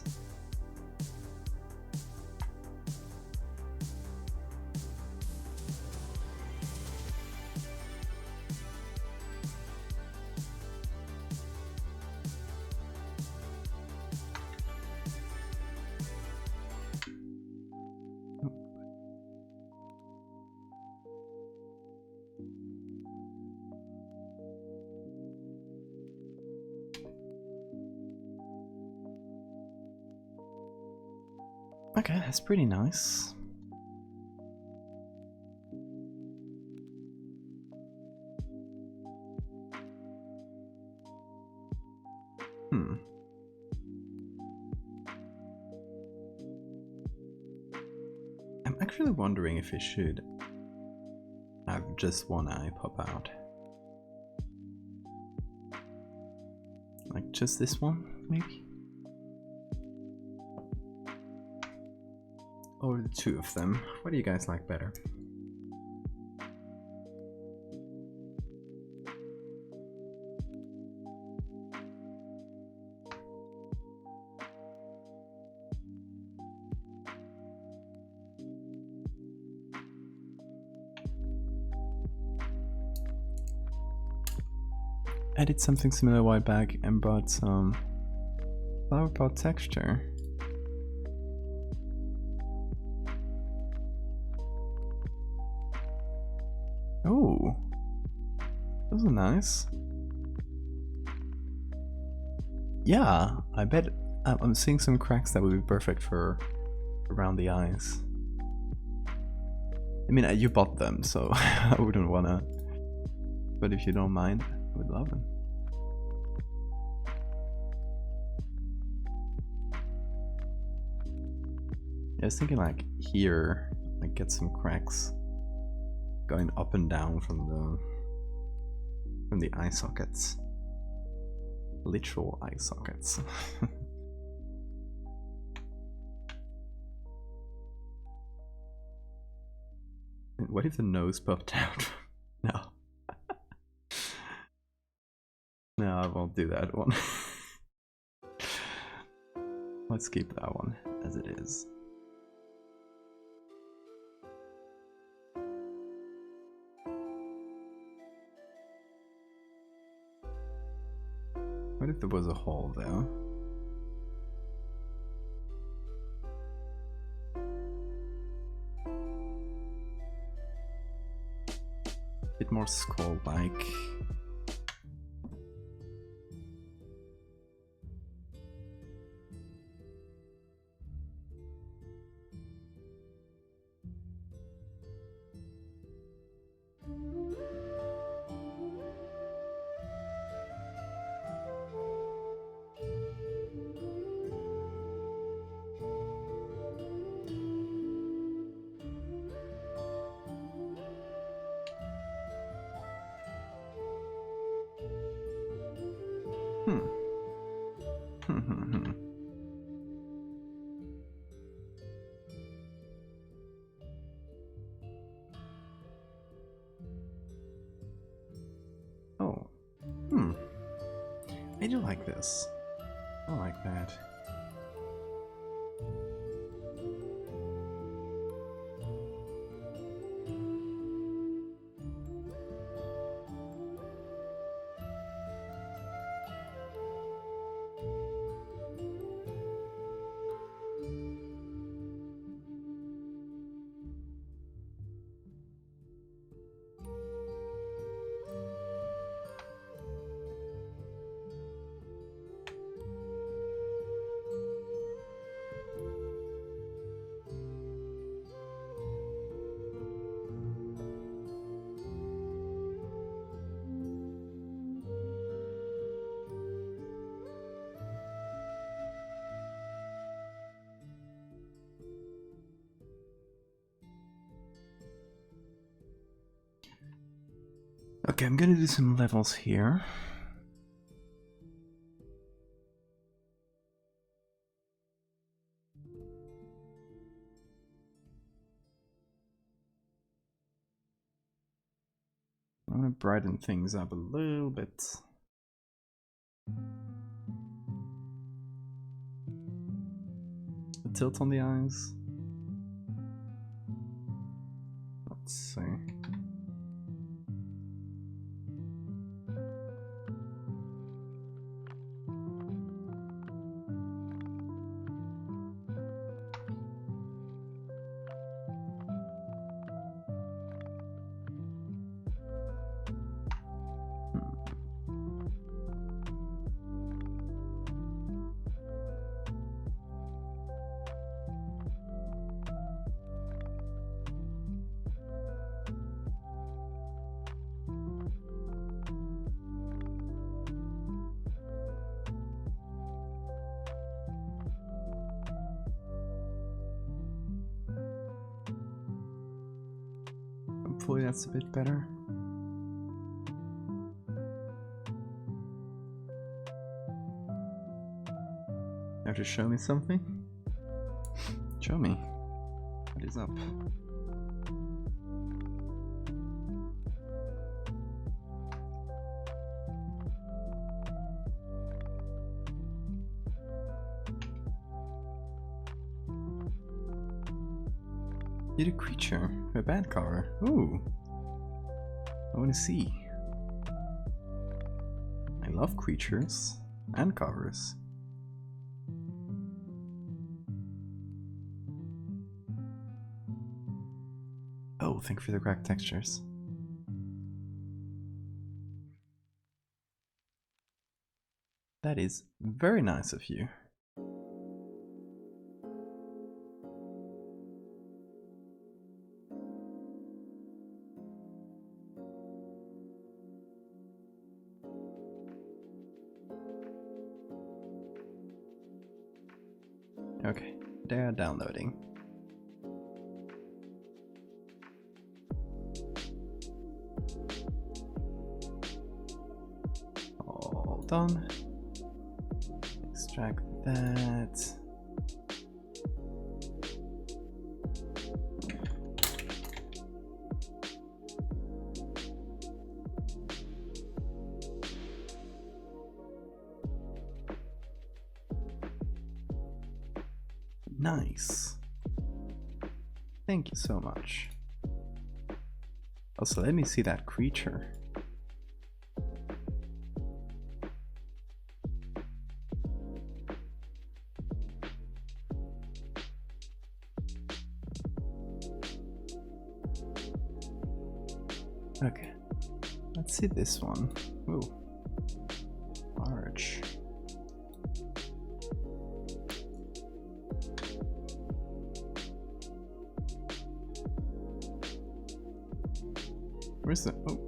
Okay, that's pretty nice. I'm actually wondering if it should have just one eye pop out. Like just this one, maybe? Or the two of them. What do you guys like better? I did something similar a while back and brought some flower pot texture. Oh, those are nice. Yeah, I bet I'm seeing some cracks that would be perfect for around the eyes. I mean, you bought them, so I wouldn't wanna, but if you don't mind. Would love them. I was thinking like here, like get some cracks going up and down from the eye sockets. Literal eye sockets. What if the nose popped out? No. No, I won't do that one. Let's keep that one as it is. What if there was a hole there? Bit more skull-like. Oh. I do like this. I like that. Okay, I'm gonna do some levels here. I'm gonna brighten things up a little bit. A tilt on the eyes. Let's see. Hopefully that's a bit better. Now to show me something? Show me. What is up? You're a creature, a bad cover. Ooh. I want to see. I love creatures and covers. Oh, thank you for the cracked textures. That is very nice of you. Okay, they're downloading. All done. Extract that. Nice. Thank you so much. Also, let me see that creature. Okay, let's see this one. Ooh, large. Where's the... oh.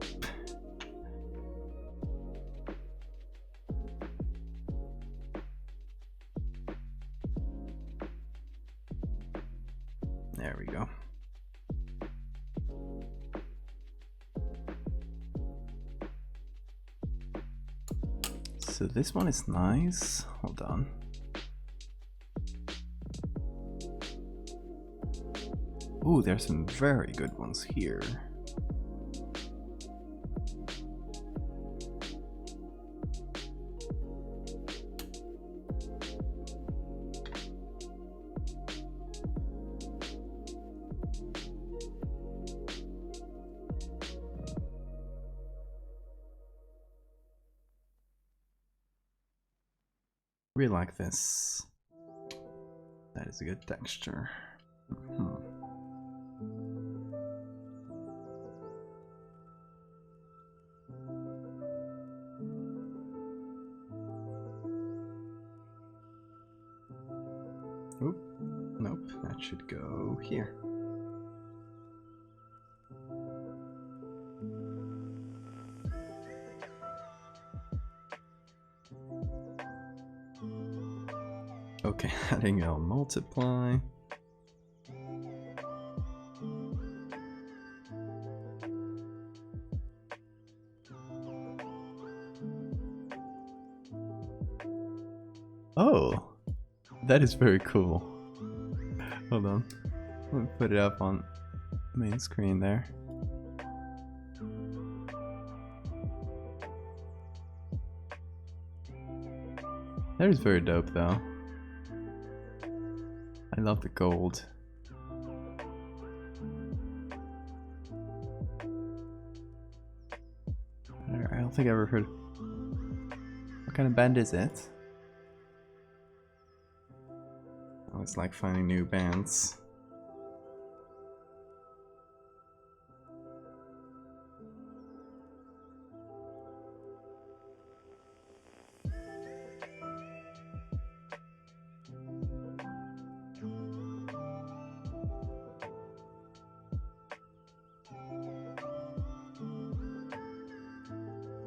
There we go. So this one is nice. Hold on. Ooh, there's some very good ones here. Really like this. That is a good texture. Oop, nope, that should go here. Okay, adding I'll multiply. Oh, that is very cool. Hold on, let me put it up on main screen there. That is very dope though. I love the gold. I don't think I ever heard. What kind of band is it? Oh, it's like finding new bands.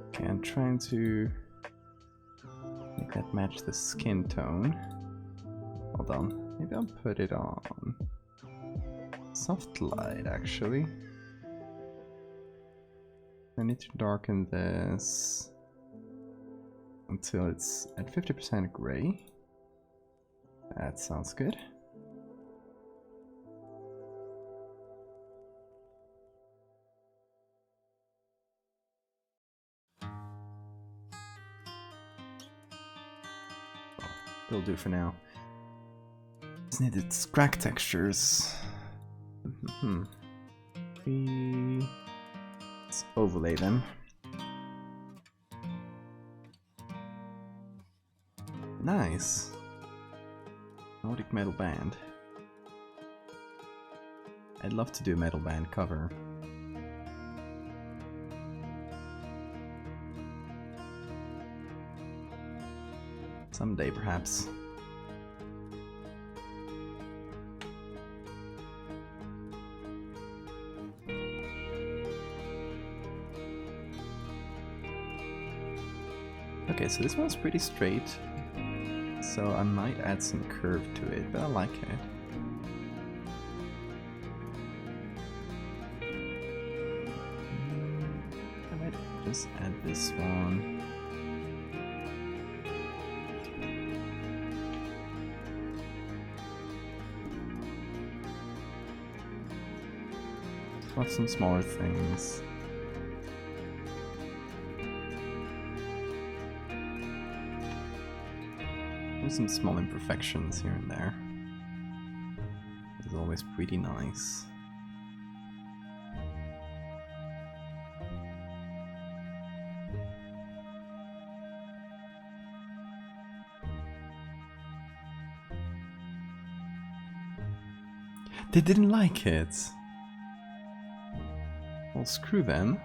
Okay, I'm trying to make that match the skin tone. Hold on, maybe I'll put it on soft light actually. I need to darken this until it's at 50% gray. That sounds good. It'll do for now. Just need its crack textures. Let's overlay them. Nice. Nordic metal band. I'd love to do a metal band cover. Someday, perhaps. Okay, so this one's pretty straight. so I might add some curve to it, but I like it. I might just add this one. Have some smaller things. There's some small imperfections here and there. It's always pretty nice. They didn't like it. Well, screw them.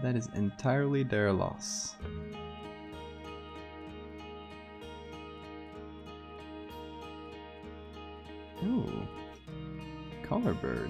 That is entirely their loss. Ooh, color bird.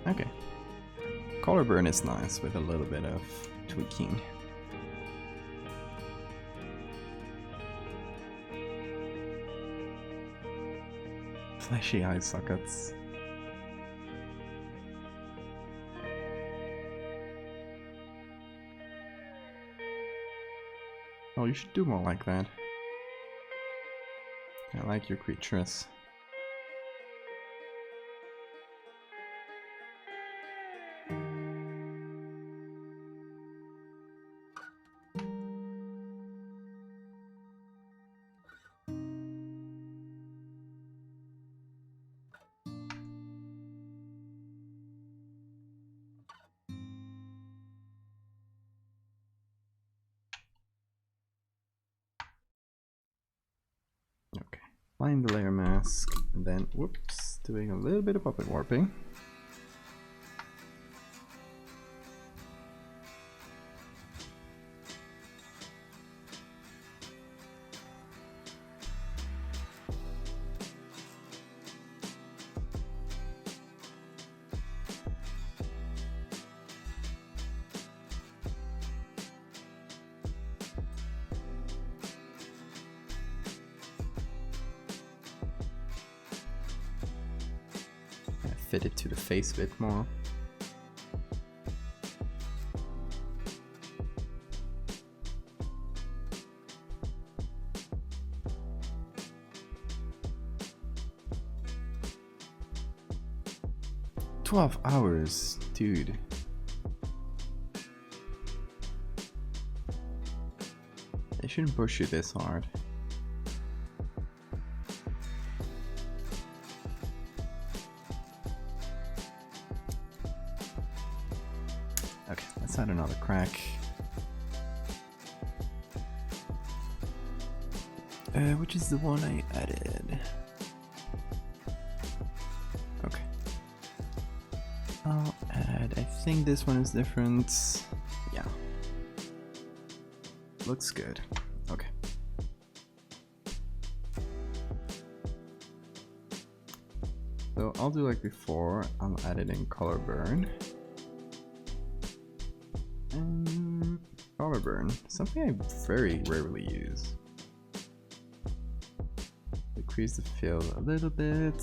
Okay. Color burn is nice with a little bit of tweaking. Flashy eye sockets. Oh, you should do more like that. I like your creatures. Okay, applying the layer mask, and then, whoops, doing a little bit of puppet warping. Fit it to the face a bit more. "12 hours, dude." They shouldn't push you this hard. Okay, let's add another crack. Which is the one I added? Okay. I'll add, I think this one is different. Yeah. Looks good. Okay. So I'll do like before, I'll add it in color burn. And color burn, something I very rarely use. Decrease the fill a little bit.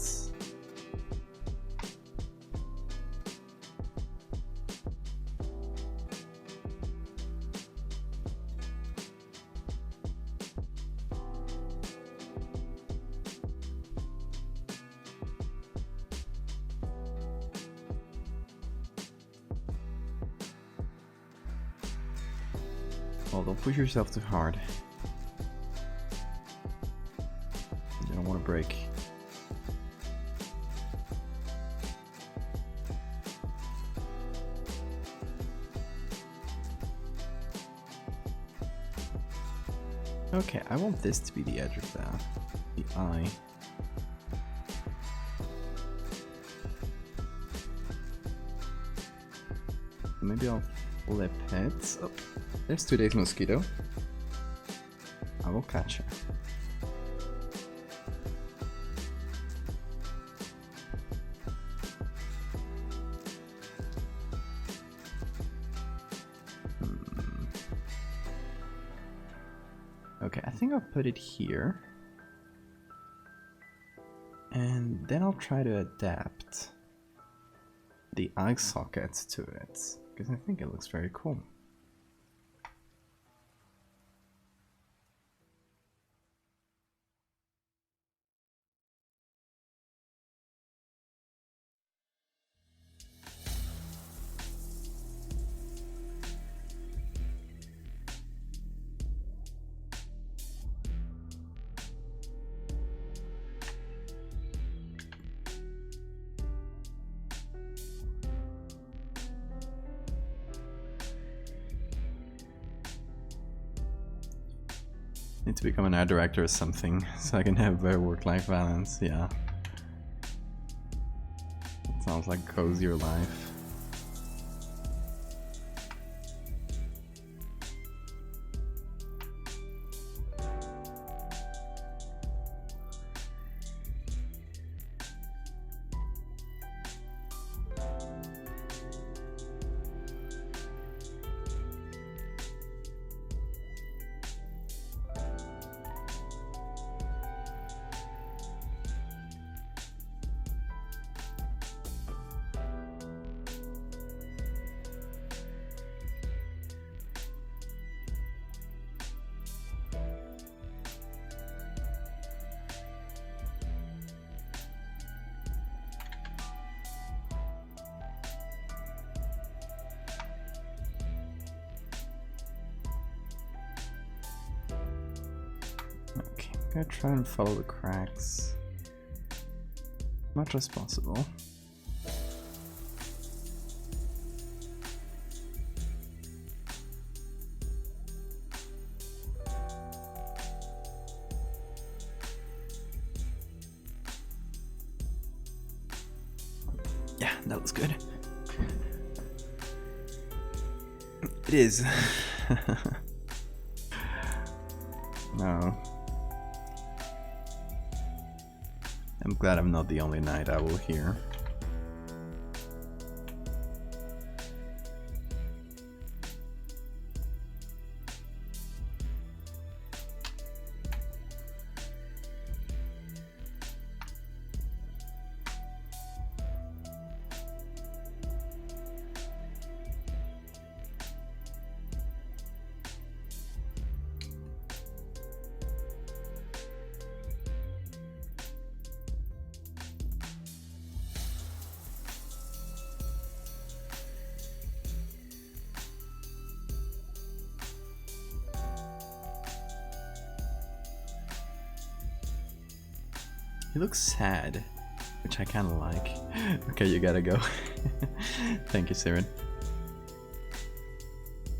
Oh, don't push yourself too hard. You don't want to break. Okay, I want this to be the edge of that. The eye. Maybe I'll flip it. Oh, there's today's mosquito. I will catch her. Okay, I think I'll put it here. And then I'll try to adapt the eye sockets to it, because I think it looks very cool. Need to become an art director or something, so I can have a better work-life balance, yeah. It sounds like cozier life. Okay, I'm gonna try and follow the cracks as much as possible. Yeah, that looks good. It is. No. I'm glad I'm not the only night owl here. He looks sad, which I kind of like. Okay, you gotta go. Thank you, Siren.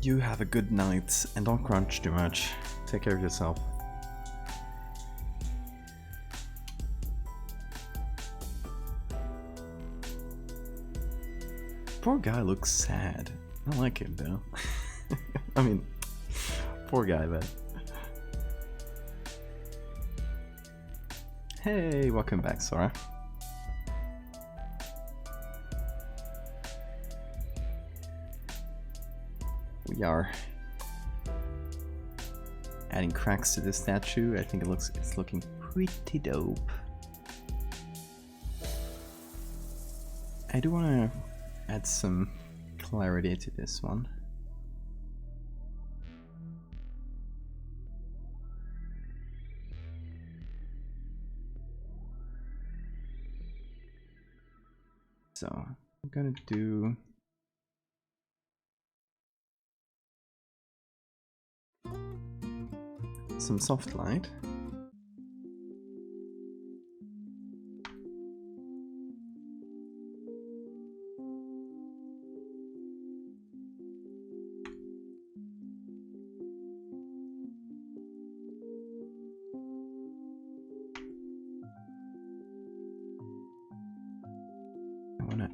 You have a good night, and don't crunch too much. Take care of yourself. Poor guy looks sad. I like him though. I mean, poor guy, but... Hey, welcome back, Sora. We are adding cracks to the statue. I think it's looking pretty dope. I do want to add some clarity to this one. So I'm gonna do some soft light.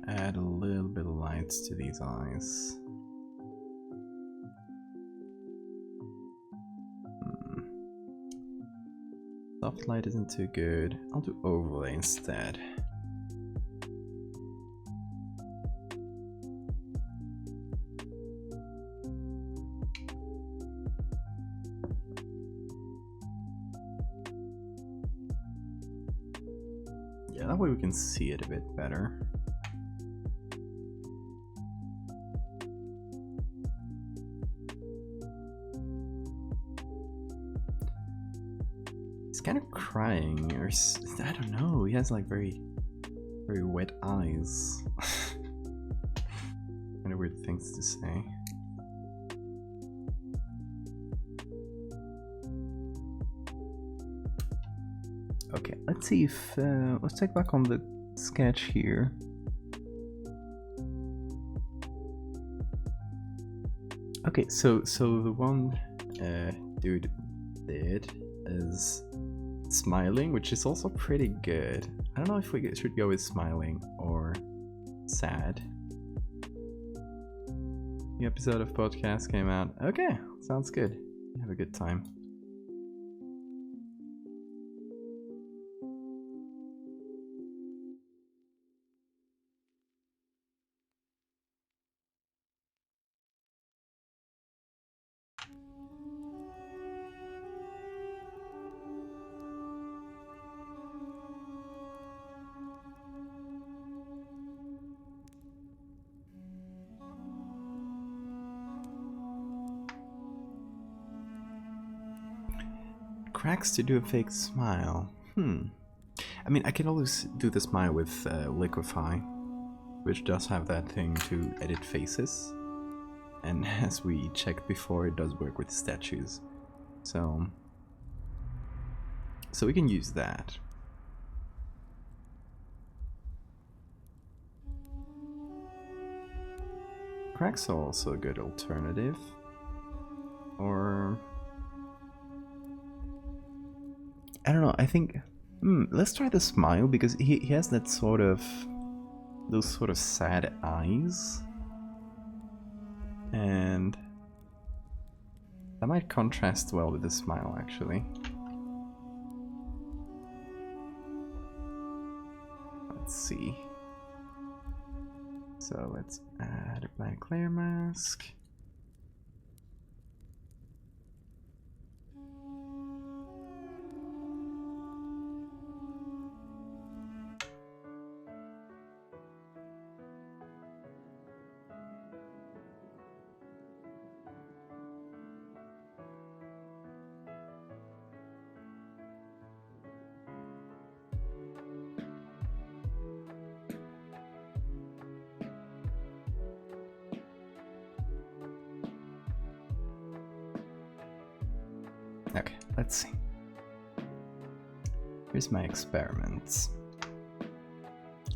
add a little bit of lights to these eyes. Soft light isn't too good. I'll do overlay instead. Yeah, that way we can see it a bit better. He's kind of crying, or I don't know. He has like very wet eyes. Kind of weird things to say. Okay, let's see if let's take back on the sketch here. Okay, so the one dude did is smiling, which is also pretty good. I don't know if we should go with smiling or sad. New episode of podcast came out. Okay, sounds good. Have a good time. Cracks to do a fake smile. I mean, I can always do the smile with Liquify, which does have that thing to edit faces. And as we checked before, it does work with statues. So we can use that. Cracks are also a good alternative. Or I don't know, I think let's try the smile, because he has that sort of those sort of sad eyes. And that might contrast well with the smile, actually. Let's see. So let's add a black layer mask. Okay, let's see. Here's my experiments.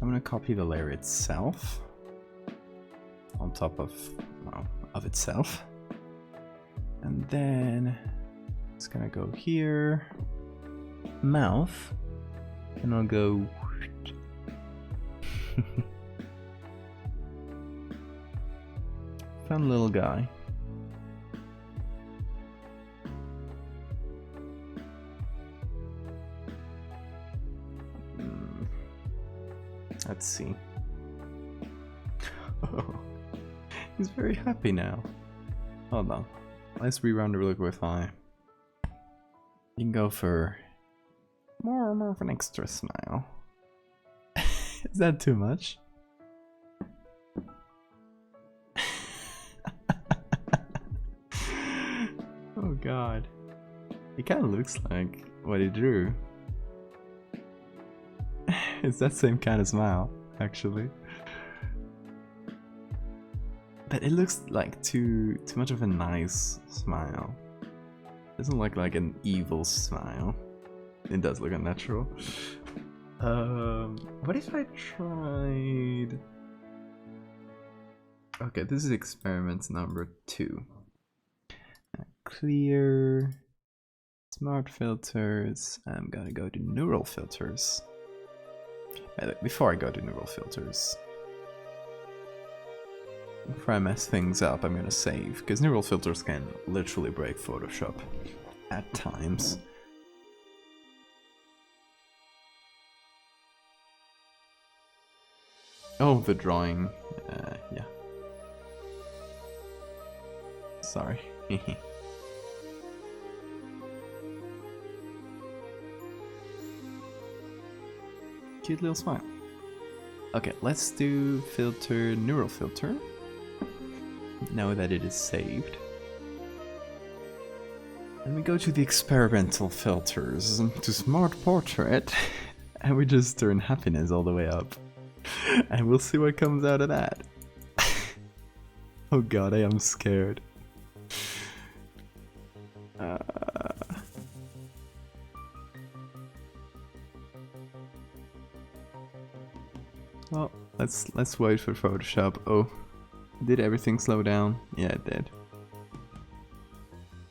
I'm gonna copy the layer itself on top of, well, of itself. And then it's gonna go here, mouth, and I'll go fun little guy. Let's see. Oh, he's very happy now. Hold on. Let's rerun the Liquify. You can go for more of an extra smile. Is that too much? Oh god. It kind of looks like what he drew. It's that same kind of smile, actually. But it looks like too much of a nice smile. It doesn't look like an evil smile. It does look unnatural. What if I tried... Okay, this is experiment number 2. Clear, smart filters. I'm gonna go to neural filters. Before I go to neural filters, Before I mess things up, I'm gonna save, because neural filters can literally break Photoshop at times. Oh, the drawing. Yeah. Sorry. Cute little smile. Okay, let's do filter, neural filter. Now that it is saved. And we go to the experimental filters, to smart portrait, and we just turn happiness all the way up. And we'll see what comes out of that. Oh god, I am scared. Well, let's wait for Photoshop. Oh, did everything slow down? Yeah, it did.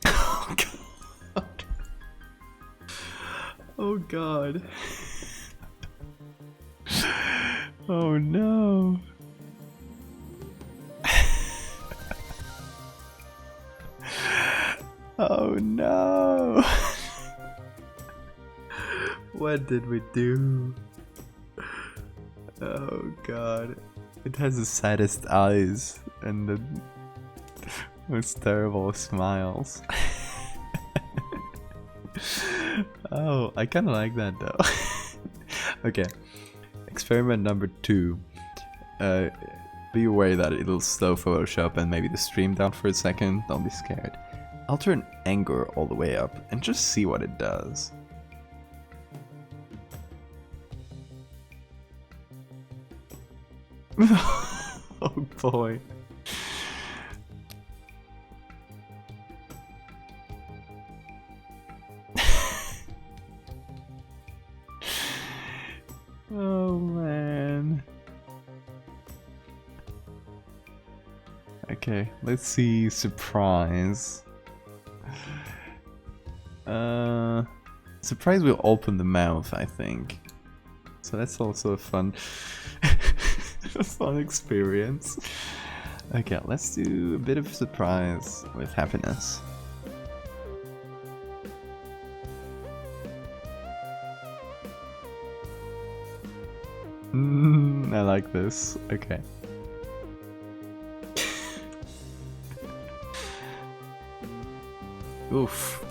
Oh god. Oh god. Oh no. Oh no. What did we do? Oh god. It has the saddest eyes and the most terrible smiles. Oh, I kinda like that though. Okay. Experiment number 2. Be aware that it'll slow Photoshop and maybe the stream down for a second. Don't be scared. I'll turn anger all the way up and just see what it does. Oh boy. Oh man. Okay, let's see surprise. Surprise will open the mouth, I think. So that's also a fun a fun experience. Okay, let's do a bit of surprise with happiness. I like this. Okay. Oof.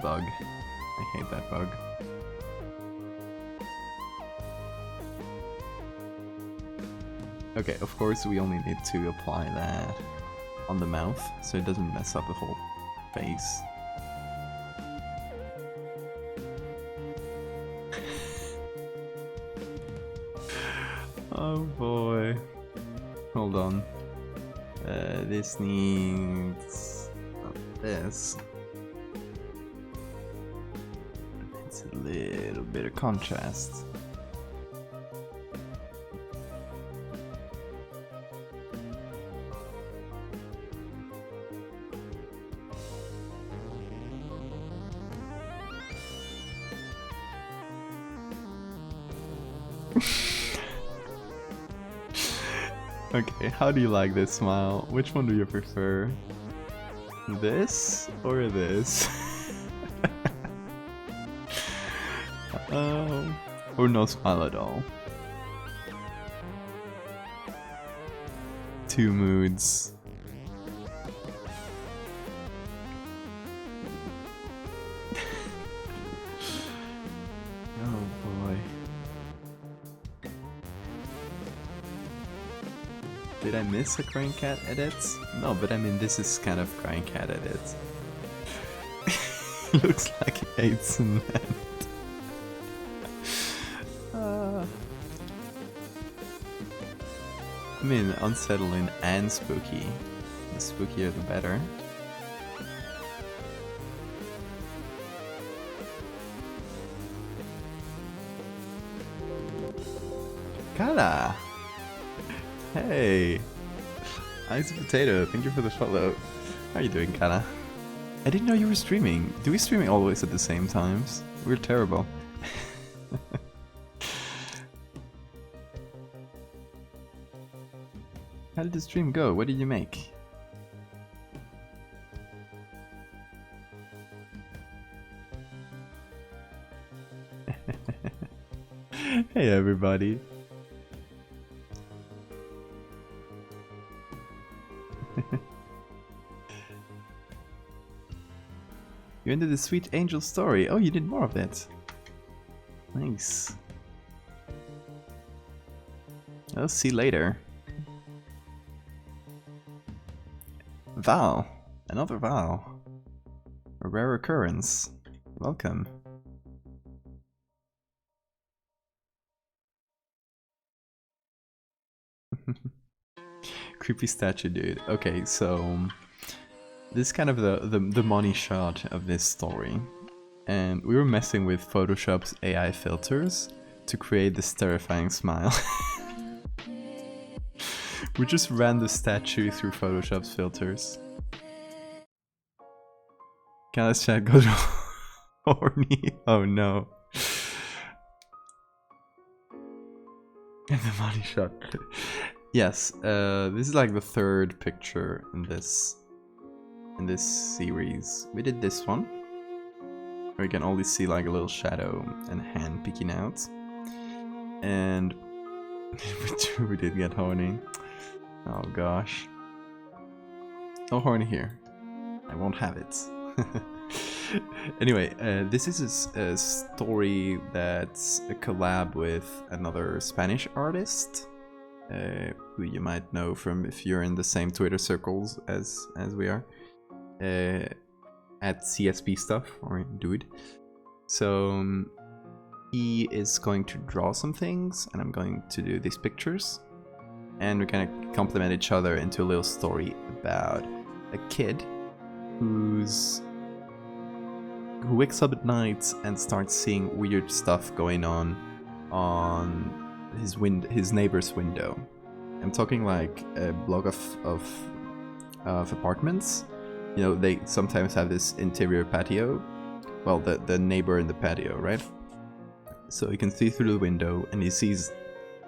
Bug. I hate that bug. Okay, of course we only need to apply that on the mouth so it doesn't mess up the whole face. Oh boy. Hold on. This needs this. It's a little bit of contrast. Okay, how do you like this smile? Which one do you prefer? This or this? Or no smile at all? Two moods. Oh boy. Did I miss a crying cat edit? No, but I mean this is kind of crying cat edit. Looks like he ate cement. I mean, unsettling and spooky. The spookier the better. Kala! Hey! Ice Potato, thank you for the follow. How are you doing, Kala? I didn't know you were streaming. Do we streaming always at the same times? We're terrible. How did the stream go? What did you make? Hey everybody. You ended the Sweet Angel story. Oh, you did more of that. Nice. I'll see you later. Val. Another Val. A rare occurrence. Welcome. Creepy statue, dude. Okay, so this is kind of the money shot of this story. And we were messing with Photoshop's AI filters to create this terrifying smile. We just ran the statue through Photoshop's filters. Canada's chat goes horny. Oh no. And the money shot. Yes, this is like the third picture in this series. We did this one, where you can only see like a little shadow and hand peeking out. And we did get horny. Oh gosh. No horny here. I won't have it. Anyway, this is a story that's a collab with another Spanish artist, who you might know from if you're in the same Twitter circles as we are, at CSP stuff or dude. So he is going to draw some things, and I'm going to do these pictures, and we're gonna complement each other into a little story about a kid who wakes up at night and starts seeing weird stuff going on his neighbor's window. I'm talking like a block of apartments. You know, they sometimes have this interior patio. Well, the neighbor in the patio, right? So he can see through the window, and he sees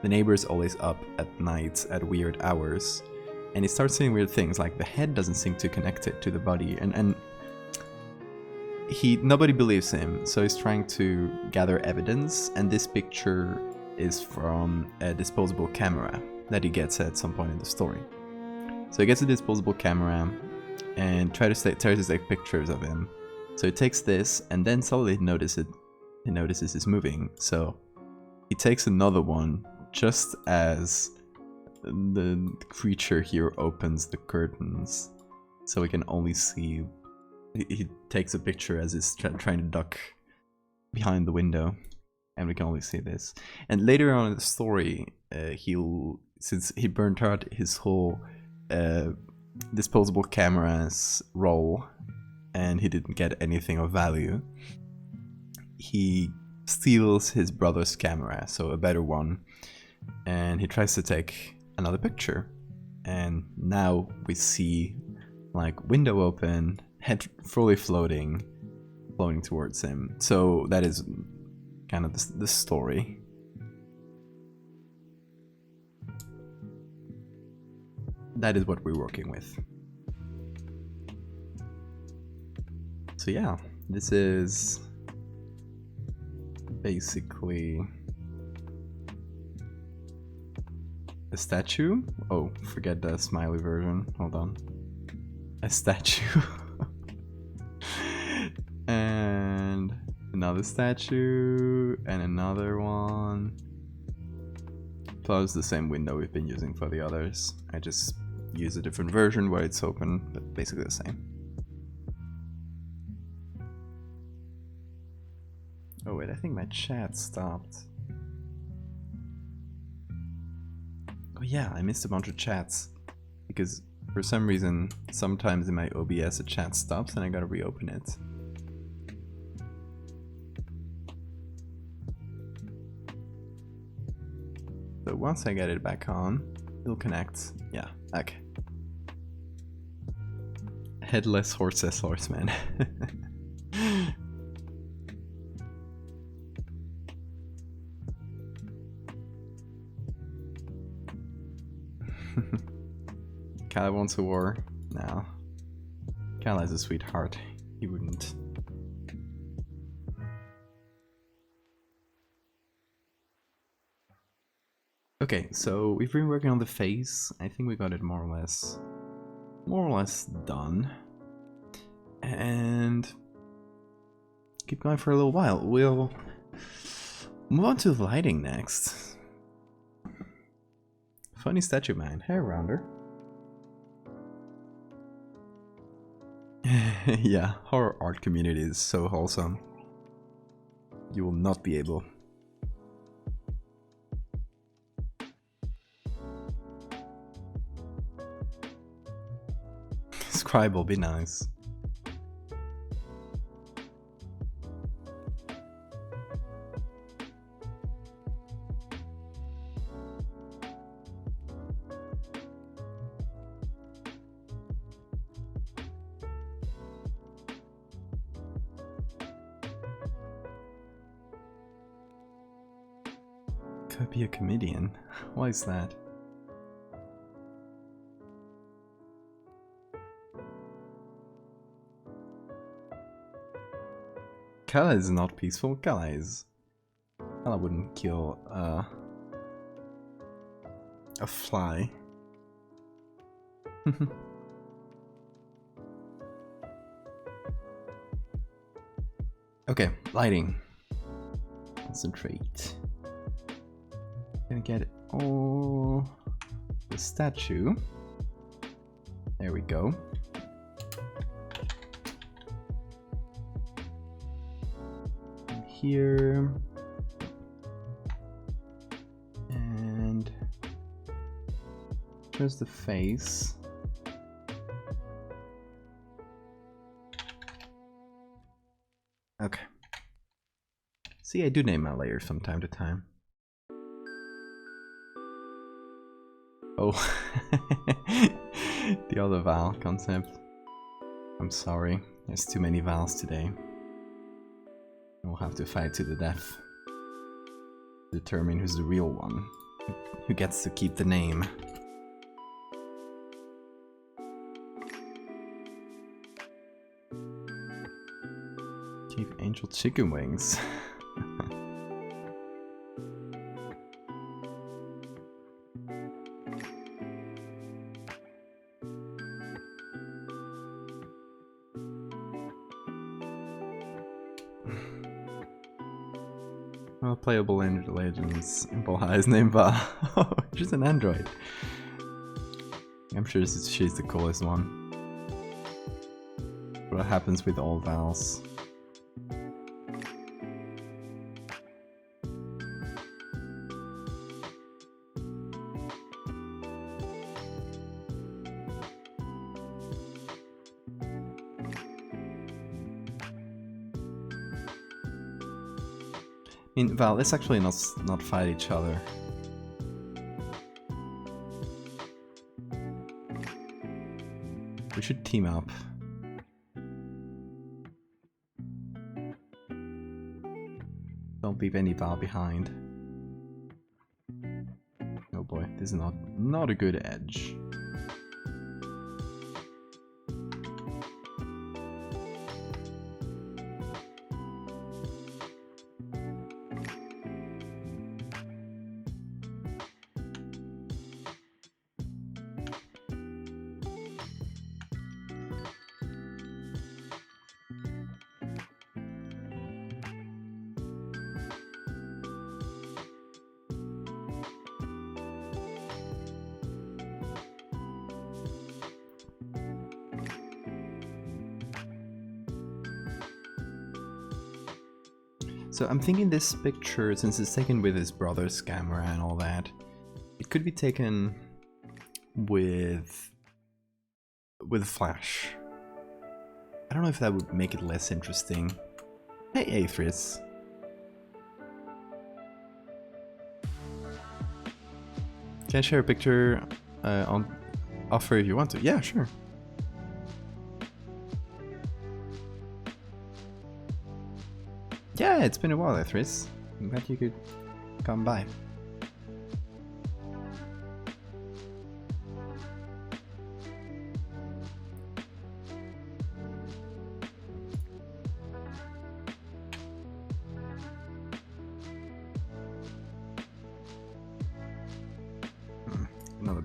the neighbor's always up at night at weird hours. And he starts seeing weird things, like the head doesn't seem to connect it to the body, and nobody believes him, so he's trying to gather evidence, and this picture is from a disposable camera that he gets at some point in the story. So he gets a disposable camera and tries to take pictures of him. So he takes this, and then suddenly he notices it's moving. So he takes another one just as the creature here opens the curtains, so we can only see. He takes a picture as he's trying to duck behind the window, and we can only see this. And later on in the story, since he burnt out his whole disposable cameras roll, and he didn't get anything of value, he steals his brother's camera, so a better one, and he tries to take another picture. And now we see like window open, head fully floating towards him. So that is kind of the story. That is what we're working with. So yeah, this is basically a statue. Oh, forget the smiley version. Hold on. A statue. And another statue, and another one. Plus the same window we've been using for the others. I just use a different version where it's open, but basically the same. Oh wait, I think my chat stopped. Oh yeah, I missed a bunch of chats. Because for some reason, sometimes in my OBS a chat stops and I gotta reopen it. So once I get it back on, it'll connect. Yeah, okay. Headless horseless horseman. Collab wants a war? No. Collab's a sweetheart. He wouldn't. Okay, so we've been working on the face. I think we got it more or less done. And keep going for a little while. We'll move on to lighting next. Funny statue man, hair rounder. Yeah, horror art community is so wholesome. You will not be able. Scribe will be nice. Could be a comedian. Why is that? Kala is not peaceful. Kala wouldn't kill a fly. Okay, lighting. Concentrate. Gonna get all the statue. There we go. And here. And just the face. Okay. See, I do name my layers from time to time. Oh, the other Val concept. I'm sorry, there's too many Vals today. We'll have to fight to the death. Determine who's the real one. Who gets to keep the name. Keep angel chicken wings. Well, playable legends. Impulha is named Val. Oh, she's an android. I'm sure she's the coolest one. What happens with all Vals? Val, let's actually not fight each other. We should team up. Don't leave any Val behind. Oh boy, this is not a good edge. So I'm thinking this picture, since it's taken with his brother's camera and all that, it could be taken with flash. I don't know if that would make it less interesting. Hey, Aethris. Can I share a picture on offer if you want to? Yeah, sure. Yeah, it's been a while, Aethris. I'm glad you could come by.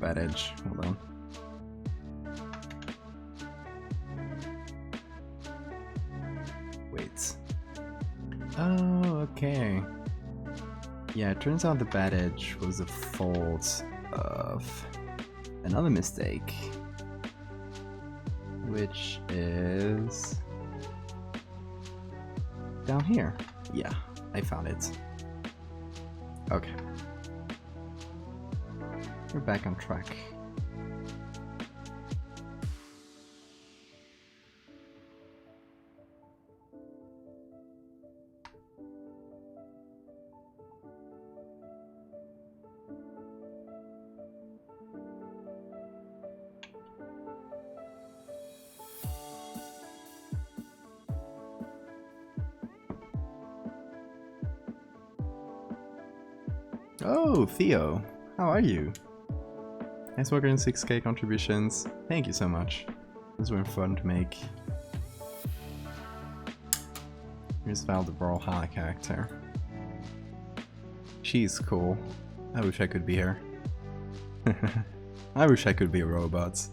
bad edge. Hold on. Wait. Oh, okay. Yeah, it turns out the bad edge was the fault of another mistake, which is down here. Yeah, I found it. Okay. We're back on track. Oh, Theo, how are you? Nice work on 6K contributions. Thank you so much. Those were fun to make. Here's Valdevia character. She's cool. I wish I could be her. I wish I could be a robot.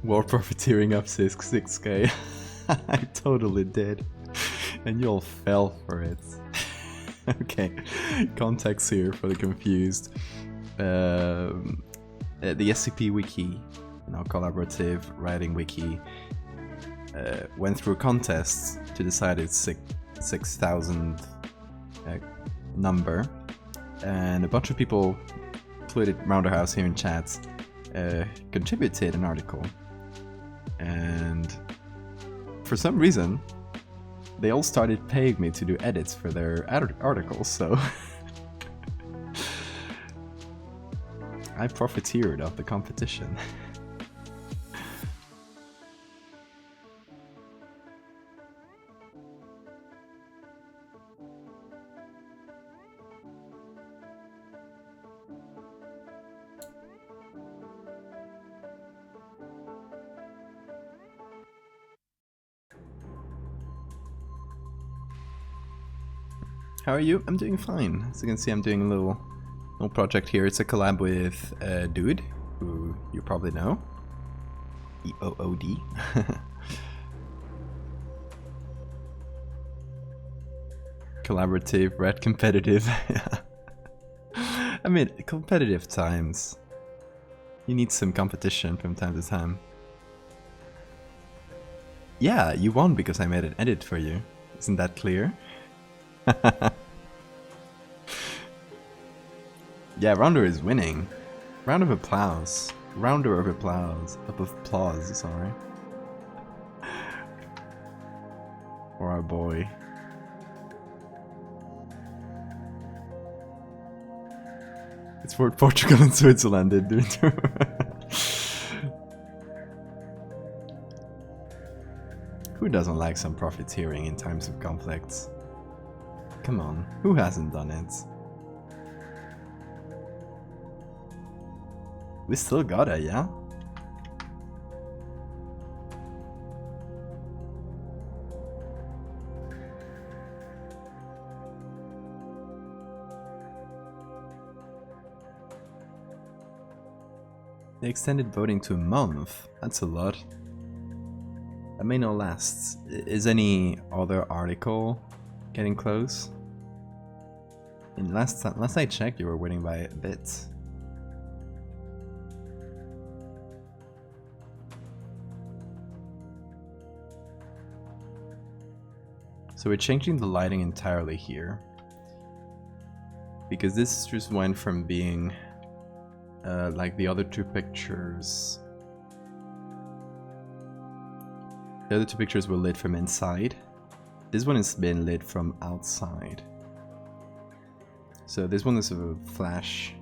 War profiteering up 6K. I totally did. And you all fell for it. Okay, context here for the confused. The SCP wiki, now collaborative writing wiki, went through a contest to decide its 6,000 number, and a bunch of people, including Rounderhouse here in chat, contributed an article. And for some reason, they all started paying me to do edits for their articles, so I profiteered of the competition. How are you? I'm doing fine. As you can see, I'm doing a little project here. It's a collab with a dude who you probably know. EOOD. Collaborative, red competitive. I mean, competitive times. You need some competition from time to time. Yeah, you won because I made an edit for you. Isn't that clear? Yeah, Rounder is winning. Round of applause. Rounder of applause. Of applause, sorry. For our boy. It's for Portugal and Switzerland, dude. Who doesn't like some profiteering in times of conflicts? Come on, who hasn't done it? We still got it, yeah? They extended voting to a month. That's a lot. That may not last. Is any other article getting close? And last I checked, you were winning by a bit. So we're changing the lighting entirely here, because this just went from being like the other two pictures. The other two pictures were lit from inside. This one has been lit from outside. So this one is a flash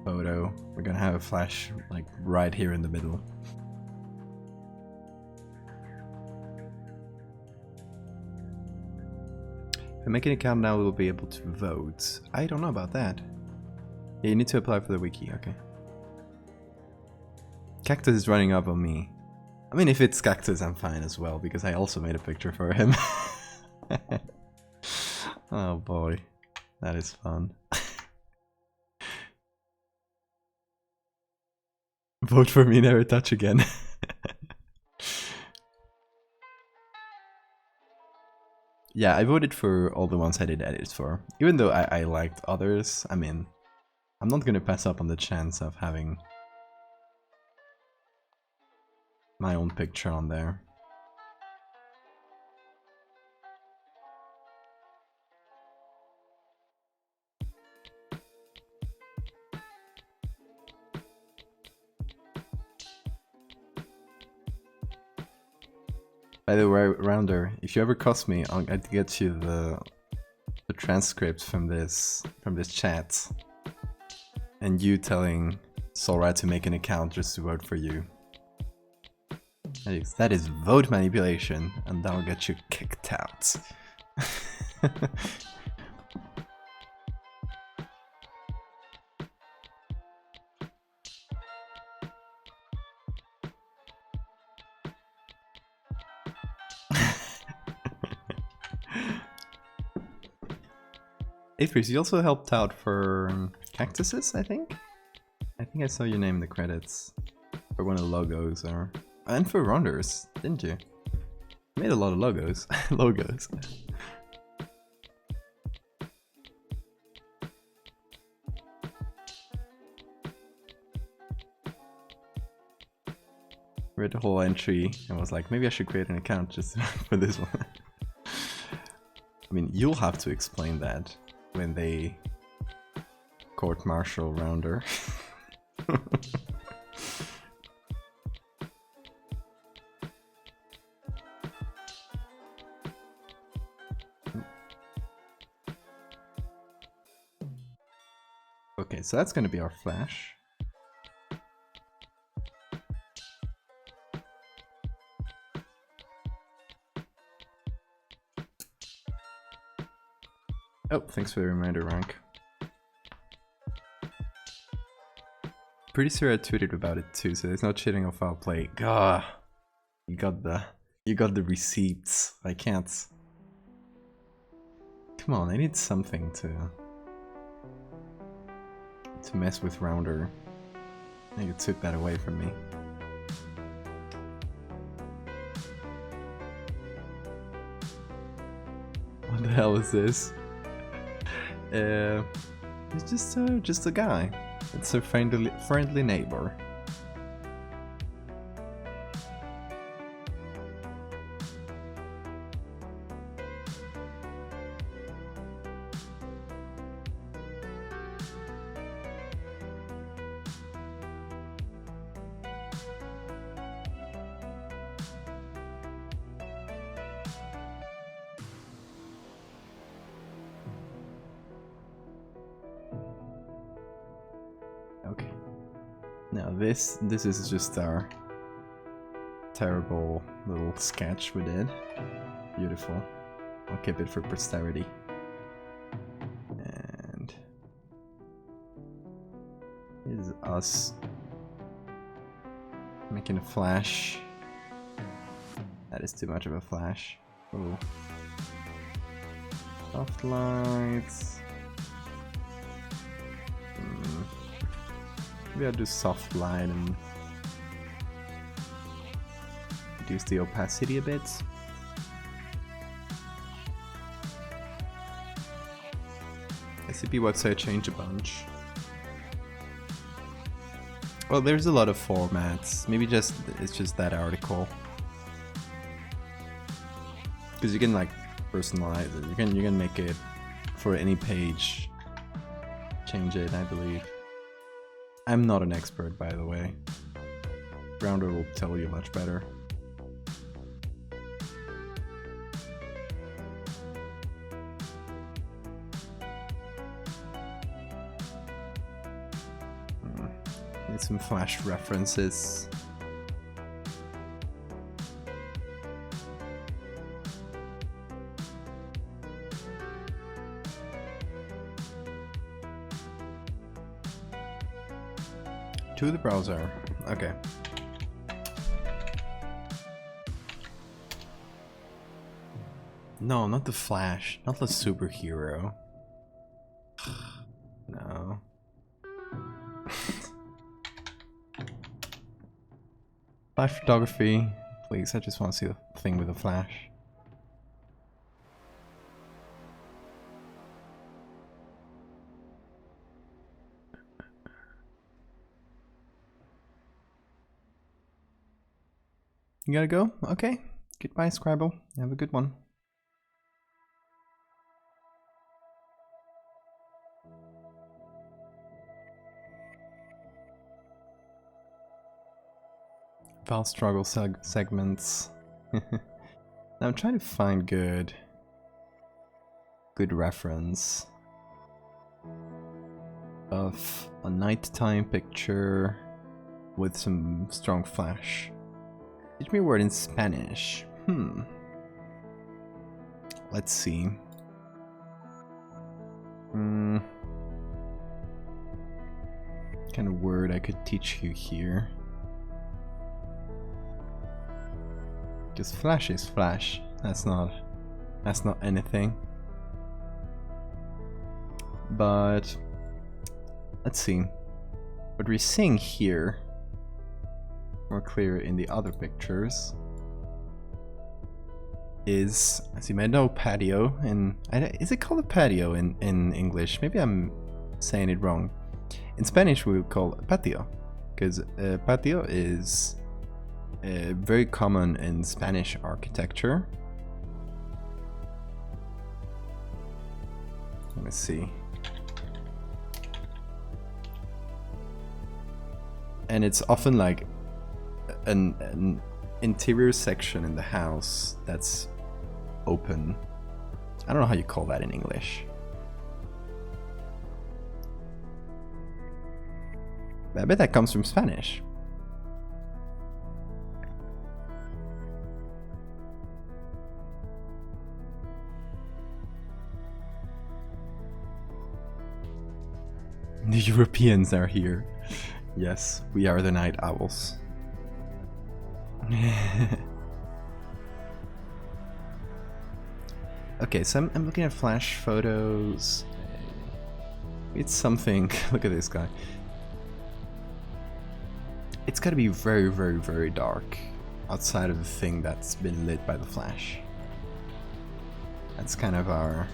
photo. We're gonna have a flash like right here in the middle. If I make an account now, we'll be able to vote. I don't know about that. Yeah, you need to apply for the wiki, okay. Cactus is running up on me. I mean, if it's cactus, I'm fine as well, because I also made a picture for him. Oh boy, that is fun. Vote for me, never touch again. Yeah, I voted for all the ones I did edits for. Even though I liked others, I mean, I'm not gonna pass up on the chance of having my own picture on there. By the way, Rounder, if you ever cost me, I'd get you the transcript from this chat, and you telling Sora to make an account just to vote for you. That is vote manipulation, and that'll get you kicked out. Aethris, you also helped out for cactuses, I think? I think I saw your name in the credits. For one of the logos, or... And for Ronders, didn't you? You made a lot of logos. Logos. Read the whole entry and was like, maybe I should create an account just for this one. I mean, you'll have to explain that when they court-martial Rounder. Okay, so that's gonna be our flash. Oh, thanks for the reminder, Rank. Pretty sure I tweeted about it too, so there's no cheating or foul play. Gah, you got the receipts. I can't. Come on, I need something to mess with Rounder. I think it took that away from me. What the hell is this? It's just a guy. It's a friendly neighbor. Okay. Now this is just our terrible little sketch we did. Beautiful. I'll keep it for posterity. And here's us making a flash. That is too much of a flash. Oh. Soft lights. Maybe I'll do soft light and reduce the opacity a bit. SCP website change a bunch. Well, there's a lot of formats. Maybe it's just that article. Because you can like personalize it. You can make it for any page. Change it, I believe. I'm not an expert, by the way. Rounder will tell you much better. Need some flash references. To the browser. Okay. No, not the Flash. Not the superhero. No. Flash photography. Please, I just want to see the thing with the Flash. You gotta go? Okay. Goodbye, Scribble. Have a good one. Val struggle segments. Now I'm trying to find good reference of a nighttime picture with some strong flash. Teach me a word in Spanish. Let's see. Kind of word I could teach you here. Because flash is flash. That's not anything. But let's see. What we're seeing here, more clear in the other pictures, is, as you may know, patio. And is it called a patio in English? Maybe I'm saying it wrong. In Spanish, we would call it patio, because patio is very common in Spanish architecture. Let me see. And it's often like an interior section in the house that's open. I don't know how you call that in English. I bet that comes from Spanish. The Europeans are here. Yes, we are the night owls. Okay, so I'm looking at flash photos. It's something. Look at this guy. It's gotta be very, very, very dark outside of the thing that's been lit by the flash. That's kind of our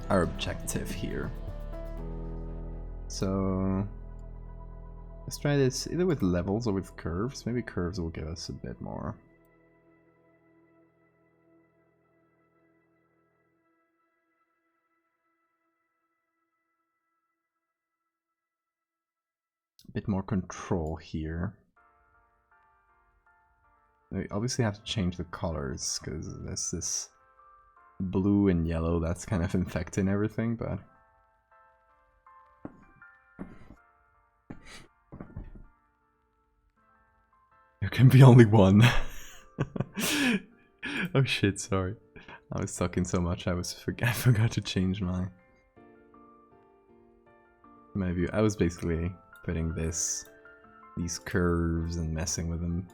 objective here. So let's try this either with levels or with curves. Maybe curves will give us a bit more. A bit more control here. We obviously have to change the colors because there's this blue and yellow that's kind of infecting everything, but there can be only one. Oh shit, sorry. I was talking so much I forgot to change my view. I was basically putting these curves and messing with them.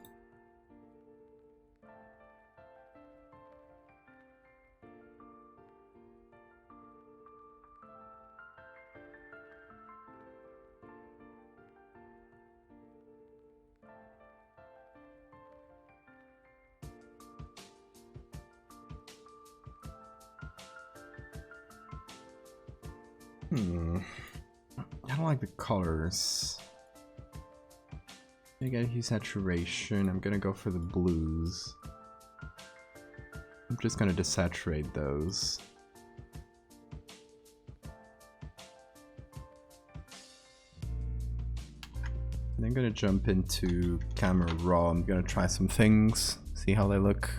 I don't like the colors. I gotta use saturation. I'm gonna go for the blues. I'm just gonna desaturate those. And I'm gonna jump into camera raw. I'm gonna try some things, see how they look.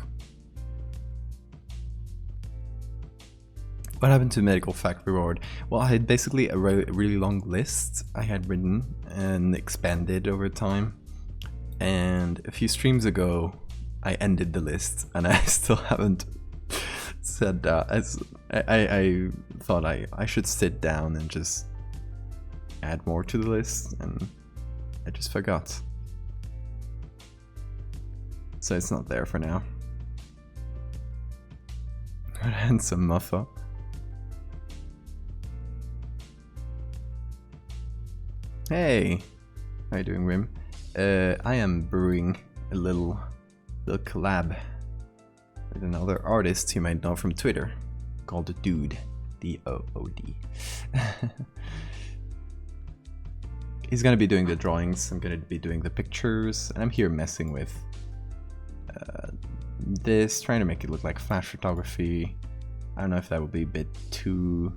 What happened to Medical Fact Reward? Well, I had basically a really long list I had written and expanded over time. And a few streams ago, I ended the list, and I still haven't said that. I thought I should sit down and just add more to the list, and I just forgot. So it's not there for now. Handsome muffer. Hey, how you doing, Rim? I am brewing a little collab with another artist you might know from Twitter, called Dude, D-O-O-D. He's gonna be doing the drawings, I'm gonna be doing the pictures, and I'm here messing with this, trying to make it look like flash photography. I don't know if that would be a bit too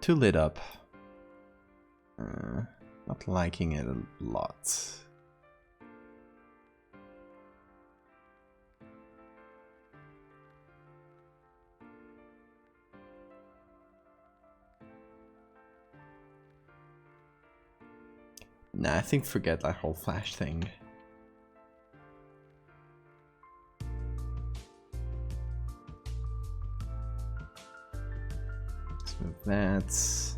lit up. Not liking it a lot. Nah, I think forget that whole flash thing. So that's...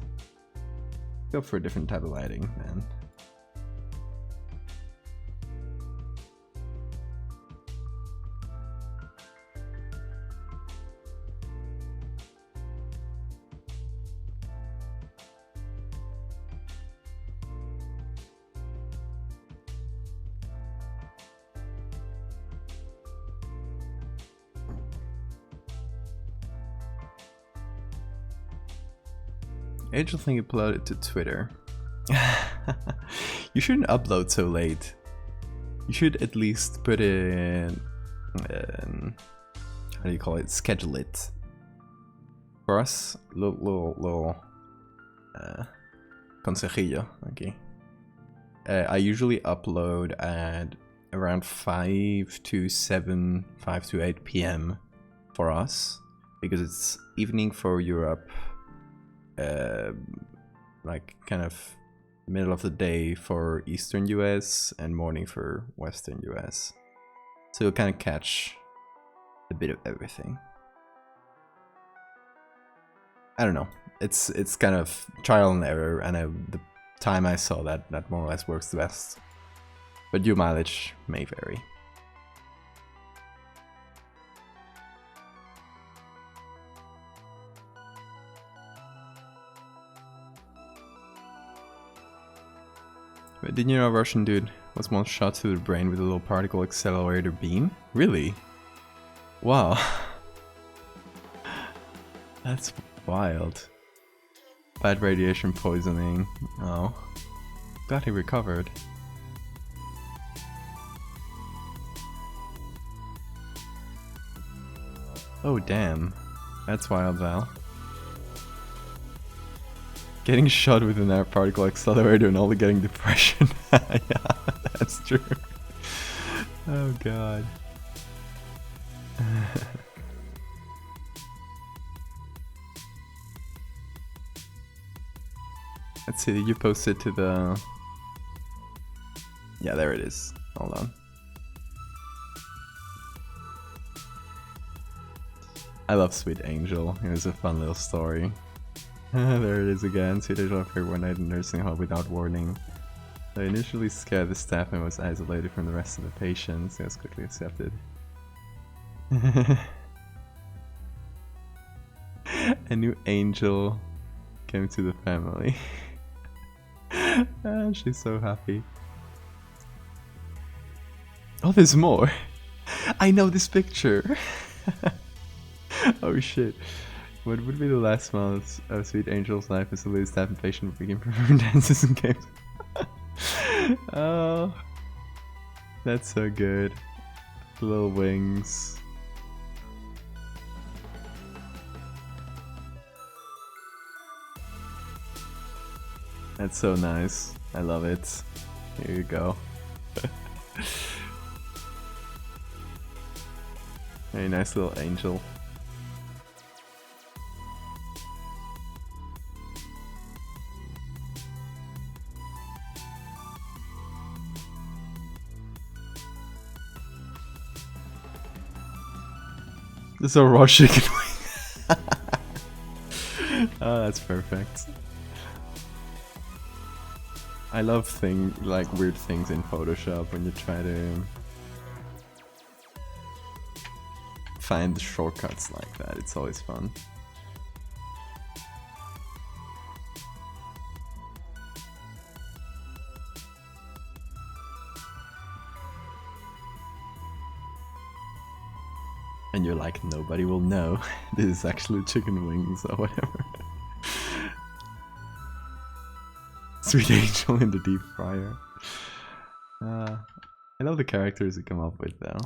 Go for a different type of lighting, man. Angel thing uploaded to Twitter. You shouldn't upload so late. You should at least put in, how do you call it? Schedule it. For us, little consejillo, okay. I usually upload at around 5 to 7, 5 to 8 p.m. for us, because it's evening for Europe. Like kind of middle of the day for Eastern US and morning for Western US. So you'll kind of catch a bit of everything. I don't know. It's kind of trial and error, and the time I saw that more or less works the best. But your mileage may vary. Didn't you know a Russian dude was once shot through the brain with a little particle accelerator beam? Really? Wow. That's wild. Bad radiation poisoning. Oh. Glad he recovered. Oh damn. That's wild, Val. Getting shot with an air particle accelerator and only getting depression. Yeah, that's true. Oh god. Let's see, did you post it to the... Yeah, there it is. Hold on. I love Sweet Angel. It was a fun little story. There it is again. Sweet Angel appeared one night in a nursing home without warning. They initially scared the staff and was isolated from the rest of the patients. It was quickly accepted. A new angel came to the family. She's so happy. Oh, there's more. I know this picture. Oh shit. What would be the last month of Sweet Angel's life as the lead staff and patient would begin performing dances and games? Oh, that's so good. The little wings. That's so nice. I love it. Here you go. Very nice little angel. There's a raw chicken wing. Oh, that's perfect. I love like weird things in Photoshop when you try to find shortcuts like that. It's always fun. And you're like, nobody will know. This is actually chicken wings or whatever. Sweet angel in the deep fryer. I love the characters you come up with though.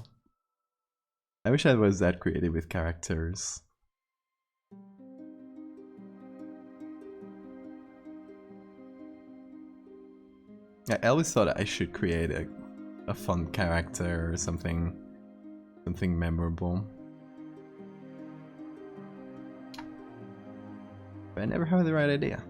I wish I was that creative with characters. I always thought I should create a fun character or something memorable. But I never have the right idea.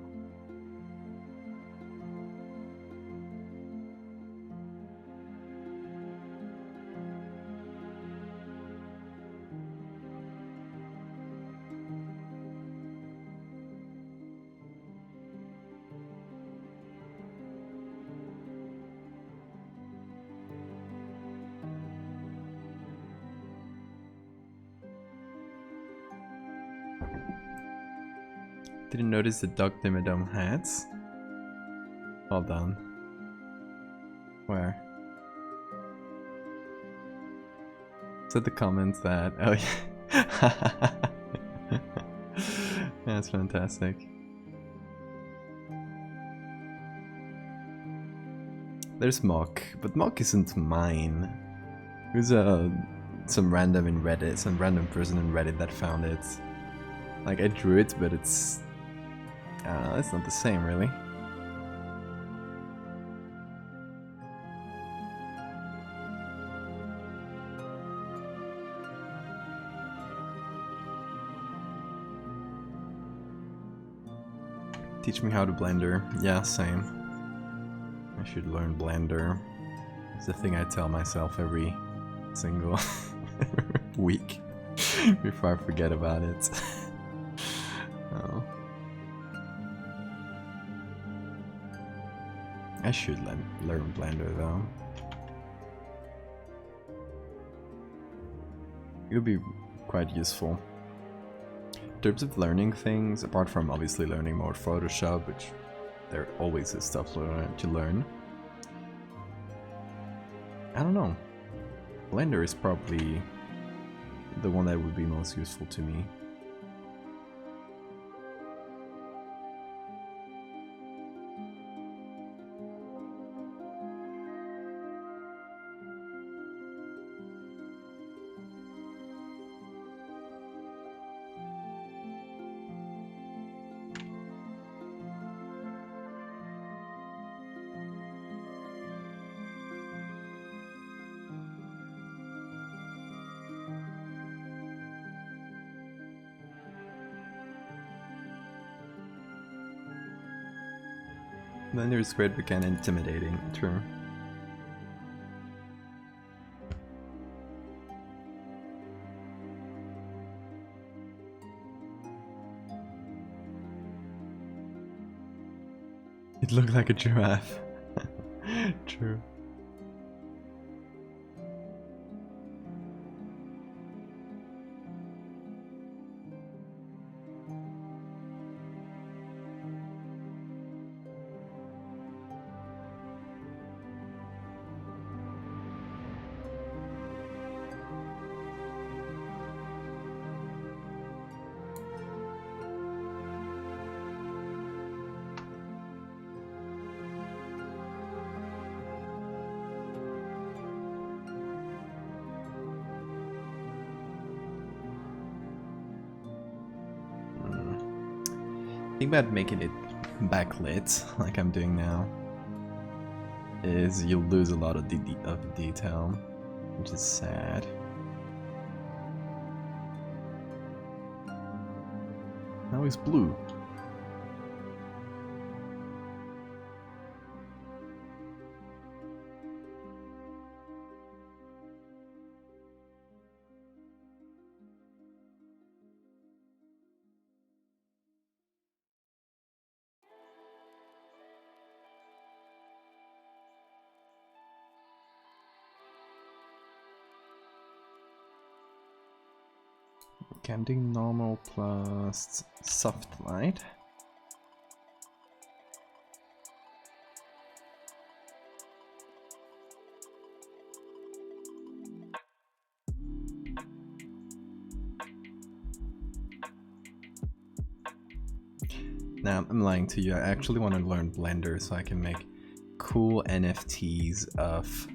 Didn't notice the Doug Dimmadome hats. Well done. Where? Said the comments that. Oh yeah. That's fantastic. There's Mock, but Mock isn't mine. It was some random in Reddit, some random person in Reddit that found it. Like I drew it, but it's I don't know, it's not the same really. Teach me how to Blender. Yeah, same. I should learn Blender. It's the thing I tell myself every single week before I forget about it. Oh. I should learn Blender though. It would be quite useful. In terms of learning things, apart from obviously learning more Photoshop, which there always is stuff to learn. I don't know. Blender is probably the one that would be most useful to me. Blender is great but kinda intimidating, true. It looked like a giraffe. True. Think about making it backlit, like I'm doing now, is you'll lose a lot of detail, which is sad. Now it's blue. Okay, I'm doing normal plus soft light. Now, I'm lying to you. I actually want to learn Blender so I can make cool NFTs of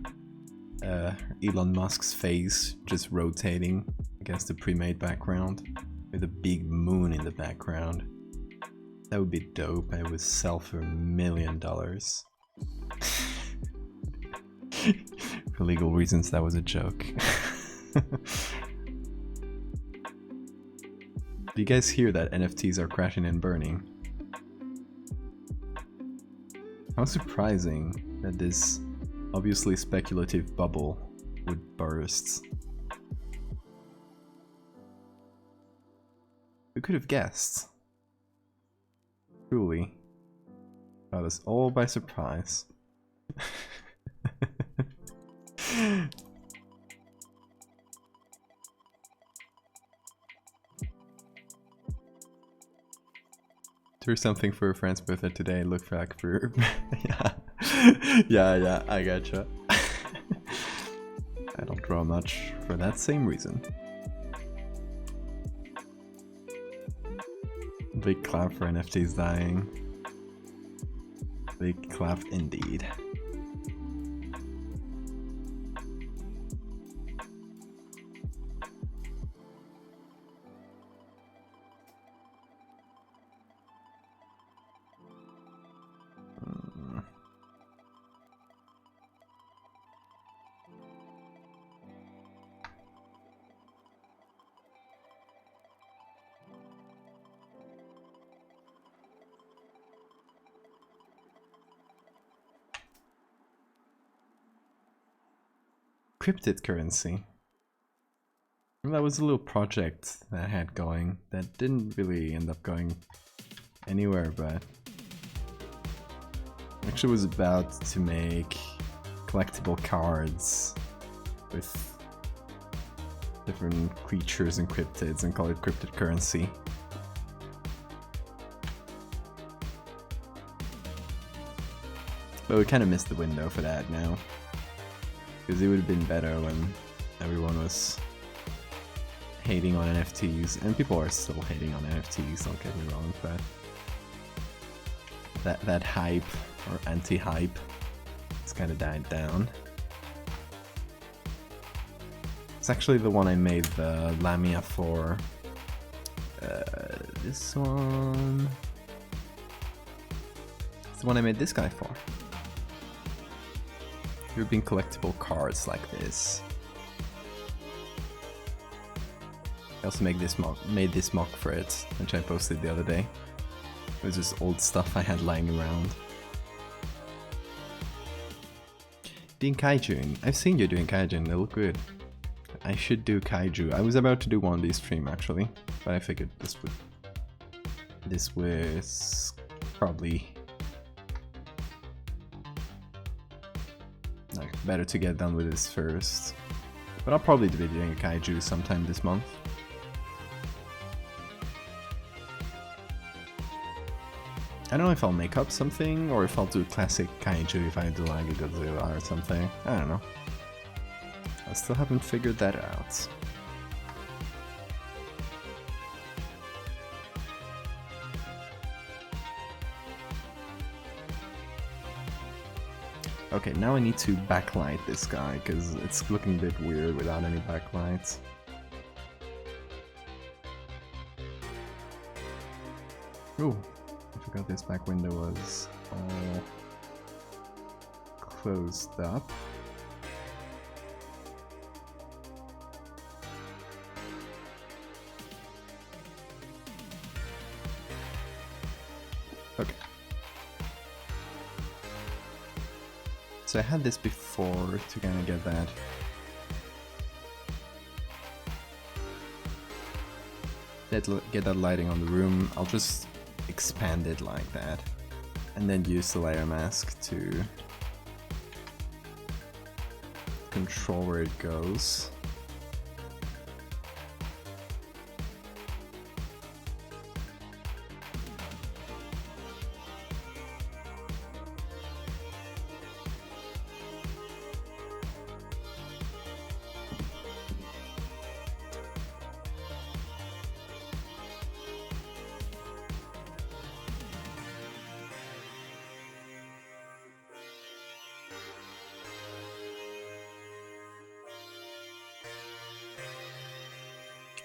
Elon Musk's face just rotating against the pre-made background with a big moon in the background. That would be dope. I would sell for $1 million. For legal reasons, that was a joke. Do you guys hear that NFTs are crashing and burning? How surprising that this obviously speculative bubble would burst. Who could have guessed? Truly. Caught us all by surprise. Do something for a friend's birthday today. Look back for yeah, I gotcha. I don't draw much for that same reason. Big clap for NFTs dying. Big clap indeed. Cryptocurrency. That was a little project that I had going that didn't really end up going anywhere, but actually was about to make collectible cards with different creatures and cryptids and call it cryptocurrency. But we kind of missed the window for that now. Because it would have been better when everyone was hating on NFTs, and people are still hating on NFTs, don't get me wrong, but that hype, or anti-hype, it's kind of died down. It's actually the one I made the Lamia for. This one... It's the one I made this guy for. European collectible cards like this. I also made this mock for it, which I posted the other day. It was just old stuff I had lying around. Doing kaiju. I've seen you doing kaiju, they look good. I should do kaiju. I was about to do one of these stream actually, but I figured this was probably better to get done with this first. But I'll probably be doing a kaiju sometime this month. I don't know if I'll make up something or if I'll do classic kaiju if I do like a Godzilla or something. I don't know. I still haven't figured that out. Okay, now I need to backlight this guy, because it's looking a bit weird without any backlights. Oh, I forgot this back window was all closed up. Okay. So I had this before to kind of get that lighting on the room. I'll just expand it like that, and then use the layer mask to control where it goes.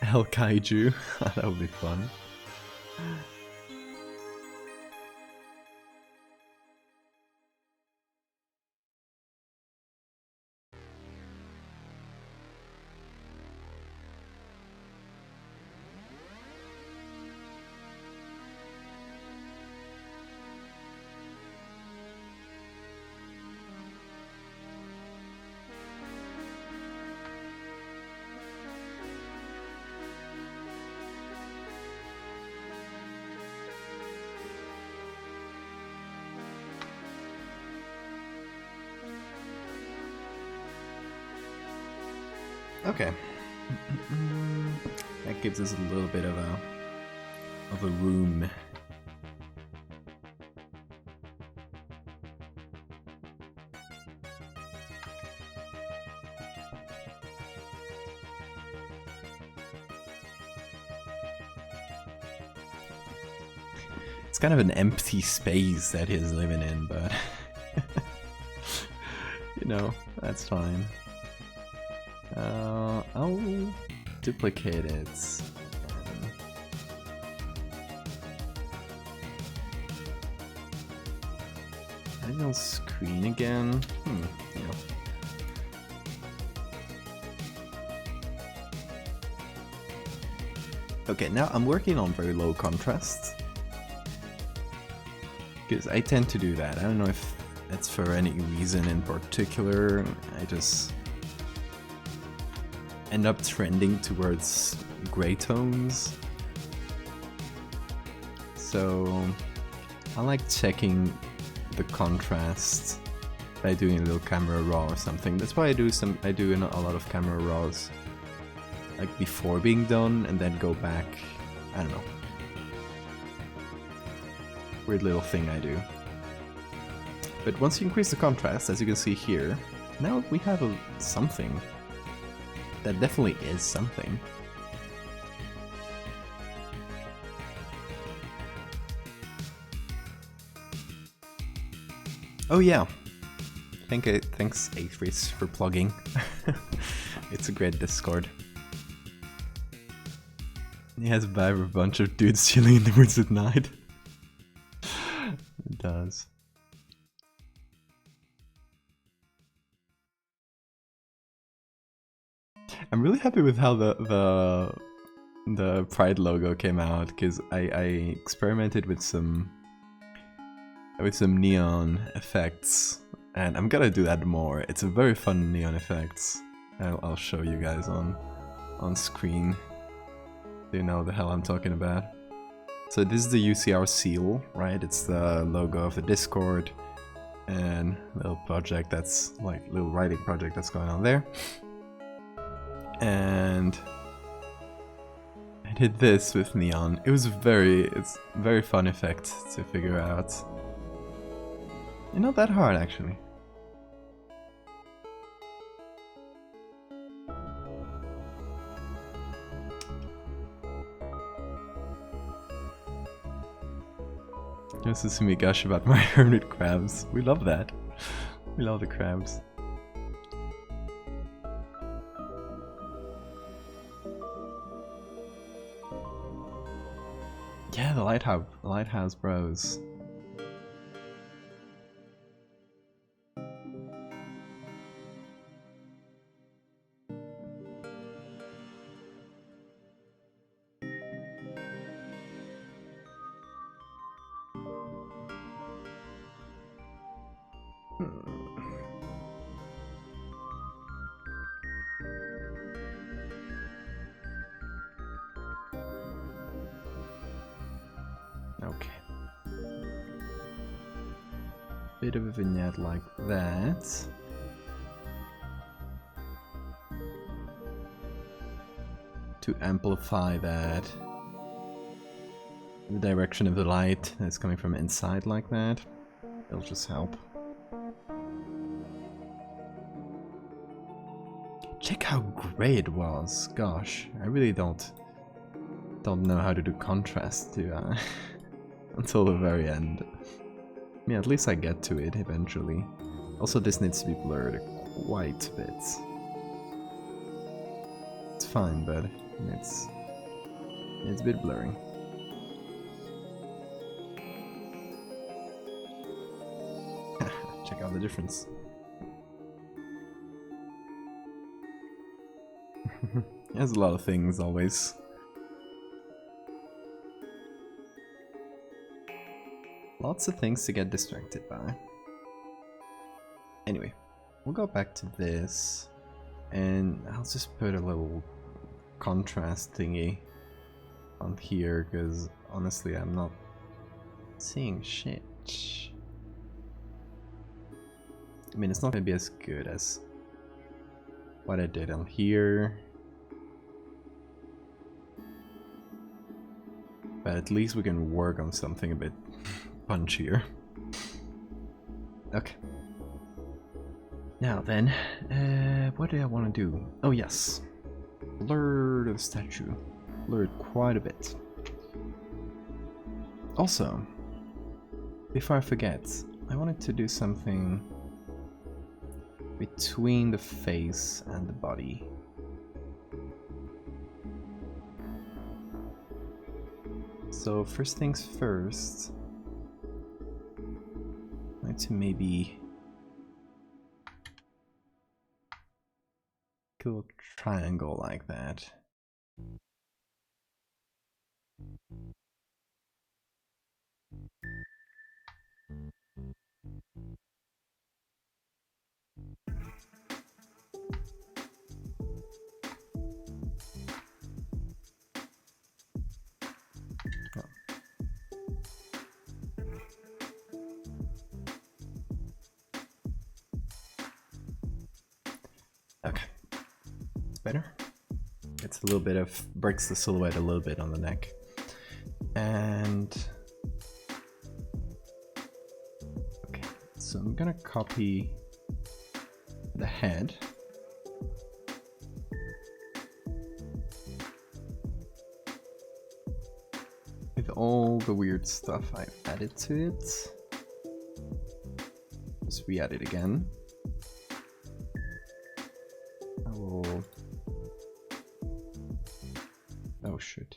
Hell Kaiju. That would be fun. Okay. That gives us a little bit of a room. It's kind of an empty space that he's living in, but you know, that's fine. I'll duplicate it. Adding on screen again. Yeah. Okay, now I'm working on very low contrast. Because I tend to do that. I don't know if that's for any reason in particular. I just end up trending towards gray tones. So I like checking the contrast by doing a little camera raw or something. That's why I do a lot of camera raws like before being done and then go back. I don't know. Weird little thing I do. But once you increase the contrast, as you can see here, now we have something. That definitely is something. Oh yeah. Thanks Aethris for plugging. It's a great Discord. He has a vibe of a bunch of dudes chilling in the woods at night. It does. I'm really happy with how the Pride logo came out, because I experimented with some neon effects, and I'm gonna do that more. It's a very fun neon effects. I'll show you guys on screen. So you know the hell I'm talking about. So this is the UCR seal, right? It's the logo of the Discord, and little project that's like little writing project that's going on there. And I did this with neon. It's very fun effect to figure out. It's not that hard actually. Just to see me gush about my hermit crabs. We love that. We love the crabs. Yeah, the lighthouse bros. Okay. Bit of a vignette like that. To amplify that. The direction of the light is coming from inside like that. It'll just help. Check how grey it was. Gosh, I really don't know how to do contrast to until the very end. I mean, at least I get to it eventually. Also, this needs to be blurred quite a bit. It's fine, but It's a bit blurry. Check out the difference. There's a lot of things always. Lots of things to get distracted by. Anyway, we'll go back to this, and I'll just put a little contrast thingy on here, because honestly I'm not seeing shit. I mean, it's not gonna be as good as what I did on here, but at least we can work on something a bit punchier. Okay. Now then, what do I want to do? Oh yes, blur the statue. Blur it quite a bit. Also, before I forget, I wanted to do something between the face and the body. So first things first, I'd like to maybe do a triangle like that. Okay, it's better. It's a little bit of, breaks the silhouette a little bit on the neck. And okay, so I'm gonna copy the head. With all the weird stuff I've added to it. Just re-add it again. Oh shit.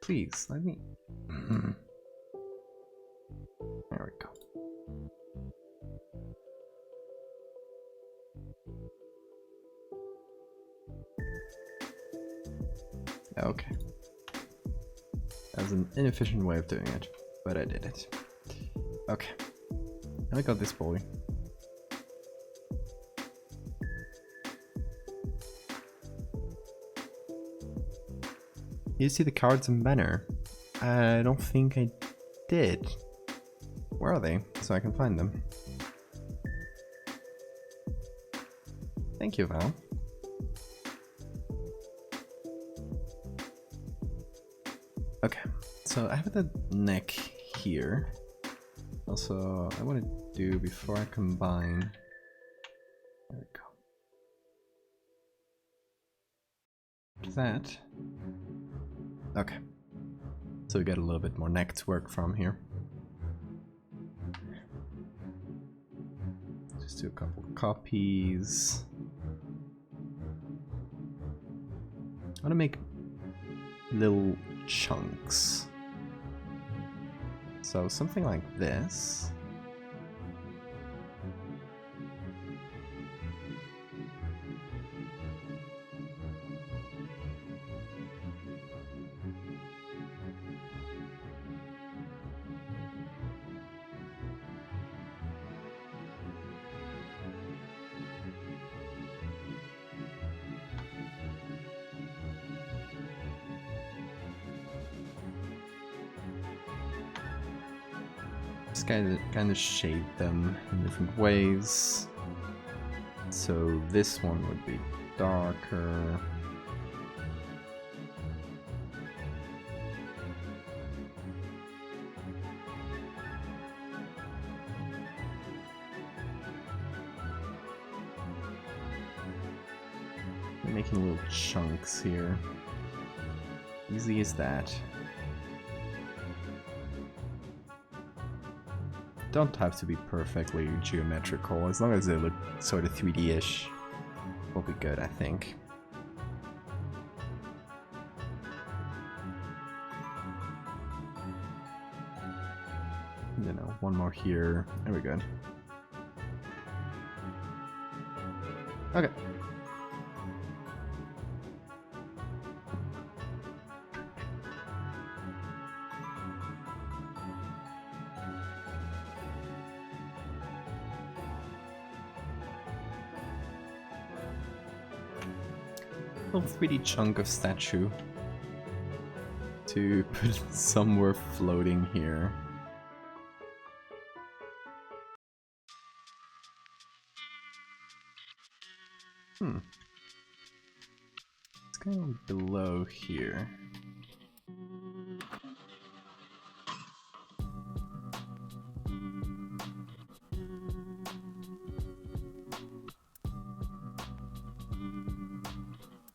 Please, let me... There we go. Okay. That was an inefficient way of doing it, but I did it. Okay. I got this boy. You see the cards and banner? I don't think I did. Where are they? So I can find them. Thank you, Val. Okay, so I have the neck here. Also, I want to do, before I combine, there we go. That. Okay. So we get a little bit more neck to work from here. Just do a couple copies. I want to make little chunks. So something like this. Just kind of shade them in different ways. So this one would be darker. I'm making little chunks here. Easy as that. don't have to be perfectly geometrical. As long as they look sort of 3D-ish, will be good, I think. You know, one more here. There we go. Okay. Little 3D chunk of statue to put somewhere floating here. It's kind of below here.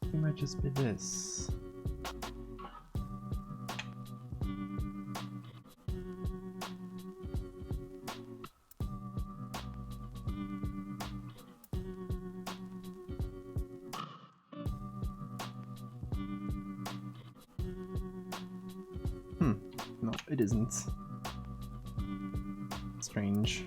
It might just be this. No, it isn't. Strange.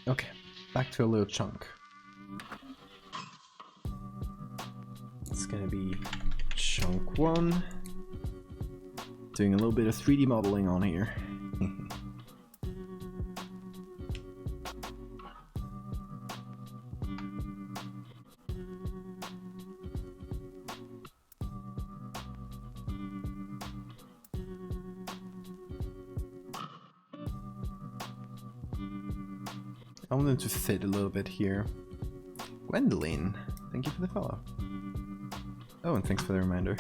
Okay, back to a little chunk. It's gonna be chunk 1. Doing a little bit of 3D modeling on here. I wanted to fit a little bit here. Gwendolyn, thank you for the follow. Oh, and thanks for the reminder.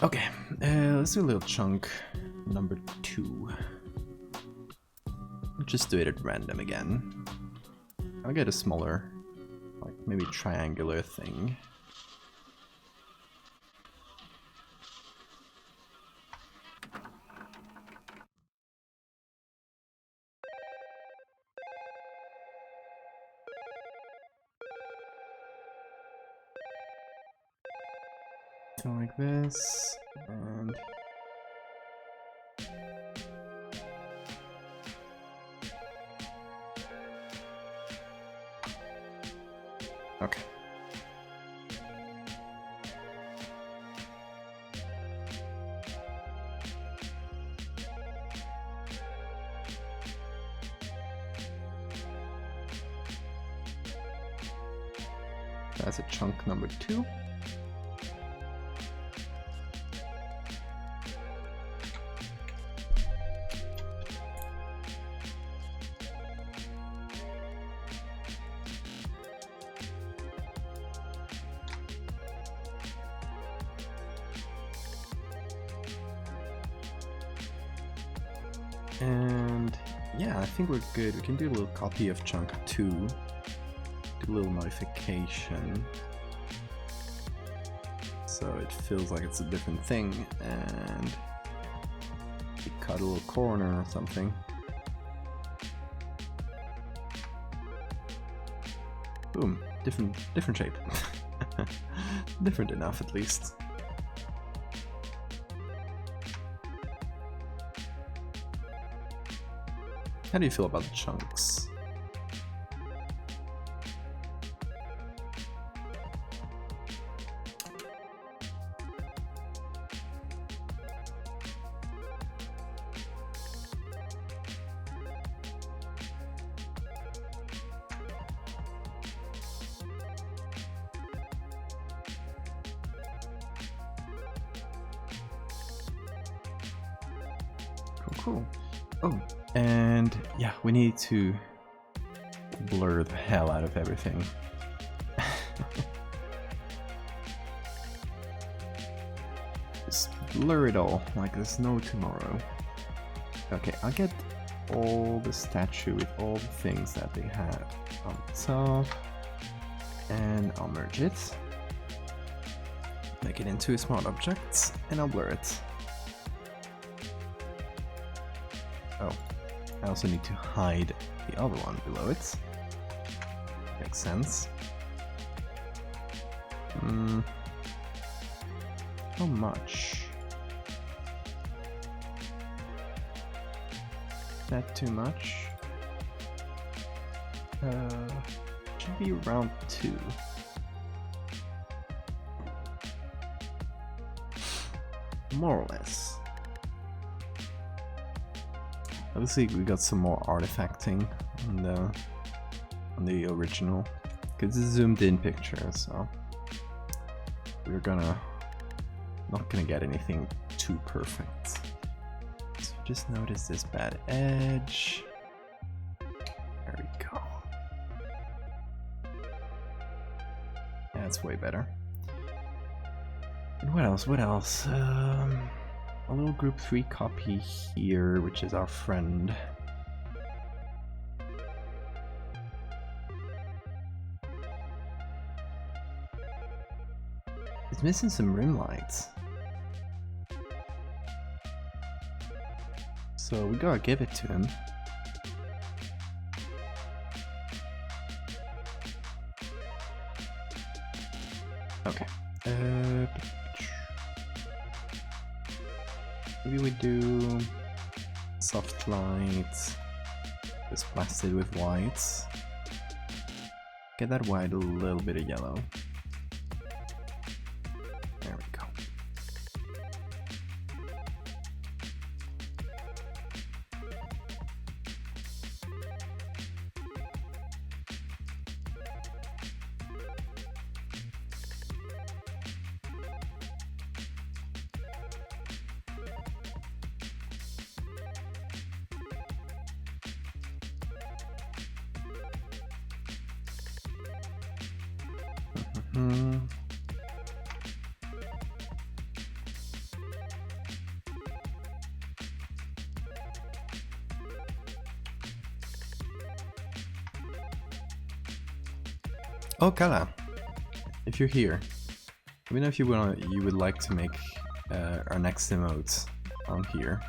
Okay, let's do a little chunk number 2. Just do it at random again. I'll get a smaller, like maybe triangular thing. Like this, and okay. That's a chunk number 2. And yeah, I think we're good. We can do a little copy of chunk 2. Do a little modification. So it feels like it's a different thing, and we cut a little corner or something. Boom, different shape. Different enough at least. How do you feel about the chunks? Cool. Oh, and yeah, we need to blur the hell out of everything. blur it all like there's no tomorrow. Okay, I'll get all the statue with all the things that they have on top, and I'll merge it, make it into a smart object, and I'll blur it. Oh, I also need to hide the other one below it. Makes sense. How much? That too much? Should be around 2. More or less. Obviously, we got some more artifacting on the original, because it's a zoomed in picture, so we're not gonna get anything too perfect. So just notice this bad edge. There we go. That's way better. And what else? What else? A little group 3 copy here, which is our friend. It's missing some rim lights. So we gotta give it to him. Okay. Maybe we do soft light, just blasted with whites. Get that white, a little bit of yellow. There we go. Oh, Kala, if you're here, let me know if you would like to make our next emotes on here.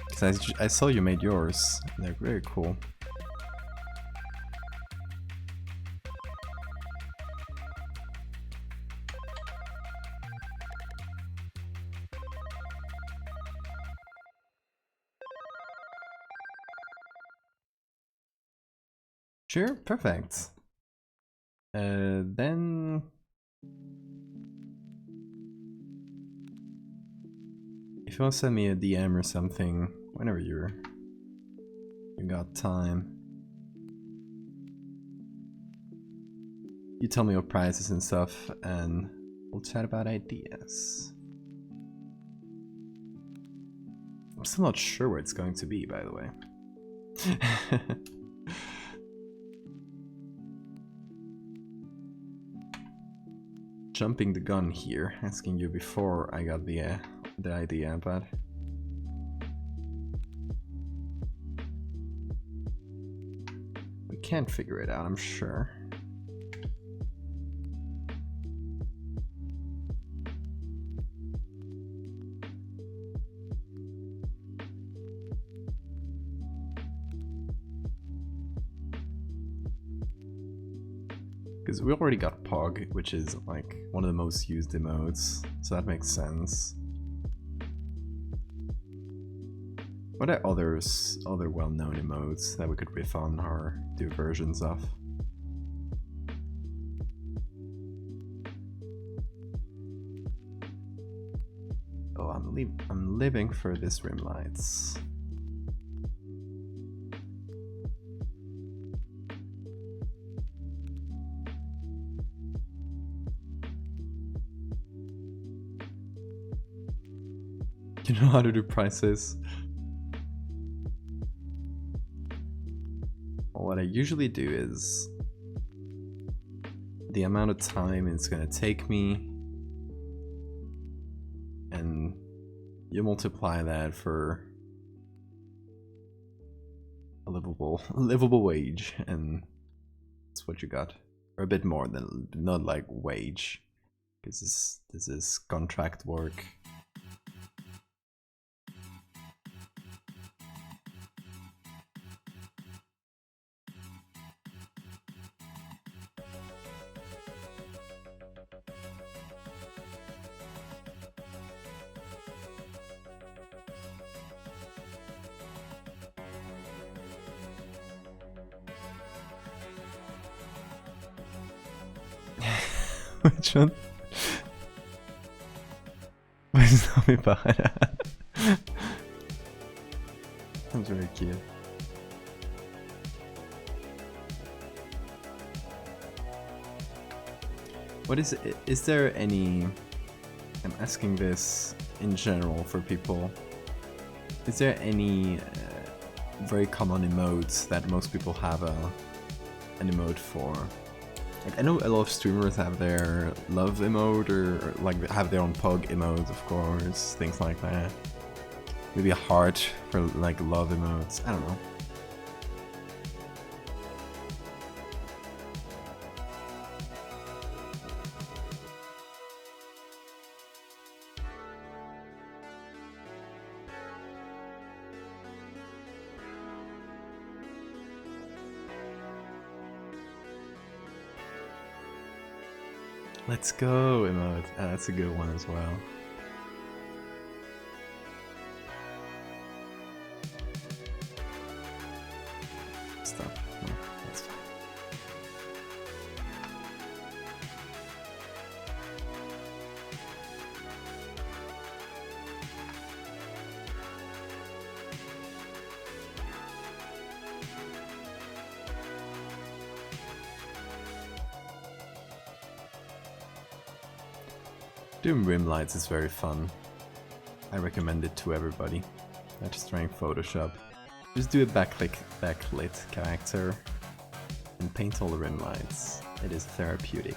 Because I saw you made yours. They're very cool. Sure, perfect. Then if you want to send me a DM or something, whenever you got time, you tell me your prices and stuff, and we'll chat about ideas. I'm still not sure where it's going to be, by the way. Jumping the gun here, asking you before I got the idea, but we can't figure it out, I'm sure. Because we already got Pog, which is like one of the most used emotes, so that makes sense. What are other well-known emotes that we could riff on or do versions of? Oh, I'm living for this rim lights. You know how to do prices. Well, what I usually do is the amount of time it's gonna take me and you multiply that for a livable wage, and that's what you got. Or a bit more than, not like wage, because this is contract work. Which one? Pues no me para. That's very cute. What is there any, I'm asking this in general for people, is there any very common emotes that most people have an emote for? Like, I know a lot of streamers have their love emote, or like have their own pug emote, of course, things like that. Maybe a heart for like love emotes, I don't know. Let's go emote. That's a good one as well. Stop. No, that's fine. Doing rim lights is very fun. I recommend it to everybody that's trying Photoshop. Just do a backlit character and paint all the rim lights. It is therapeutic.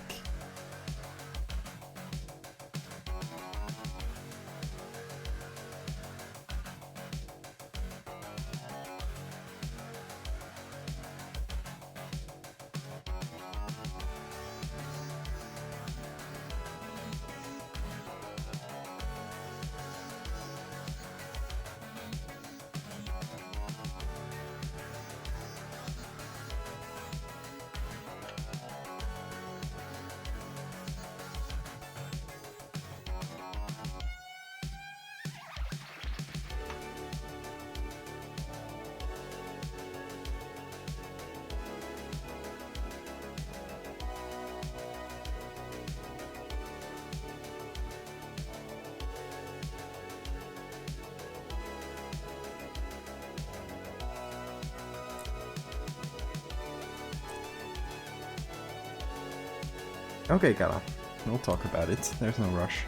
Okay, Kara, we'll talk about it. There's no rush.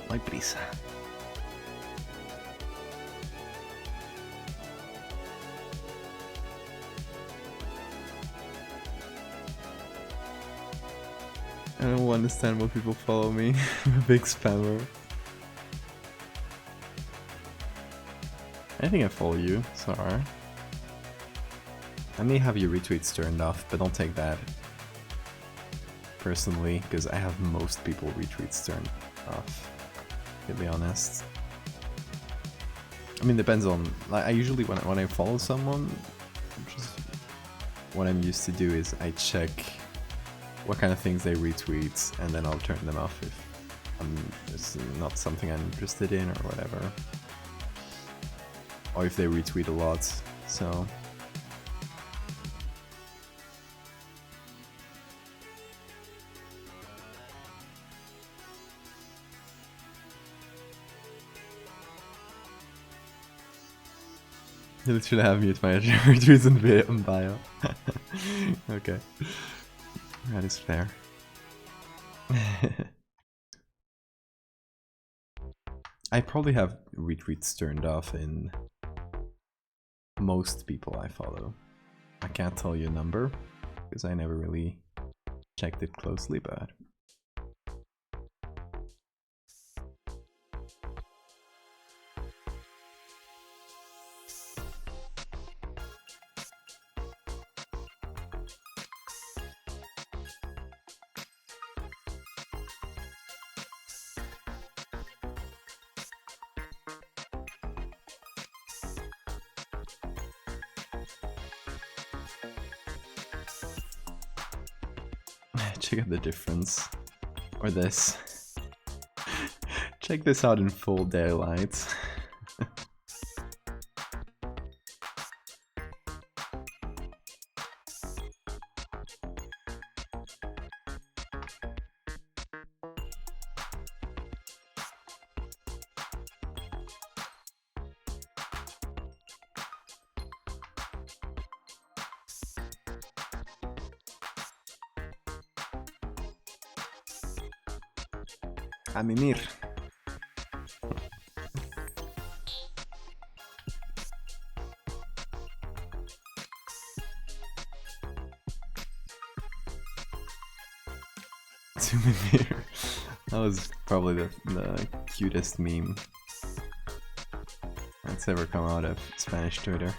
No hay prisa. I don't understand why people follow me. I'm a big spammer. I think I follow you, sorry. I may have your retweets turned off, but don't take that personally, because I have most people retweets turned off, to be honest. I mean, depends on, like, I usually when I follow someone, which is what I'm used to do, is I check what kind of things they retweet, and then I'll turn them off if it's not something I'm interested in or whatever, or if they retweet a lot. So you should have mute my retweets in bio. Okay. That is fair. I probably have retweets turned off in most people I follow. I can't tell you a number, because I never really checked it closely, but check out the difference. Or this. Check this out in full daylight. A mimir. To mimir. That was probably the cutest meme that's ever come out of Spanish Twitter.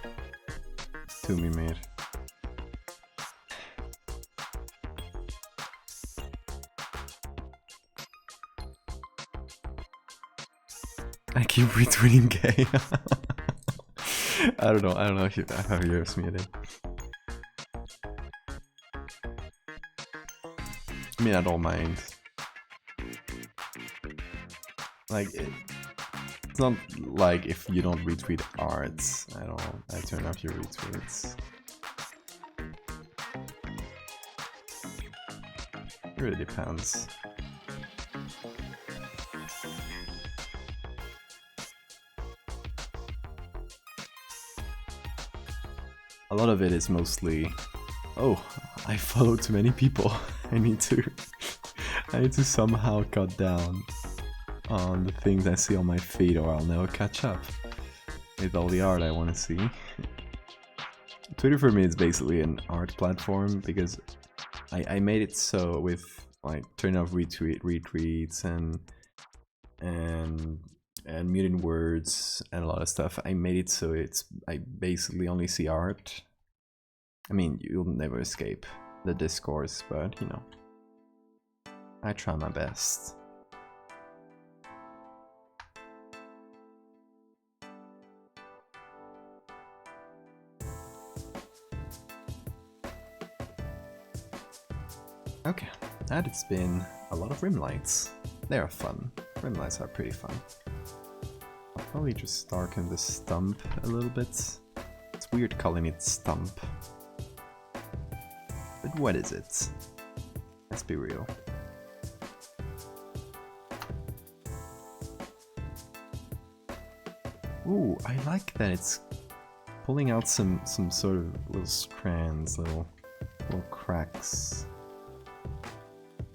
To mimir. I keep retweeting gay. I don't know if you have yours muted. I mean, I don't mind. Like, it's not like if you don't retweet arts, I turn off your retweets. It really depends. A lot of it is mostly, oh, I follow too many people. I need to somehow cut down on the things I see on my feed, or I'll never catch up with all the art I want to see. Twitter for me is basically an art platform because I made it so with like turn off retweets and muting words and a lot of stuff. I made it so I basically only see art. I mean, you'll never escape the discourse, but you know, I try my best. Okay, that it's been a lot of rim lights. They are fun. Rim lights are pretty fun. I'll probably just darken the stump a little bit. It's weird calling it stump. But what is it? Let's be real. Ooh, I like that it's pulling out some sort of little strands, little cracks.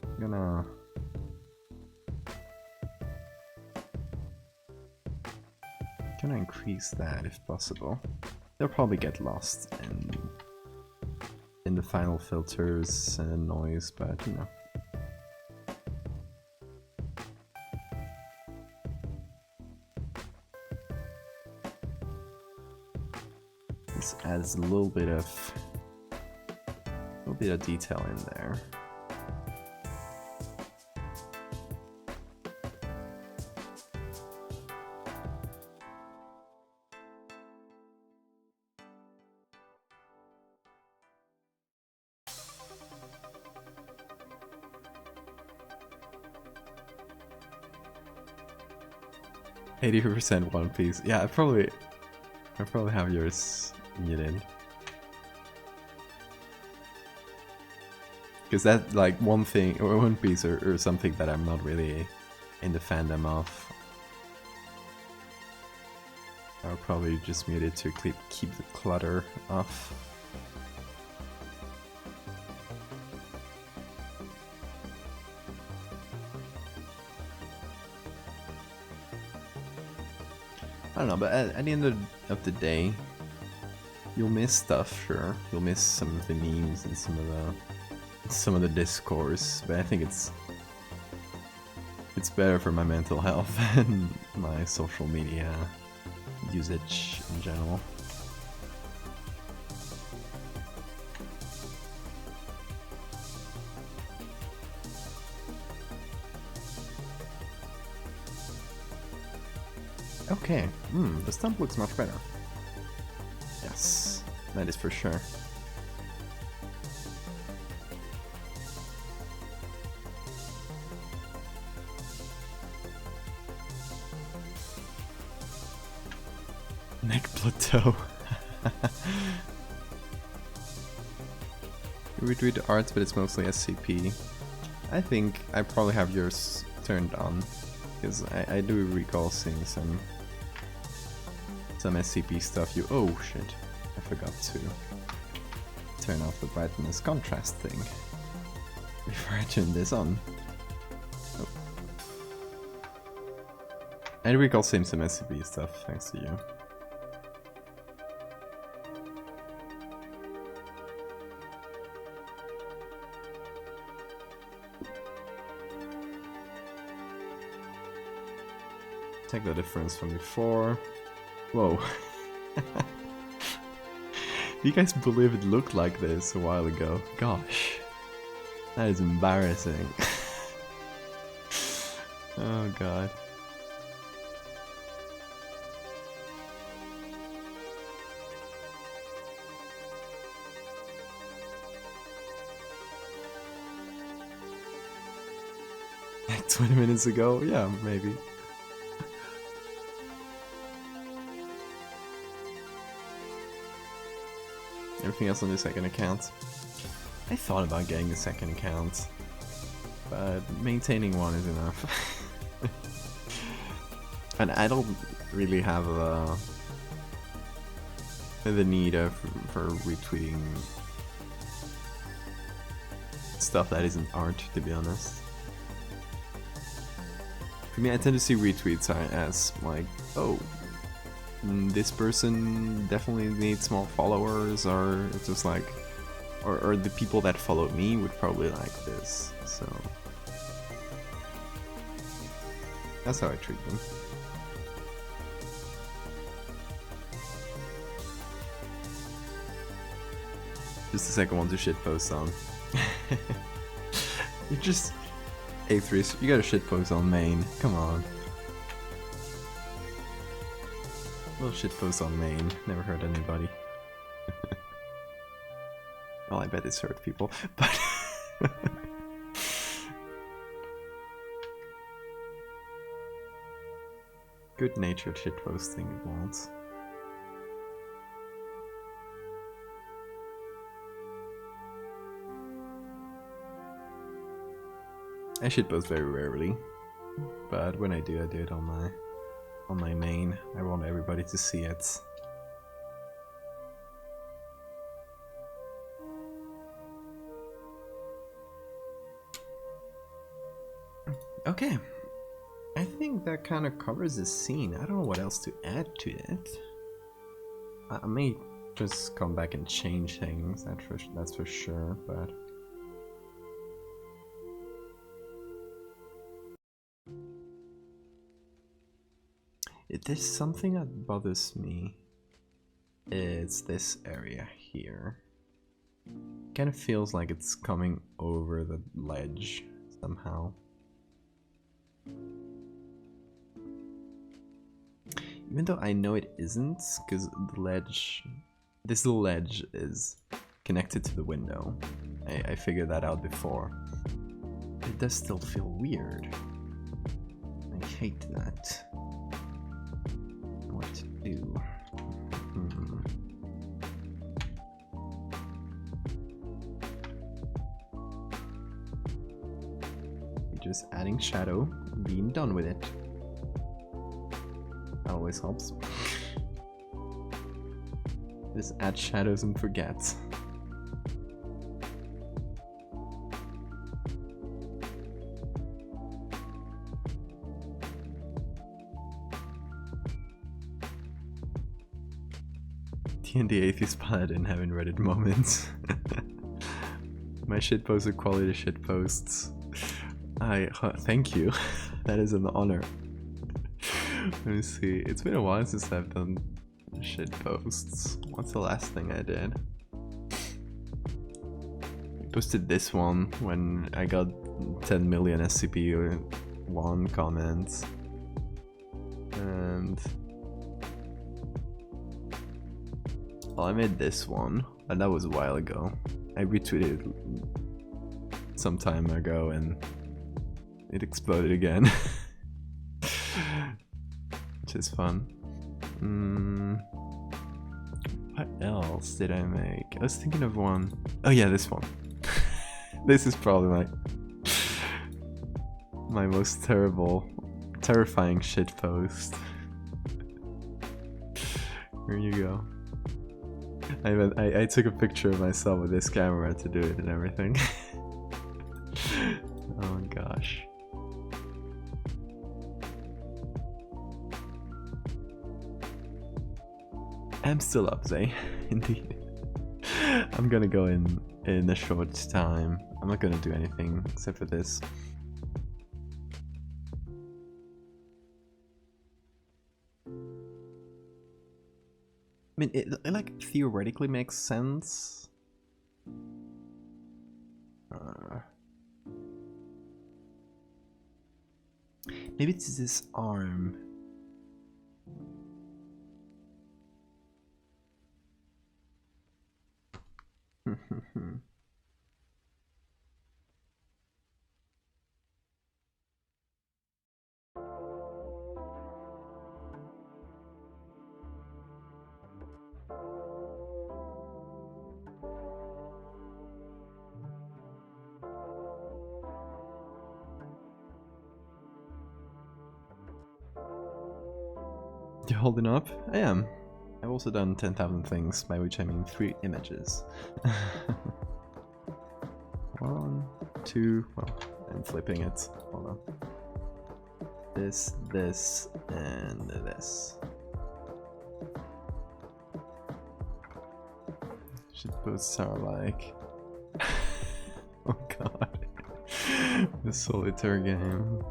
I'm gonna increase that if possible. They'll probably get lost in the final filters and noise, but you know. This adds a little bit of detail in there. %, One Piece. Yeah, I probably have yours muted. Because that, like, one thing, or One Piece, or something that I'm not really in the fandom of. I'll probably just mute it to keep the clutter off. I don't know, but at the end of the day, you'll miss stuff, sure. You'll miss some of the memes and some of the discourse, but I think it's better for my mental health and my social media usage in general. Okay, the stump looks much better. Yes, that is for sure. so. We retweet arts, but it's mostly SCP. I think I probably have yours turned on, because I do recall seeing some SCP stuff. Oh shit, I forgot to turn off the brightness contrast thing before I turn this on. Oh. I recall seeing some SCP stuff, thanks to you. Take the difference from before. Whoa. You guys believe it looked like this a while ago? Gosh. That is embarrassing. Oh god. Like 20 minutes ago? Yeah, maybe. Everything else on the second account. I thought about getting a second account, but maintaining one is enough. And I don't really have the need for retweeting stuff that isn't art, to be honest. For me, I tend to see retweets as like, oh, this person definitely needs more followers, or it's just like, or the people that follow me would probably like this, so that's how I treat them. Just the second one to shitpost on. You just A3, you got a shitpost on main, come on. Little shitpost on main, never hurt anybody. Well, I bet it's hurt people, but... Good-natured shitposting it wants. I shitpost very rarely, but when I do it on my main. I want everybody to see it. Okay, I think that kind of covers the scene. I don't know what else to add to it. I may just come back and change things, that's for sure, but... There's something that bothers me. It's this area here. Kind of feels like it's coming over the ledge somehow. Even though I know it isn't, because the ledge, this little ledge is connected to the window. I figured that out before. It does still feel weird. I hate that. What to do? Just adding shadow, being done with it. That always helps. Just add shadows and forget. D&D Atheist Paladin having Reddit moments. My shitposts are quality shitposts. Thank you. That is an honor. Let me see. It's been a while since I've done shitposts. What's the last thing I did? I posted this one when I got 10 million SCP-1 comments. And... well, I made this one, and that was a while ago. I retweeted it some time ago and it exploded again. Which is fun. What else did I make? I was thinking of one. Oh yeah, this one. This is probably my most terrifying shit post. Here you go. I took a picture of myself with this camera to do it and everything. Oh my gosh. I'm still up, Zay. Indeed. I'm gonna go in a short time. I'm not gonna do anything except for this. I mean, it like theoretically makes sense. Maybe it's this arm. You're holding up? I am. I've also done 10,000 things, by which I mean 3 images. 1, 2, well, I'm flipping it. Hold on. This, and this. Shit posts are like... Oh god. The solitaire game.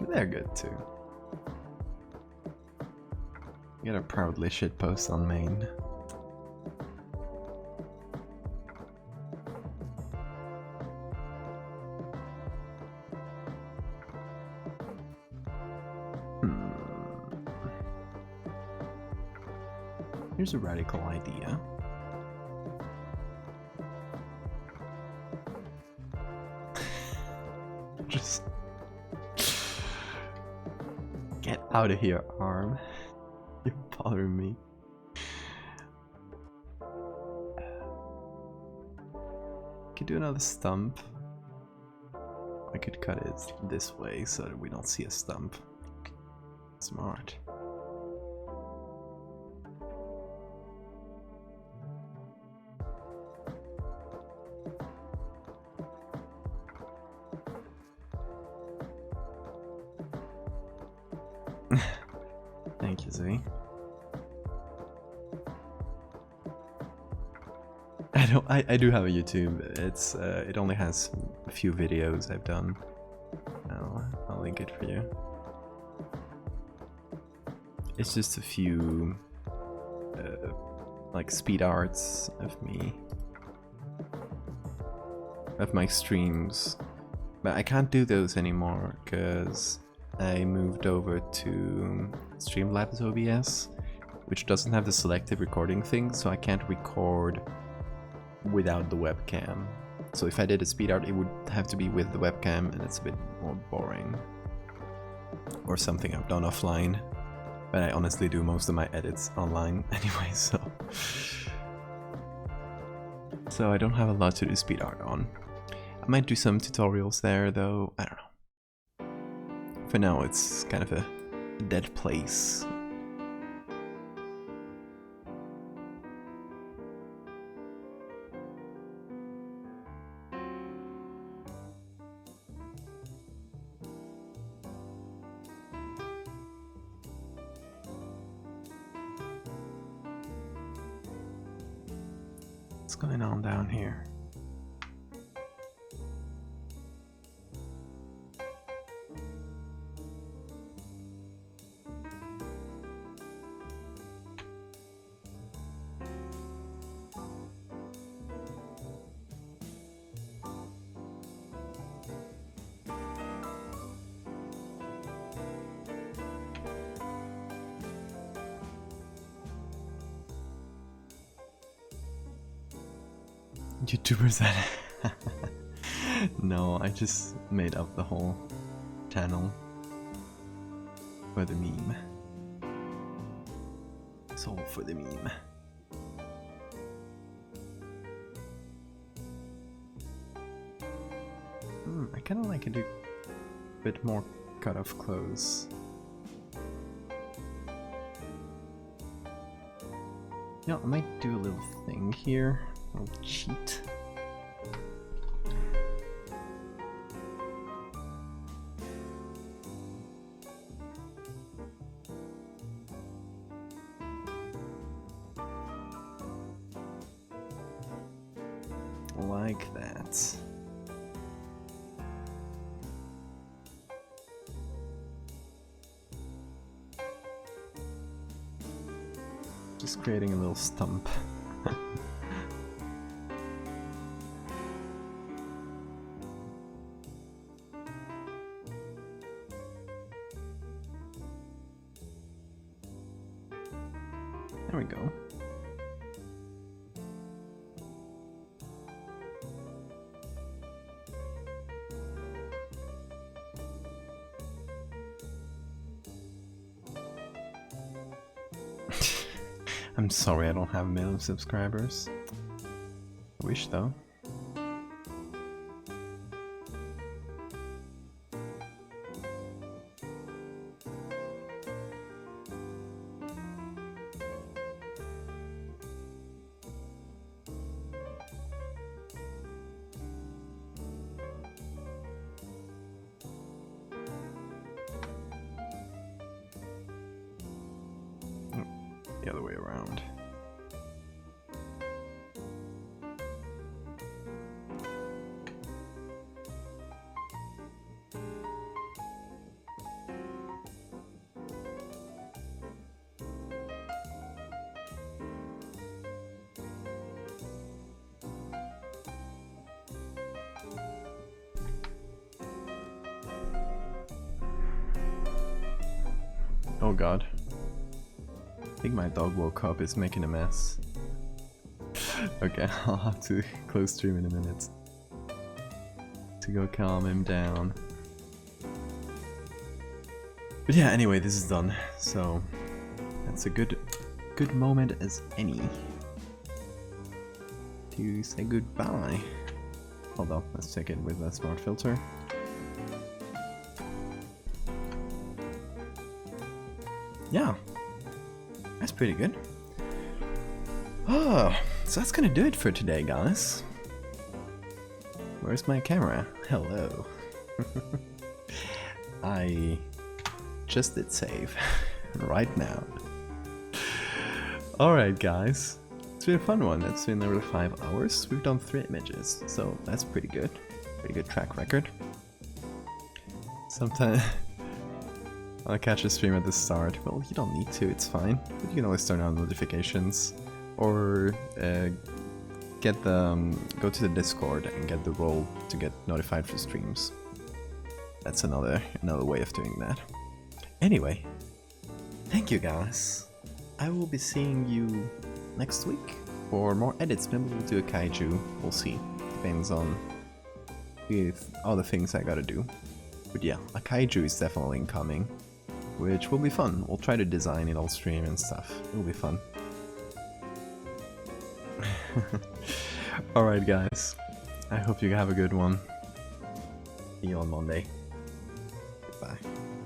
They're good too. You gotta proudly shitpost on main. Here's a radical idea. Just get out of here, arm. You're bothering me. Could do another stump. I could cut it this way so that we don't see a stump. Smart. Thank you, Z. I do have a YouTube. It's it only has a few videos I've done. I'll link it for you. It's just a few like speed arts of me, of my streams, but I can't do those anymore because I moved over to Streamlabs OBS, which doesn't have the selective recording thing, so I can't record without the webcam. So if I did a speed art, it would have to be with the webcam, and it's a bit more boring. Or something I've done offline. But I honestly do most of my edits online anyway, so... So I don't have a lot to do speed art on. I might do some tutorials there though, I don't know. For now it's kind of a dead place. What's going on down here? YouTubers that No, I just made up the whole channel for the meme. It's all for the meme. I kind of like to do a bit more cut-off clothes. Yeah, I might do a little thing here. A little cheat. Like that. Just creating a little stump. There we go. I'm sorry I don't have a million subscribers. I wish though. The other way around. Oh god. I think my dog woke up, is making a mess. Okay, I'll have to close stream in a minute to go calm him down. But yeah, anyway, this is done, so that's a good moment as any to say goodbye. Hold on, let's check it with a smart filter. Yeah. That's pretty good. Oh, so that's gonna do it for today, guys. Where's my camera? Hello. I just did save right now. Alright, guys. It's been a fun one. It's been over 5 hours. We've done 3 images, so that's pretty good. Pretty good track record. Sometimes I'll catch a stream at the start. Well, you don't need to, it's fine. But you can always turn on notifications. Or go to the Discord and get the role to get notified for streams. That's another way of doing that. Anyway, thank you guys. I will be seeing you next week for more edits. Maybe we'll do a kaiju. We'll see. Depends on the other things I gotta do. But yeah, a kaiju is definitely incoming, which will be fun. We'll try to design it all stream and stuff. It'll be fun. Alright guys, I hope you have a good one. See you on Monday. Goodbye.